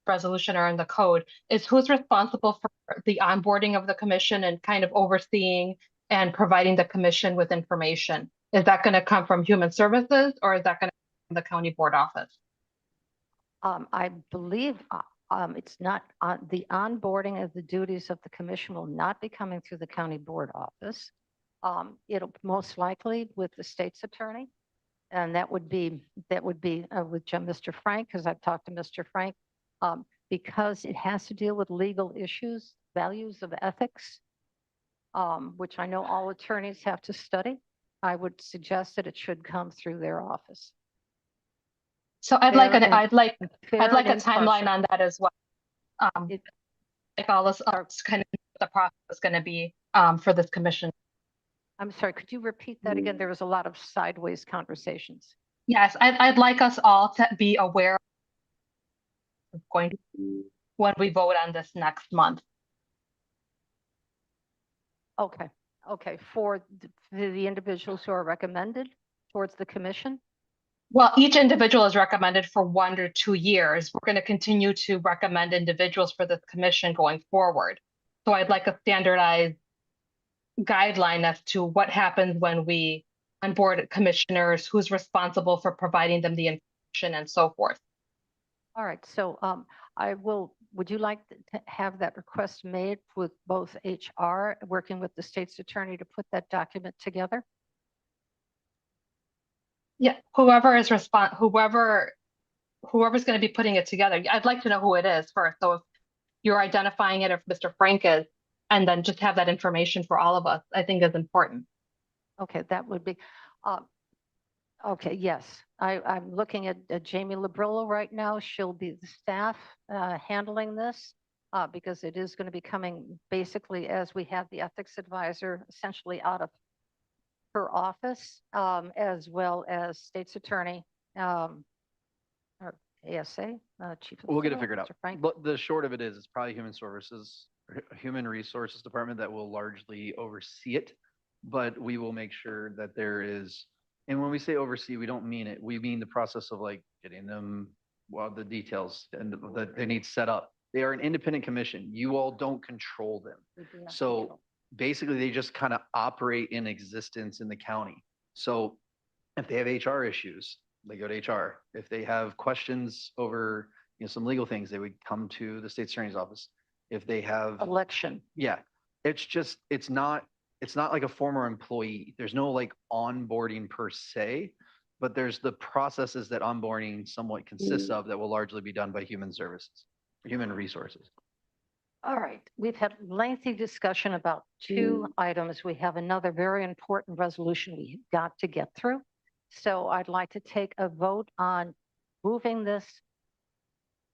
resolution or in the code, is who's responsible for the onboarding of the commission and kind of overseeing and providing the commission with information? Is that going to come from Human Services or is that going to come from the county board office? I believe it's not the onboarding of the duties of the commission will not be coming through the county board office. It'll most likely with the state's attorney. And that would be with Mr. Frank, because I've talked to Mr. Frank, because it has to deal with legal issues, values of ethics, which I know all attorneys have to study. I would suggest that it should come through their office. So I'd like a timeline on that as well. Like all this kind of the process is going to be for this commission. I'm sorry, could you repeat that again? There was a lot of sideways conversations. Yes, I'd like us all to be aware of going to, when we vote on this next month. Okay, for the individuals who are recommended towards the commission? Well, each individual is recommended for 1 or 2 years. We're going to continue to recommend individuals for this commission going forward. So I'd like a standardized guideline as to what happens when we onboard commissioners, who's responsible for providing them the information and so forth. All right, so would you like to have that request made with both HR, working with the state's attorney to put that document together? Yeah, whoever's going to be putting it together. I'd like to know who it is first. So if you're identifying it, if Mr. Frank is, and then just have that information for all of us, I think is important. Okay, that would be, okay, yes. I'm looking at Jamie Labrillo right now. She'll be the staff handling this because it is going to be coming basically as we have the ethics advisor essentially out of her office, as well as state's attorney, or ASA, chief. We'll get it figured out. But the short of it is, it's probably Human Resources Department that will largely oversee it. But we will make sure that there is, and when we say oversee, we don't mean it. We mean the process of like getting them, the details and that they need set up. They are an independent commission. You all don't control them. So basically they just kind of operate in existence in the county. So if they have HR issues, they go to HR. If they have questions over, some legal things, they would come to the state attorney's office. If they have election. Yeah. It's not like a former employee. There's no like onboarding per se, but there's the processes that onboarding somewhat consists of that will largely be done by human resources. All right, we've had lengthy discussion about 2 items. We have another very important resolution we've got to get through. So I'd like to take a vote on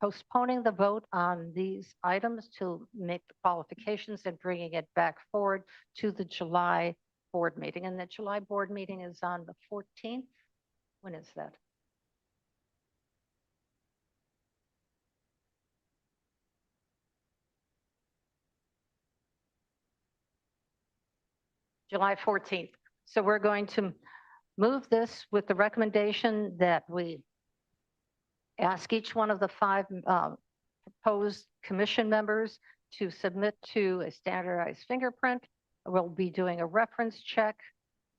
postponing the vote on these items to make the qualifications and bringing it back forward to the July board meeting. And the July board meeting is on the 14th. When is that? July 14th. So we're going to move this with the recommendation that we ask each one of the 5 proposed commission members to submit to a standardized fingerprint. We'll be doing a reference check.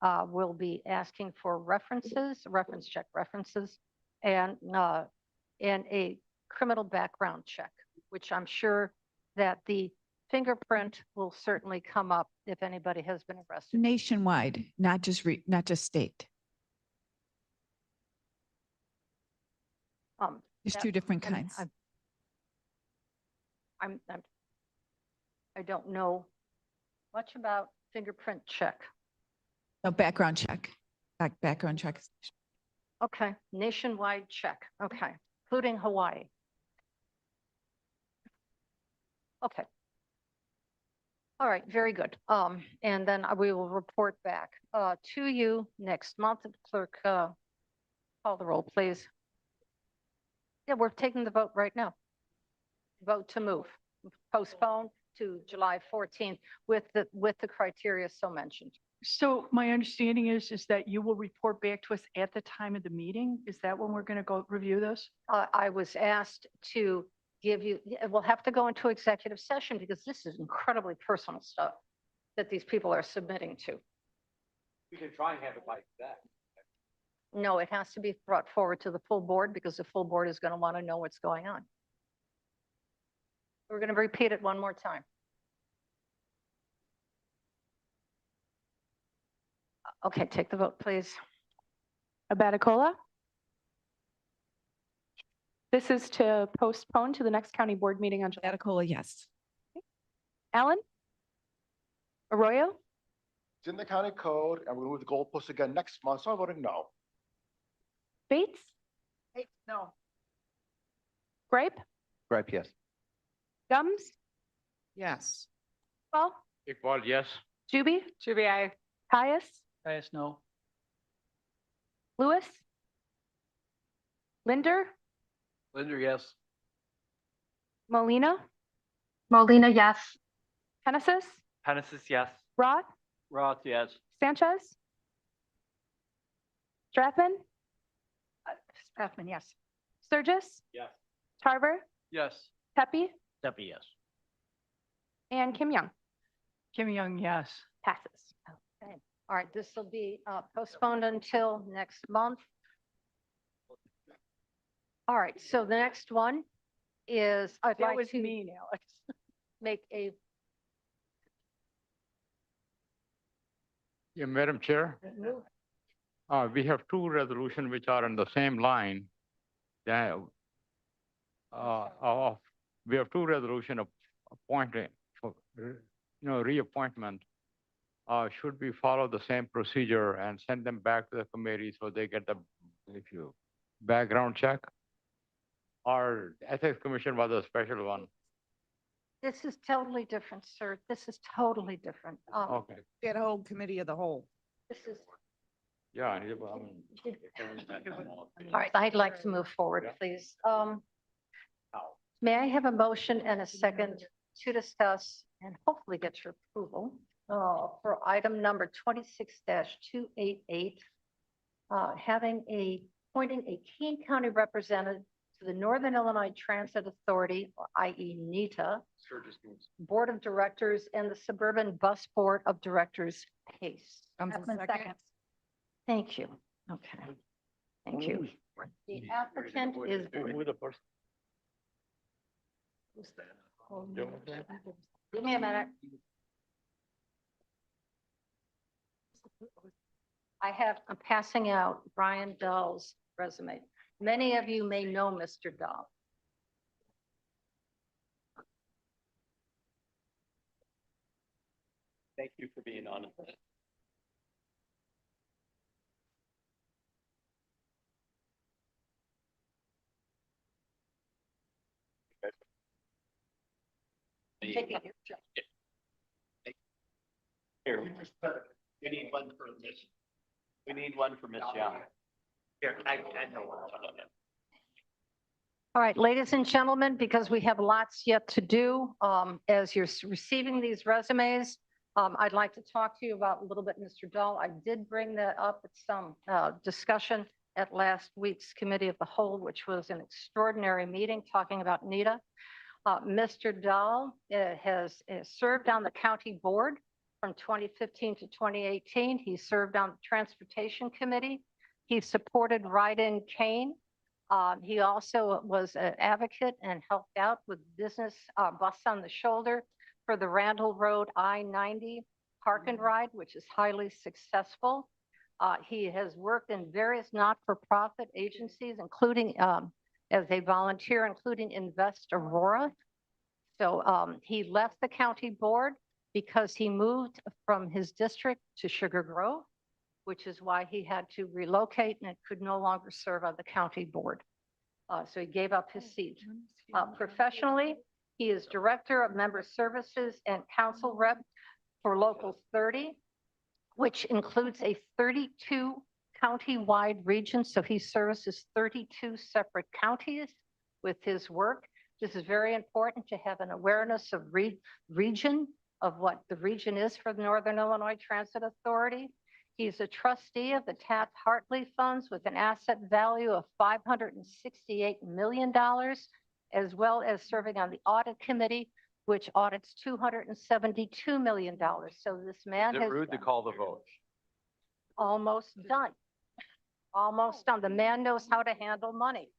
We'll be asking for references, reference check references, and a criminal background check, which I'm sure that the fingerprint will certainly come up if anybody has been arrested. Nationwide, not just state. There's That- two different I'm- kinds. I don't know much about fingerprint check. No, background check. Background check. Okay, nationwide check. Okay, including Hawaii. Okay. All right, very good. And then we will report back to you next month. Clerk, call the roll, please. Yeah, we're taking the vote right now. Vote to move, postpone to July 14th with the criteria so mentioned. So my understanding is that you will report back to us at the time of the meeting? Is that when we're going to go review those? I was asked to give you, we'll have to go into executive session because this is incredibly personal stuff that these people are submitting to. We can try and have it like that. No, it has to be brought forward to the full board because the full board is going to want to know what's going on. We're going to repeat it one more time. Okay, take the vote, please. Abaticola? This is to postpone to the next county board meeting on July. Abaticola, yes. Allen? Arroyo? It's in the county code and we move the goalposts again next month, so I voted no. Bates? No. Gripe? Gripe, yes. Gums? Yes. Well, Iqbal, yes. Juby? Juby, aye. Caius? Caius, no. Lewis? Linder? Linder, yes. Molina? Molina, yes. Hennessis? Hennessis, yes. Roth? Roth, yes. Sanchez? Strathman? Strathman, yes. Sturgis? Yes. Tarver? Yes. Pepe? Debbie, yes. And Kim Young? Kim Young, yes. Passes. Okay. All right, this will be postponed until next month. All right, so the next one is I'd That like was to mean, Alex. make a Yeah, Madam Chair, move. we have two resolutions which are on the same line. That, we have two resolution of appointing, for, reappointment. Should we follow the same procedure and send them back to the committee so they get the, background check? Or Ethics Commission was a special one? This is totally different, sir. This is totally different. Okay, Get a whole committee of the whole. This is, yeah, I mean. all right, I'd like to move forward, please. May I have a motion and a second to discuss and hopefully get your approval for item number 26-288, appointing a Kane County representative to the Northern Illinois Transit Authority, or i.e. NETA, Board of Directors and the Suburban Bus Board of Directors, PACE. Second. Thank you. Okay. Thank you. The applicant is. Give me a minute. I'm passing out Brian Dahl's resume. Many of you may know Mr. Dahl. Thank you for being on. Taking your job. Here, we need one for Miss. We need one for Miss Young. Here, I know. All right, ladies and gentlemen, because we have lots yet to do, as you're receiving these resumes, I'd like to talk to you about a little bit, Mr. Dahl. I did bring that up at some discussion at last week's Committee of the Whole, which was an extraordinary meeting talking about NETA. Mr. Dahl has served on the county board from 2015 to 2018. He served on the Transportation Committee. He supported write-in Kane. He also was an advocate and helped out with business bus on the shoulder for the Randall Road I-90 Park and Ride, which is highly successful. He has worked in various not-for-profit agencies, including as a volunteer, including Invest Aurora. So he left the county board because he moved from his district to Sugar Grove, which is why he had to relocate and could no longer serve on the county board. So he gave up his seat. Professionally, he is Director of Member Services and Council Rep for Local 30, which includes a 32 county-wide region. So he services 32 separate counties with his work. This is very important to have an awareness of region, of what the region is for the Northern Illinois Transit Authority. He's a trustee of the Taft-Hartley funds with an asset value of $568 million, as well as serving on the audit committee, which audits $272 million. So this man Is it has rude to call the vote? almost done. Almost done. The man knows how to handle money.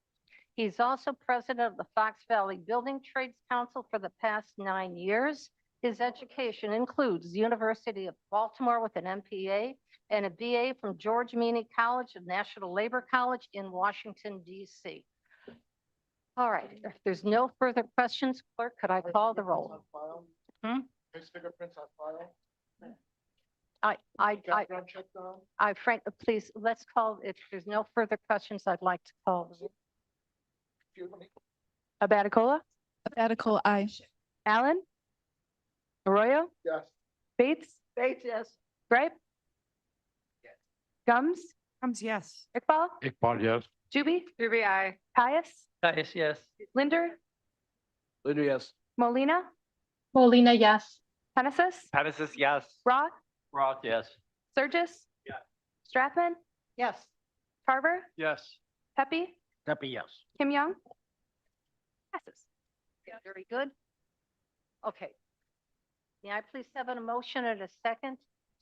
He's also president of the Fox Valley Building Trades Council for the past 9 years. His education includes the University of Baltimore with an MPA and a BA from George Meany College of National Labor College in Washington, D.C. All right, if there's no further questions, clerk, could I call the roll? His fingerprints on file? Background check done? Frank, please, let's call, if there's no further questions, I'd like to call. Abaticola, Abaticola, aye. Allen, Arroyo, Yes. Bates, Bates, yes. Gripe, Gums, Yes. Iqbal, Iqbal, yes. Juby. Juby, aye. Caius, Caius, yes. Linder, Linder, yes. Molina, Molina, yes. Genesis, Genesis, yes. Roth, Roth, yes. Surges. Yes. Strathman, Yes. Tarver, Yes. Pepe, Pepe, yes. Kim Young. Passes. Very good. Okay. May I please have an motion and a second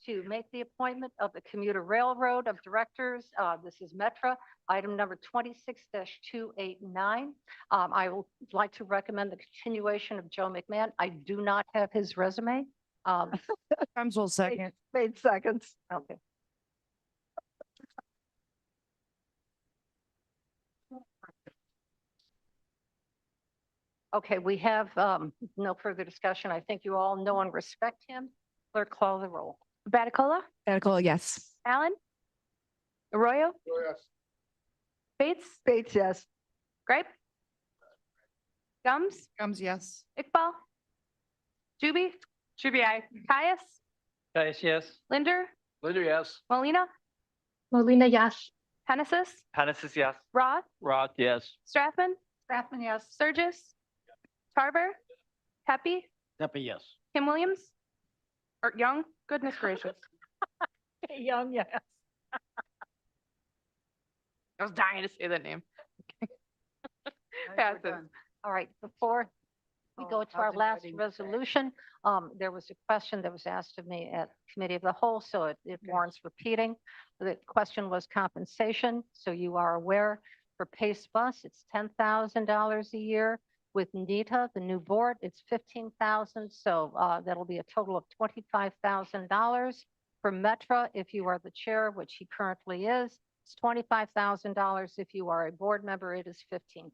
to make the appointment of the Commuter Railroad of Directors? This is Metra, item number 26-289. I would like to recommend the continuation of Joe McMahon. I do not have his resume. Comes will second. Bates seconds. Okay. Okay, we have no further discussion. I think you all know and respect him. Clerk, call the roll. Abaticola, Abaticola, yes. Allen, Arroyo, Yes. Bates, Bates, yes. Gripe, Gums, Yes. Iqbal, Juby. Juby, aye. Caius, Caius, yes. Linder, Linder, yes. Molina, Molina, yes. Genesis, Genesis, yes. Roth, Roth, yes. Strathman, Strathman, yes. Surges, Tarver, Pepe, Pepe, yes. Kim Williams, or Young, goodness gracious. Young, yes. I was dying to say that name. Passes. All right, before we go to our last resolution, there was a question that was asked of me at Committee of the Whole, so it warrants repeating. The question was compensation, so you are aware for Pace Bus, it's $10,000 a year. With NETA, the new board, it's $15,000, so that'll be a total of $25,000. For Metra, if you are the chair, which he currently is, it's $25,000. If you are a board member, it is $15,000.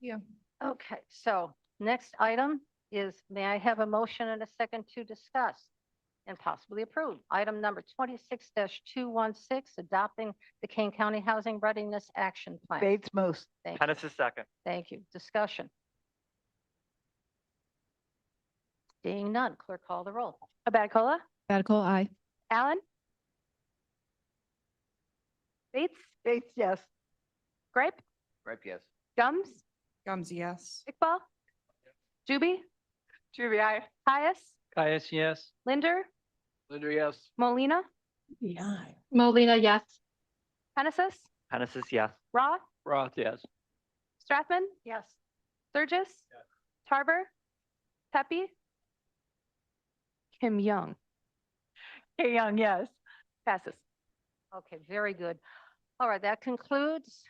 Yeah. Okay, so next item is, may I have a motion and a second to discuss and possibly approve? Item number 26-216, adopting the Kane County Housing Readiness Action Plan. Bates moves. Thank you. Genesis, second. Thank you. Discussion. Seeing none, clerk call the roll. Abaticola, Abaticola, aye. Allen, Bates, Bates, yes. Gripe, Gripe, yes. Gums, Yes. Iqbal, Juby. Juby, aye. Caius, Caius, yes. Linder, Linder, yes. Molina, Yeah. Molina, yes. Genesis, Genesis, yes. Roth, Roth, yes. Strathman, Yes. Sturgis, Tarver, Pepe, Kim Young. Kay Young, yes. Passes. Okay, very good. All right, that concludes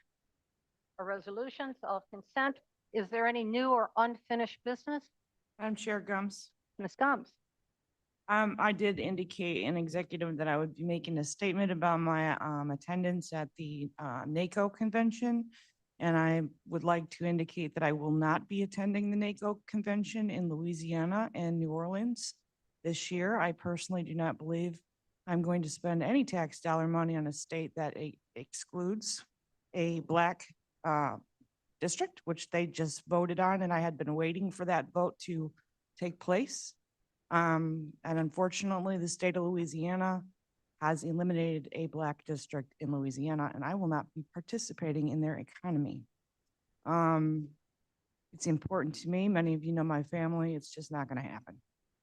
our resolutions of consent. Is there any new or unfinished business? Madam Chair Gums. Ms. Gomes? I did indicate in executive that I would be making a statement about my attendance at the NACO convention. And I would like to indicate that I will not be attending the NACO convention in Louisiana and New Orleans this year. I personally do not believe I'm going to spend any tax dollar money on a state that excludes a Black district, which they just voted on, and I had been waiting for that vote to take place. And unfortunately, the state of Louisiana has eliminated a Black district in Louisiana, and I will not be participating in their economy. It's important to me. Many of you know my family. It's just not going to happen.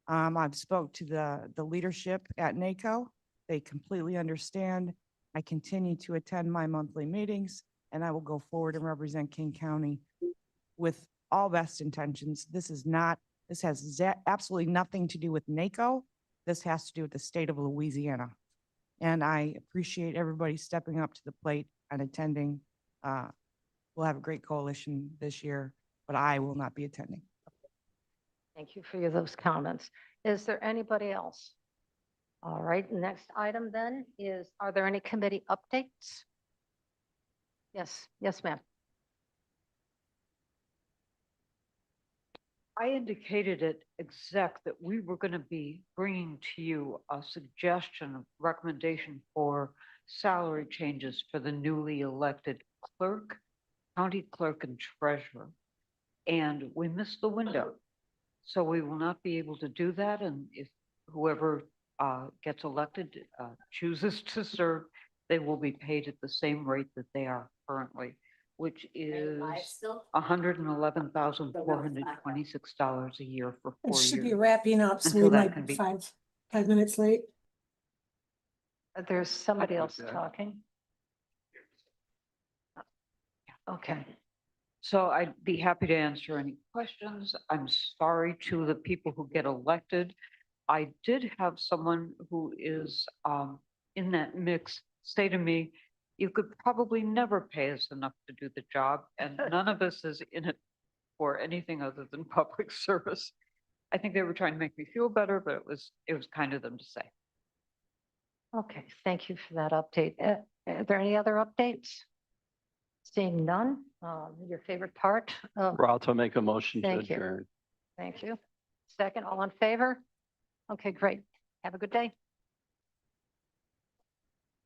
I've spoke to the leadership at NACO. They completely understand. I continue to attend my monthly meetings, and I will go forward and represent King County with all best intentions. This has absolutely nothing to do with NACO. This has to do with the state of Louisiana. And I appreciate everybody stepping up to the plate and attending. We'll have a great coalition this year, but I will not be attending. Thank you for those comments. Is there anybody else? All right, next item then is, are there any committee updates? Yes, ma'am. I indicated at exec that we were going to be bringing to you a suggestion, recommendation for salary changes for the newly elected clerk, county clerk, and treasurer. And we missed the window. So we will not be able to do that. And if whoever gets elected chooses to serve, they will be paid at the same rate that they are currently, which is $111,426 a year for It 4 should be years. wrapping up, so Until we that might can be be- 5 minutes late. There's somebody else talking. Okay. So I'd be happy to answer any questions. I'm sorry to the people who get elected. I did have someone who is in that mix say to me, you could probably never pay us enough to do the job, and none of us is in it for anything other than public service. I think they were trying to make me feel better, but it was kind of them to say. Okay, thank you for that update. Are there any other updates? Seeing none, your favorite part of, Roth will make a motion to Thank you. adjourn. thank you. Second, all in favor? Okay, great. Have a good day.